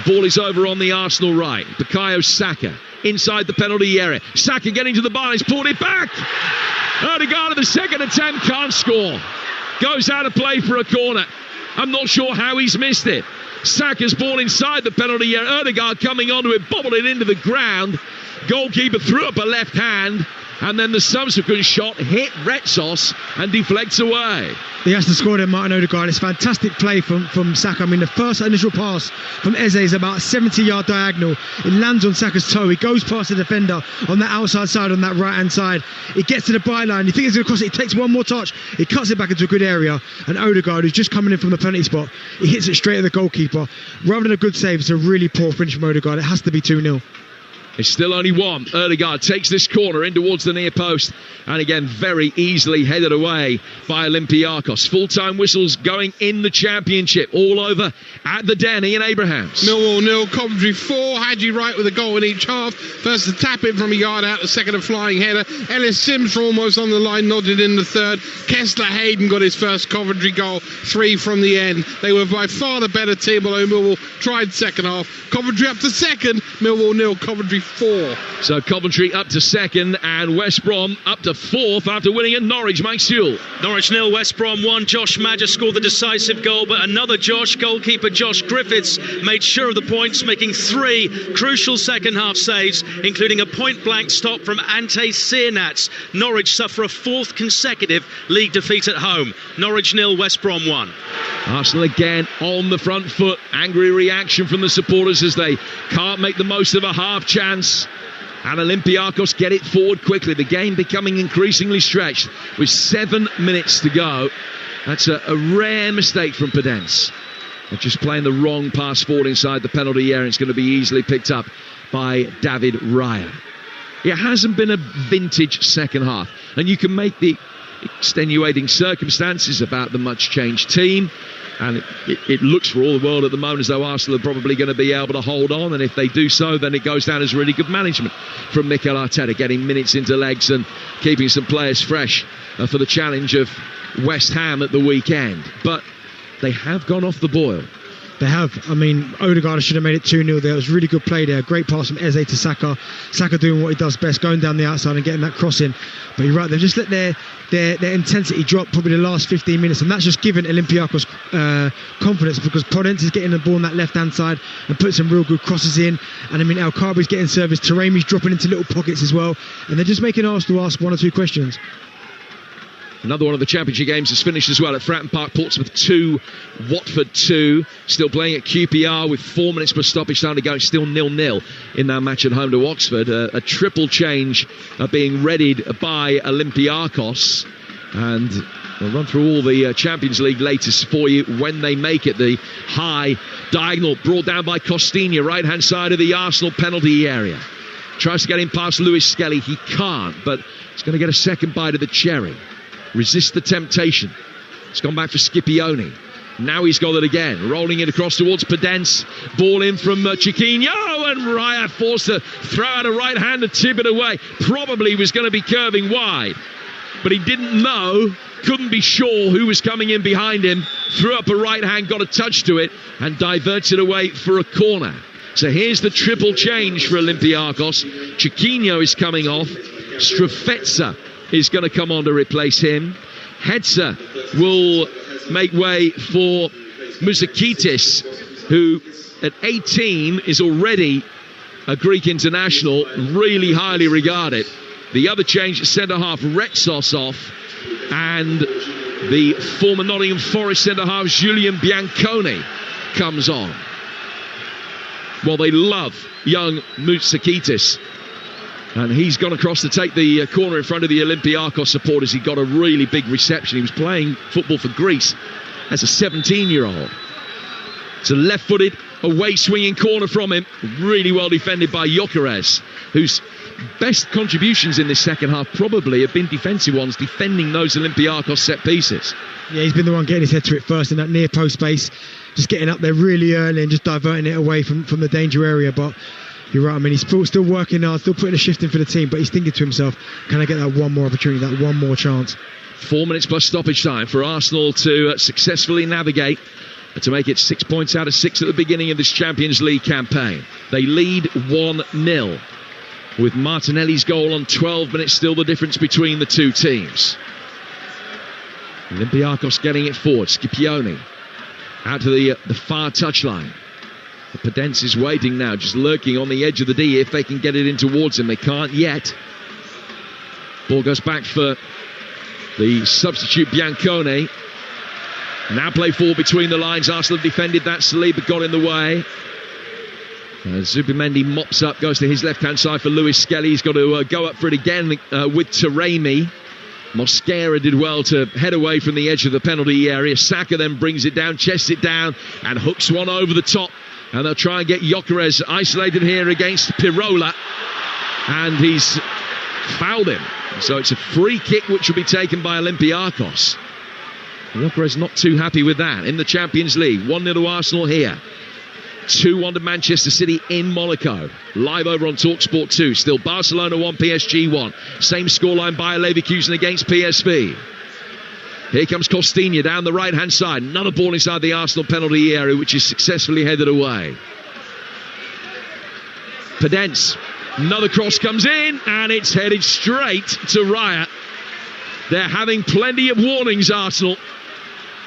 Ball is over on the Arsenal right. Bukayo Saka inside the penalty area. Saka getting to the bar, he's pulled it back. Ødegaard at the second attempt can't score. Goes out of play for a corner. I'm not sure how he's missed it. Saka's ball inside the penalty area. Ødegaard coming onto it, bobbled it into the ground. Goalkeeper threw up a left hand, and then the subsequent shot hit Retsos and deflects away. He has to score there, Martin Ødegaard. It's fantastic play from Saka. I mean, the first initial pass from Eze is about a 70-yard diagonal. It lands on Saka's toe. He goes past the defender on that outside side, on that right-hand side. It gets to the byline. You think it's going to cross it. He takes one more touch. He cuts it back into a good area. And Ødegaard, who's just coming in from the penalty spot, he hits it straight at the goalkeeper. Rather than a good save, it's a really poor finish from Ødegaard. It has to be 2-0. It's still only one. Ødegaard takes this corner in towards the near post, and again very easily headed away by Olympiacos. Full-time whistles going in the Championship all over at the Den. Ian Abrahams. Millwall 0, Coventry 4. Hadji Wright with a goal in each half. First a tap in from a yard out, the second a flying header. Ellis Sims from almost on the line, nodded in the third. Kessler Hayden got his first Coventry goal, 3 from the end. They were by far the better team, although Millwall tried second half. Coventry up to second, Millwall 0, Coventry 4. So Coventry up to second and West Brom up to fourth after winning at Norwich. Mike Sewell. Norwich 0, West Brom 1. Josh Madger scored the decisive goal, but another Josh, goalkeeper Josh Griffiths, made sure of the points, making 3 crucial second half saves, including a point blank stop from Ante Siernats. Norwich suffer a 4th consecutive league defeat at home. Norwich 0, West Brom 1. Arsenal again on the front foot. Angry reaction from the supporters as they can't make the most of a half chance. And Olympiacos get it forward quickly. The game becoming increasingly stretched with 7 minutes to go. That's a rare mistake from Podence. They're just playing the wrong pass forward inside the penalty area. It's going to be easily picked up by David Raya. It hasn't been a vintage second half. And you can make the extenuating circumstances about the much changed team, and it looks for all the world at the moment as though Arsenal are probably going to be able to hold on, and if they do so, then it goes down as really good management from Mikel Arteta, getting minutes into legs and keeping some players fresh for the challenge of West Ham at the weekend. But they have gone off the boil. They have. I mean, Ødegaard should have made it 2-0 there. It was really good play there. Great pass from Eze to Saka. Saka doing what he does best, going down the outside and getting that cross in. But you're right, they've just let their intensity drop probably the last 15 minutes, and that's just given Olympiacos confidence, because Podence is getting the ball on that left-hand side and put some real good crosses in. And I mean, El Kaabi's getting service. Taremi's dropping into little pockets as well. And they're just making Arsenal ask 1 or 2 questions. Another one of the Championship games has finished as well at Fratton Park. Portsmouth 2, Watford 2. Still playing at QPR with 4 minutes per stoppage time to go. It's still 0-0 in that match at home to Oxford. A triple change being readied by Olympiacos. And we'll run through all the Champions League latest for you when they make it. The high diagonal brought down by Costinha, right-hand side of the Arsenal penalty area. Tries to get in past Lewis Skelly. He can't, but he's going to get a second bite of the cherry. Resist the temptation. It's gone back for Scipione. Now he's got it again. Rolling it across towards Pedence. Ball in from Chiquinho, and Raya forced to throw out a right hand to tip it away. Probably was going to be curving wide, but he didn't know, couldn't be sure who was coming in behind him. Threw up a right hand, got a touch to it, and diverts it away for a corner. So here's the triple change for Olympiacos. Chiquinho is coming off. Strefezza is going to come on to replace him. Hetzer will make way for Musakitis, who at 18 is already a Greek international, really highly regarded. The other change at centre-half, Retsos off, and the former Nottingham Forest centre-half, Julian Bianconi, comes on. Well, they love young Musakitis, and he's gone across to take the corner in front of the Olympiacos supporters. He got a really big reception. He was playing football for Greece as a 17-year-old. It's a left-footed, away-swinging corner from him. Really well defended by Gyökeres, whose best contributions in this second half probably have been defensive ones, defending those Olympiacos set pieces. Yeah, he's been the one getting his head to it first in that near post space, just getting up there really early and just diverting it away from the danger area. But you're right, I mean, he's still working hard, still putting a shift in for the team, but he's thinking to himself, can I get that one more opportunity, that one more chance? 4 minutes plus stoppage time for Arsenal to successfully navigate to make it 6 points out of 6 at the beginning of this Champions League campaign. They lead 1-0 with Martinelli's goal on 12 minutes, still the difference between the two teams. Olympiacos getting it forward. Scipione out to the far touchline. Pedence is waiting now, just lurking on the edge of the D if they can get it in towards him. They can't yet. Ball goes back for the substitute Bianconi. Now play forward between the lines. Arsenal have defended that. Saliba got in the way. Zubimendi mops up, goes to his left-hand side for Lewis Skelly. He's got to go up for it again with Taremi. Mosquera did well to head away from the edge of the penalty area. Saka then brings it down, chests it down, and hooks one over the top. And they'll try and get Gyökeres isolated here against Pirola. And he's fouled him. So it's a free kick which will be taken by Olympiacos. Gyökeres not too happy with that in the Champions League. 1-0 to Arsenal here. 2-1 to Manchester City in Monaco. Live over on Talksport 2. Still Barcelona 1, PSG 1. Same scoreline by Leverkusen against PSV. Here comes Costinha down the right-hand side. Another ball inside the Arsenal penalty area, which is successfully headed away. Pedence. Another cross comes in, and it's headed straight to Raya. They're having plenty of warnings, Arsenal,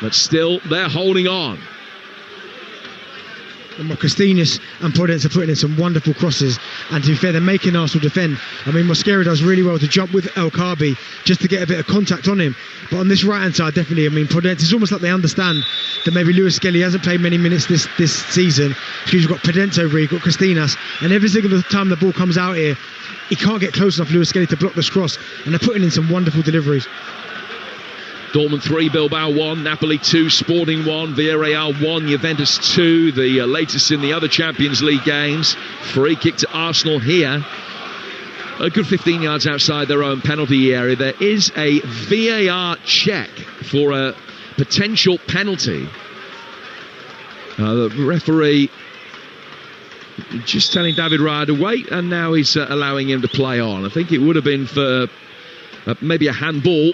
but still they're holding on. And Costinhas and Podence are putting in some wonderful crosses, and to be fair, they're making Arsenal defend. I mean, Mosquera does really well to jump with El Kaabi just to get a bit of contact on him, but on this right hand side, definitely, I mean, Podence, it's almost like they understand that maybe Lewis Skelly hasn't played many minutes this season, because you've got Podence over here, you've got Costinhas, and every single time the ball comes out here, he can't get close enough, Lewis Skelly, to block this cross, and they're putting in some wonderful deliveries. Dortmund 3, Bilbao 1, Napoli 2, Sporting 1, Villarreal 1, Juventus 2, the latest in the other Champions League games. Free kick to Arsenal here. A good 15 yards outside their own penalty area. There is a VAR check for a potential penalty. The referee just telling David Raya to wait, and now he's allowing him to play on. I think it would have been for maybe a handball.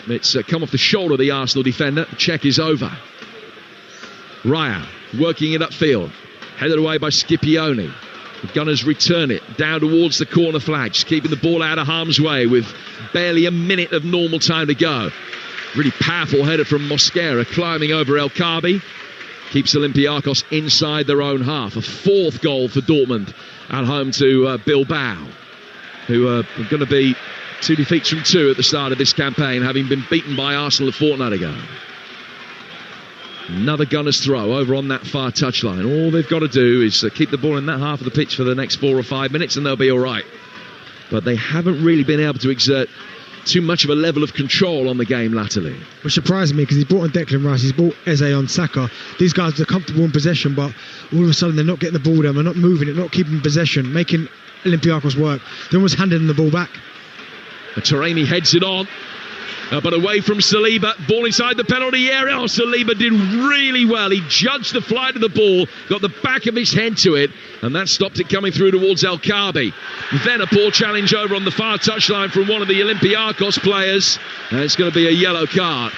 It's come off the shoulder of the Arsenal defender. The check is over. Raya working it upfield. Headed away by Scipione. The Gunners return it down towards the corner flag. Just keeping the ball out of harm's way with barely a minute of normal time to go. Really powerful header from Mosquera, climbing over El Kaabi. Keeps Olympiacos inside their own half. A fourth goal for Dortmund at home to Bilbao, who are going to be 2 defeats from 2 at the start of this campaign, having been beaten by Arsenal a fortnight ago. Another Gunners throw over on that far touchline. All they've got to do is keep the ball in that half of the pitch for the next 4 or 5 minutes and they'll be all right. But they haven't really been able to exert too much of a level of control on the game latterly. Which surprised me, because he's brought on Declan Rice, he's brought Eze on Saka. These guys are comfortable in possession, but all of a sudden they're not getting the ball down, they're not moving it, not keeping possession, making Olympiacos work. They almost handed them the ball back. Taremi heads it on. But away from Saliba, ball inside the penalty area. Oh, Saliba did really well. He judged the flight of the ball, got the back of his head to it, and that stopped it coming through towards El Kaabi. Then a poor challenge over on the far touchline from one of the Olympiacos players, and it's going to be a yellow card.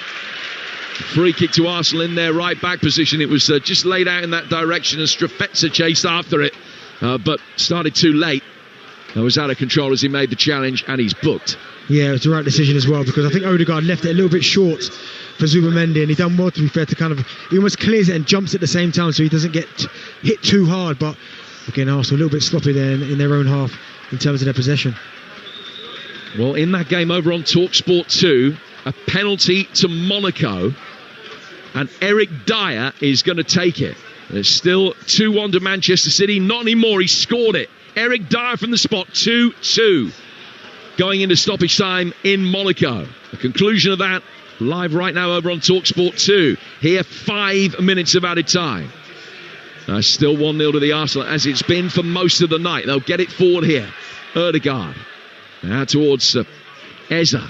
Free kick to Arsenal in their right back position. It was just laid out in that direction, and Strefetsa chased after it, but started too late. Was out of control as he made the challenge, and he's booked. Yeah, it was the right decision as well, because I think Odegaard left it a little bit short for Zubamendi, and he done well, to be fair, to he almost clears it and jumps at the same time so he doesn't get hit too hard. But again, Arsenal a little bit sloppy there in their own half in terms of their possession. Well, in that game over on Talksport 2, a penalty to Monaco, and Eric Dyer is going to take it. It's still 2-1 to Manchester City. Not anymore, he scored it. Eric Dyer from the spot, 2-2. Going into stoppage time in Monaco. The conclusion of that live right now over on Talksport 2. Here, 5 minutes of added time. Still 1-0 to the Arsenal, as it's been for most of the night. They'll get it forward here. Odegaard. Now towards Eza.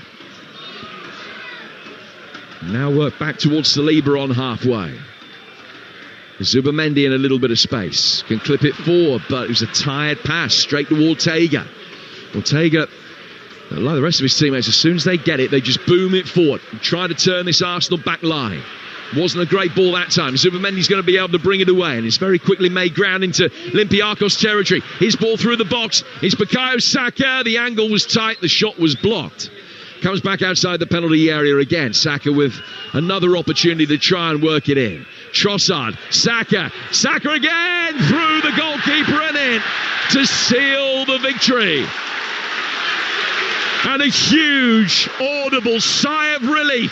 Now work back towards Saliba on halfway. Zubamendi in a little bit of space. Can clip it forward, but it was a tired pass straight to Ortega. Ortega, like the rest of his teammates, as soon as they get it, they just boom it forward and try to turn this Arsenal back line. Wasn't a great ball that time. Zubamendi's going to be able to bring it away, and it's very quickly made ground into Olympiacos territory. His ball through the box. It's Bukayo Saka. The angle was tight. The shot was blocked. Comes back outside the penalty area again. Saka with another opportunity to try and work it in. Trossard, Saka again, through the goalkeeper and in to seal the victory. And a huge audible sigh of relief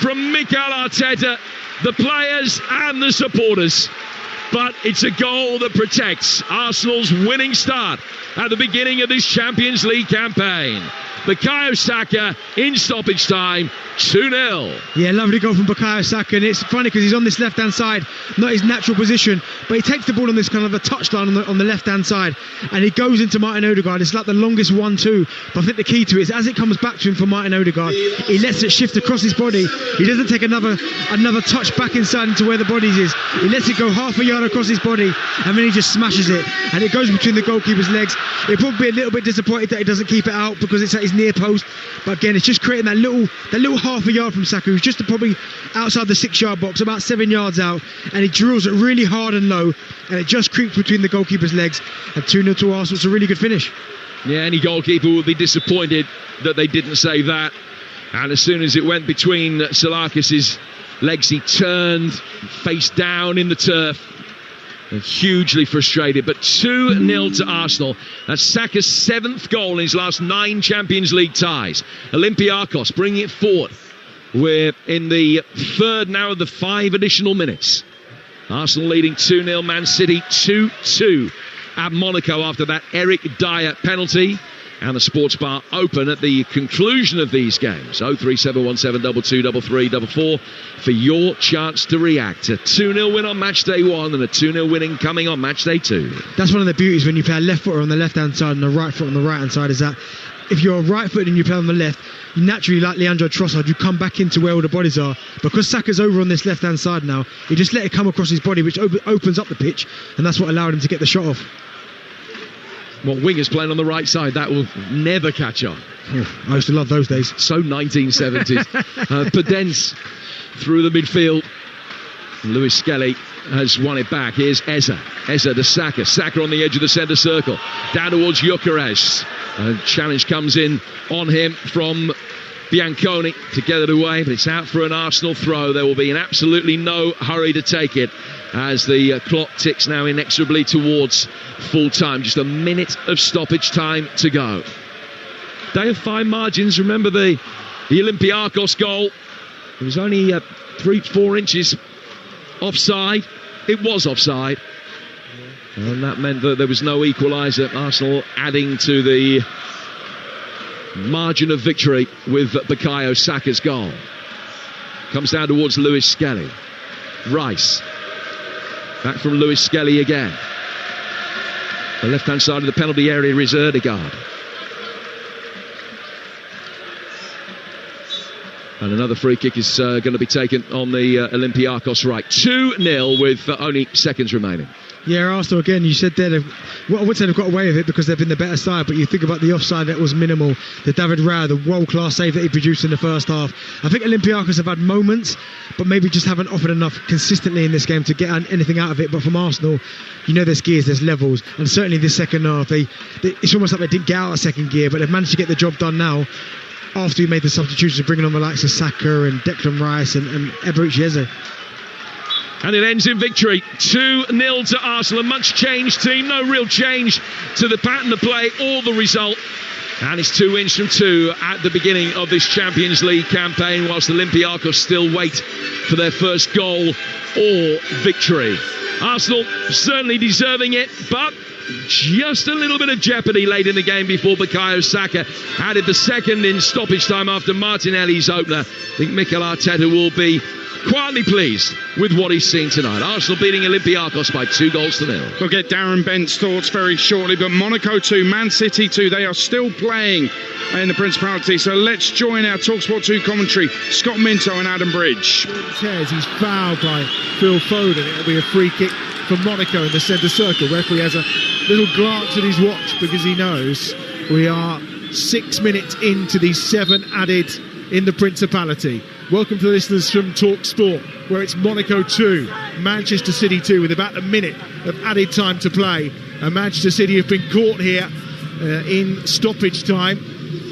from Mikel Arteta, the players and the supporters. But it's a goal that protects Arsenal's winning start at the beginning of this Champions League campaign. Bukayo Saka in stoppage time, 2-0. Yeah, lovely goal from Bukayo Saka, and it's funny because he's on this left-hand side, not his natural position, but he takes the ball on this kind of a touchline on the left-hand side, and he goes into Martin Odegaard. It's like the longest 1-2, but I think the key to it is as it comes back to him for Martin Odegaard, he lets it shift across his body. He doesn't take another touch back inside into where the body is. He lets it go half a yard across his body, and then he just smashes it, and it goes between the goalkeeper's legs. He'll probably be a little bit disappointed that he doesn't keep it out because it's at his near post, but again, it's just creating that little half a yard from Saka, who's just probably outside the 6-yard box, about 7 yards out, and he drills it really hard and low, and it just creeps between the goalkeeper's legs. And 2-0 to Arsenal. It's a really good finish. Yeah, any goalkeeper would be disappointed that they didn't save that. And as soon as it went between Salakis' legs, he turned face down in the turf. And hugely frustrated, but 2-0 to Arsenal. That's Saka's 7th goal in his last 9 Champions League ties. Olympiacos bringing it forward. We're in the 3rd now of the 5 additional minutes. Arsenal leading 2-0, Man City 2-2 at Monaco after that Eric Dyer penalty. And the sports bar open at the conclusion of these games. 03717223344 for your chance to react. A 2-0 win on match day 1 and a 2-0 winning coming on match day 2. That's one of the beauties when you play a left footer on the left hand side and a right foot on the right hand side, is that if you're a right footed and you play on the left, you naturally, like Leandro Trossard, you come back into where all the bodies are. Because Saka's over on this left hand side now, he just let it come across his body, which opens up the pitch, and that's what allowed him to get the shot off. Well, wingers playing on the right side, that will never catch on. I used to love those days. So 1970s. Podence through the midfield. Lewis Skelly has won it back. Here's Eza to Saka. Saka on the edge of the centre circle. Down towards Gyökeres. Challenge comes in on him from Bianconi to get it away, but it's out for an Arsenal throw. There will be in absolutely no hurry to take it as the clock ticks now inexorably towards full time. Just a minute of stoppage time to go. Day of fine margins. Remember the Olympiacos goal. It was only 3-4 inches offside. It was offside. And that meant that there was no equaliser. Arsenal adding to the margin of victory with Bukayo Saka's goal. Comes down towards Lewis Skelly. Rice. Back from Lewis Skelly again. The left-hand side of the penalty area is Erdegaard. And another free kick is going to be taken on the Olympiacos right. 2-0 with only seconds remaining. Yeah, Arsenal again, you said there, well, I wouldn't say they've got away with it because they've been the better side, but you think about the offside that was minimal, the David Raya, the world-class save that he produced in the first half. I think Olympiacos have had moments, but maybe just haven't offered enough consistently in this game to get anything out of it. But from Arsenal, you know there's gears, there's levels, and certainly this second half, it's almost like they didn't get out of second gear, but they've managed to get the job done now after we made the substitutions, bringing on the likes of Saka and Declan Rice and Eberechi Eze. And it ends in victory. 2-0 to Arsenal. A much changed team. No real change to the pattern of play or the result. And it's 2 wins from 2 at the beginning of this Champions League campaign, whilst Olympiacos still wait for their first goal or victory. Arsenal certainly deserving it, but just a little bit of jeopardy late in the game before Bukayo Saka added the second in stoppage time after Martinelli's opener. I think Mikel Arteta will be quietly pleased with what he's seen tonight. Arsenal beating Olympiacos by 2-0. We'll get Darren Bent's thoughts very shortly, but Monaco 2, Man City 2, they are still playing in the Principality. So let's join our Talksport 2 commentary, Scott Minto and Adam Bridge. He's fouled by Phil Foden. It'll be a free kick for Monaco in the centre circle. Referee has a little glance at his watch because he knows we are 6 minutes into the 7 added in the Principality. Welcome to the listeners from Talksport, where it's Monaco 2, Manchester City 2, with about a minute of added time to play. And Manchester City have been caught here in stoppage time.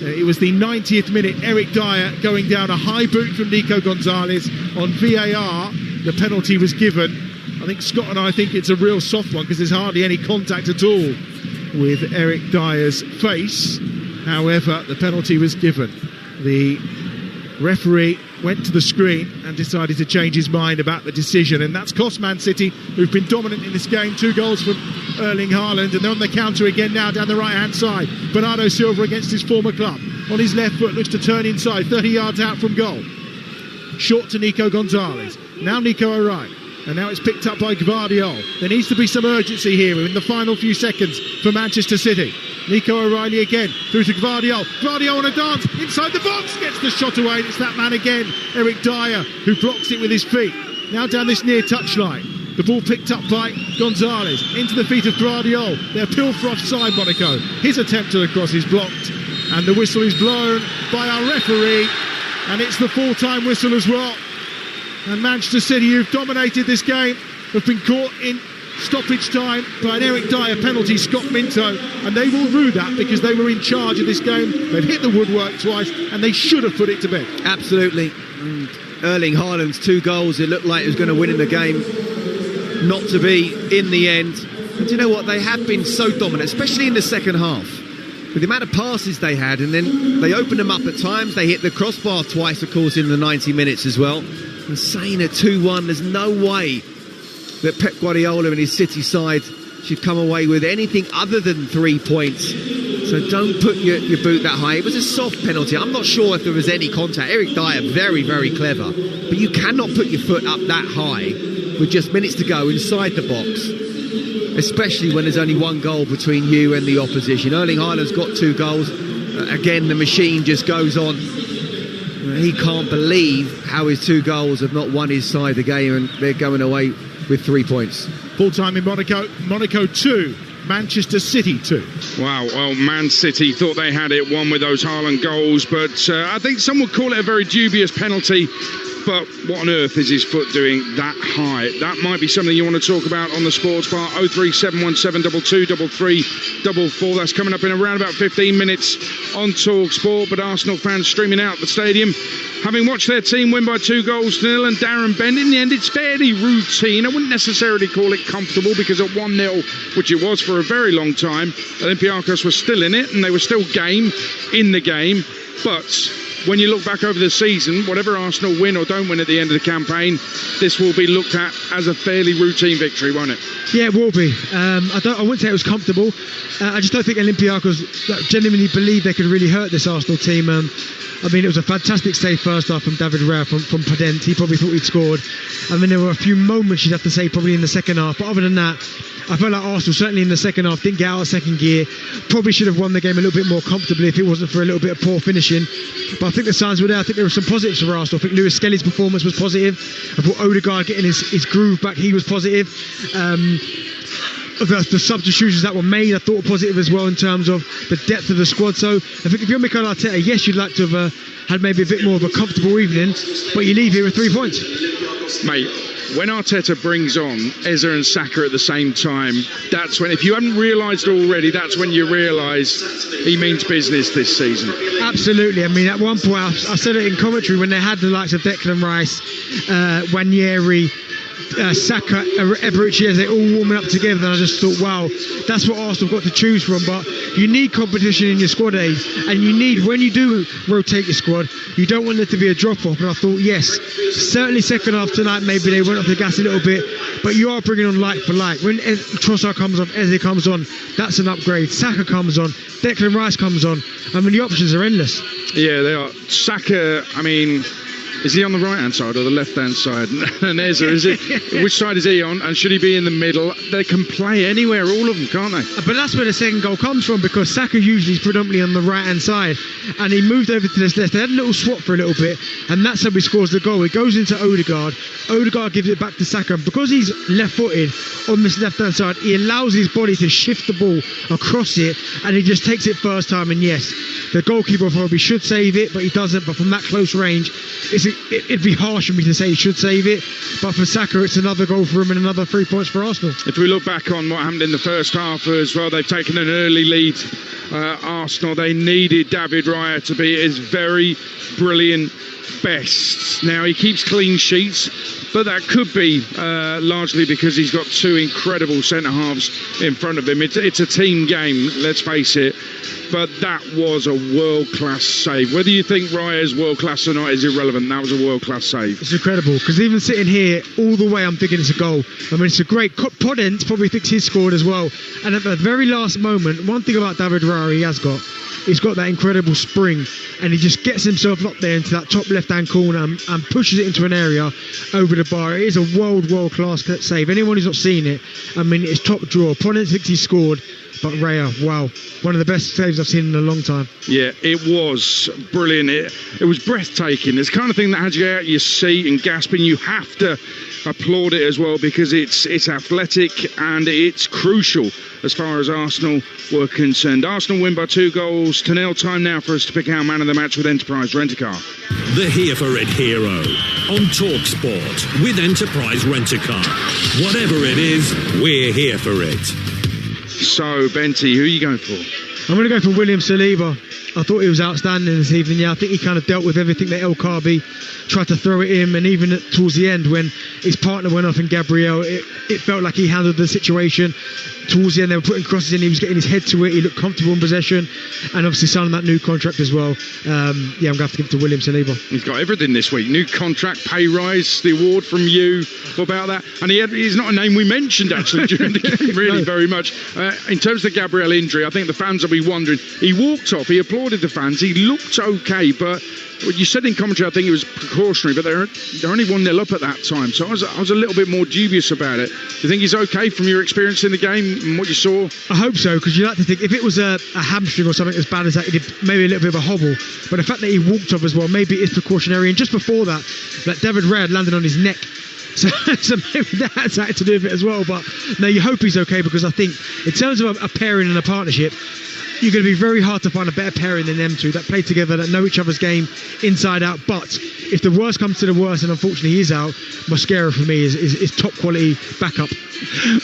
It was the 90th minute, Eric Dyer going down a high boot from Nico Gonzalez. On VAR, the penalty was given. I think Scott and I think it's a real soft one because there's hardly any contact at all with Eric Dyer's face. However, the penalty was given. The referee went to the screen and decided to change his mind about the decision, and that's cost Man City, who've been dominant in this game. 2 goals from Erling Haaland, and they're on the counter again now down the right hand side. Bernardo Silva against his former club on his left foot, looks to turn inside 30 yards out from goal, short to Nico Gonzalez. Now Nico O'Reilly, and now it's picked up by Gvardiol. There needs to be some urgency here in the final few seconds for Manchester City. Nico O'Reilly again, through to Gvardiol. Gvardiol on a dance, inside the box, gets the shot away, and it's that man again, Eric Dyer, who blocks it with his feet. Now down this near touchline. The ball picked up by Gonzalez, into the feet of Gvardiol. They're pilled for offside, Monaco. His attempt to the cross is blocked, and the whistle is blown by our referee, and it's the full-time whistle as well. And Manchester City, who've dominated this game, have been caught in stoppage time by an Eric Dyer penalty, Scott Minto, and they will rue that because they were in charge of this game. They've hit the woodwork twice and they should have put it to bed. Absolutely. Erling Haaland's 2 goals, it looked like he was going to win in the game, not to be in the end. And do you know what, they have been so dominant, especially in the second half, with the amount of passes they had, and then they opened them up at times. They hit the crossbar twice, of course, in the 90 minutes as well. And saying a 2-1, there's no way that Pep Guardiola and his City side should come away with anything other than 3 points. So don't put your boot that high. It was a soft penalty. I'm not sure if there was any contact. Eric Dyer, very, very clever. But you cannot put your foot up that high with just minutes to go inside the box, especially when there's only 1 goal between you and the opposition. Erling Haaland's got 2 goals. Again, the machine just goes on. He can't believe how his 2 goals have not won his side the game, and they're going away with 3 points. Full time in Monaco. Monaco 2, Manchester City 2. Wow, well, Man City thought they had it, won with those Haaland goals, but I think some would call it a very dubious penalty. But what on earth is his foot doing that high? That might be something you want to talk about on the Sports Bar. 03717223344. That's coming up in around about 15 minutes on Talksport. But Arsenal fans streaming out the stadium, having watched their team win by 2-0. And Darren Bent, in the end, it's fairly routine. I wouldn't necessarily call it comfortable, because at 1-0, which it was for a very long time, Olympiacos was still in it and they were still in the game. But when you look back over the season, whatever Arsenal win or don't win at the end of the campaign, this will be looked at as a fairly routine victory, won't it? Yeah, it will be. I wouldn't say it was comfortable. I just don't think Olympiacos genuinely believed they could really hurt this Arsenal team. I mean, it was a fantastic save first half from David Raya from Podence. He probably thought he'd scored. I mean, there were a few moments you'd have to say probably in the second half. But other than that, I felt like Arsenal, certainly in the second half, didn't get out of second gear. Probably should have won the game a little bit more comfortably if it wasn't for a little bit of poor finishing. But I think the signs were there. I think there were some positives for Arsenal. I think Lewis Skelly's performance was positive. I thought Odegaard getting his groove back, he was positive. The substitutions that were made, I thought were positive as well in terms of the depth of the squad. So I think if you're Mikel Arteta, yes, you'd like to have had maybe a bit more of a comfortable evening, but you leave here with 3 points. Mate, when Arteta brings on Eze and Saka at the same time, that's when, if you haven't realised already, that's when you realise he means business this season. Absolutely. I mean, at one point, I said it in commentary when they had the likes of Declan Rice, Nwaneri, Saka, Eberechi, as they all warming up together, and I just thought, wow, that's what Arsenal got to choose from. But you need competition in your squad, and you need, when you do rotate your squad, you don't want there to be a drop off. And I thought, yes, certainly second half tonight, maybe they went off the gas a little bit, but you are bringing on like for like. When Trossard comes on, Eze comes on, that's an upgrade. Saka comes on, Declan Rice comes on. I mean, the options are endless. Yeah, they are. Saka, I mean, is he on the right-hand side or the left-hand side? And Eze, is it? Which side is he on? And should he be in the middle? They can play anywhere, all of them, can't they? But that's where the second goal comes from, because Saka usually is predominantly on the right-hand side, and he moved over to this left. They had a little swap for a little bit, and that's how he scores the goal. It goes into Odegaard. Odegaard gives it back to Saka. Because he's left-footed on this left-hand side, he allows his body to shift the ball across it, and he just takes it first time. And yes, the goalkeeper probably should save it, but he doesn't. But from that close range, it'd be harsh for me to say he should save it, but for Saka it's another goal for him and another 3 points for Arsenal. If we look back on what happened in the first half as well, they've taken an early lead. Arsenal, they needed David Raya to be at his very brilliant best. Now he keeps clean sheets, but that could be largely because he's got 2 incredible centre halves in front of him. It's a team game, let's face it, but that was a world-class save. Whether you think Raya's world-class or not is irrelevant. That was a world-class save. It's incredible, because even sitting here all the way, I'm thinking it's a goal. I mean, it's a great... Podence probably thinks he's scored as well. And at the very last moment, one thing about David Raya he's got that incredible spring, and he just gets himself up there into that top left-hand corner and pushes it into an area over the bar. It is a world-class save. Anyone who's not seen it, I mean, it's top drawer. Podence thinks he scored, but Raya, wow, one of the best saves I've seen in a long time. Yeah, it was brilliant. It was breathtaking. It's the kind of thing that had you out of your seat and gasping. You have to applaud it as well, because it's athletic and it's crucial as far as Arsenal were concerned. Arsenal win by 2-0. Time now for us to pick our man of the match with Enterprise Rent-A-Car. The Here for It hero on Talksport with Enterprise Rent-A-Car. Whatever it is, we're here for it. So, Benty, who are you going for? I'm going to go for William Saliba. I thought he was outstanding this evening. Yeah, I think he kind of dealt with everything that El Kaabi tried to throw at him, and even towards the end when his partner went off in Gabriel, it felt like he handled the situation. Towards the end, they were putting crosses in, he was getting his head to it, he looked comfortable in possession, and obviously signing that new contract as well. I'm going to have to give it to William Saliba. He's got everything this week. New contract, pay rise, the award from you. What about that? And he's not a name we mentioned actually during the game, really, no. Very much. In terms of the Gabriel injury, I think the fans will be wondering. He walked off, he applauded the fans, he looked okay, but you said in commentary, I think it was precautionary, but they're only 1-0 up at that time, so I was a little bit more dubious about it. Do you think he's okay from your experience in the game and what you saw? I hope so, because you like to think if it was a hamstring or something as bad as that, he did maybe a little bit of a hobble, but the fact that he walked off as well, maybe it's precautionary. And just before that, like David Raya landed on his neck, so maybe that's had to do with it as well. But no, you hope he's okay, because I think in terms of a pairing and a partnership, you're going to be very hard to find a better pairing than them two that play together, that know each other's game inside out. But if the worst comes to the worst, and unfortunately he is out, Mosquera for me is top quality backup.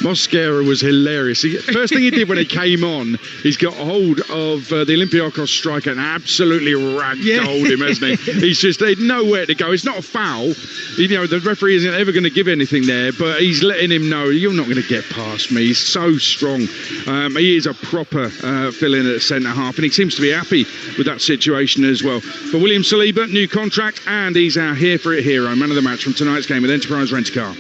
Mosquera was hilarious. First thing he did when he came on, he's got hold of the Olympiacos striker and absolutely ragdolled him, hasn't he? He's just nowhere to go. It's not a foul. The referee isn't ever going to give anything there, but he's letting him know, you're not going to get past me. He's so strong. He is a proper fill-in at centre half, and he seems to be happy with that situation as well. But William Saliba, new contract, and he's our Here for It hero, man of the match from tonight's game with Enterprise Rent-A-Car.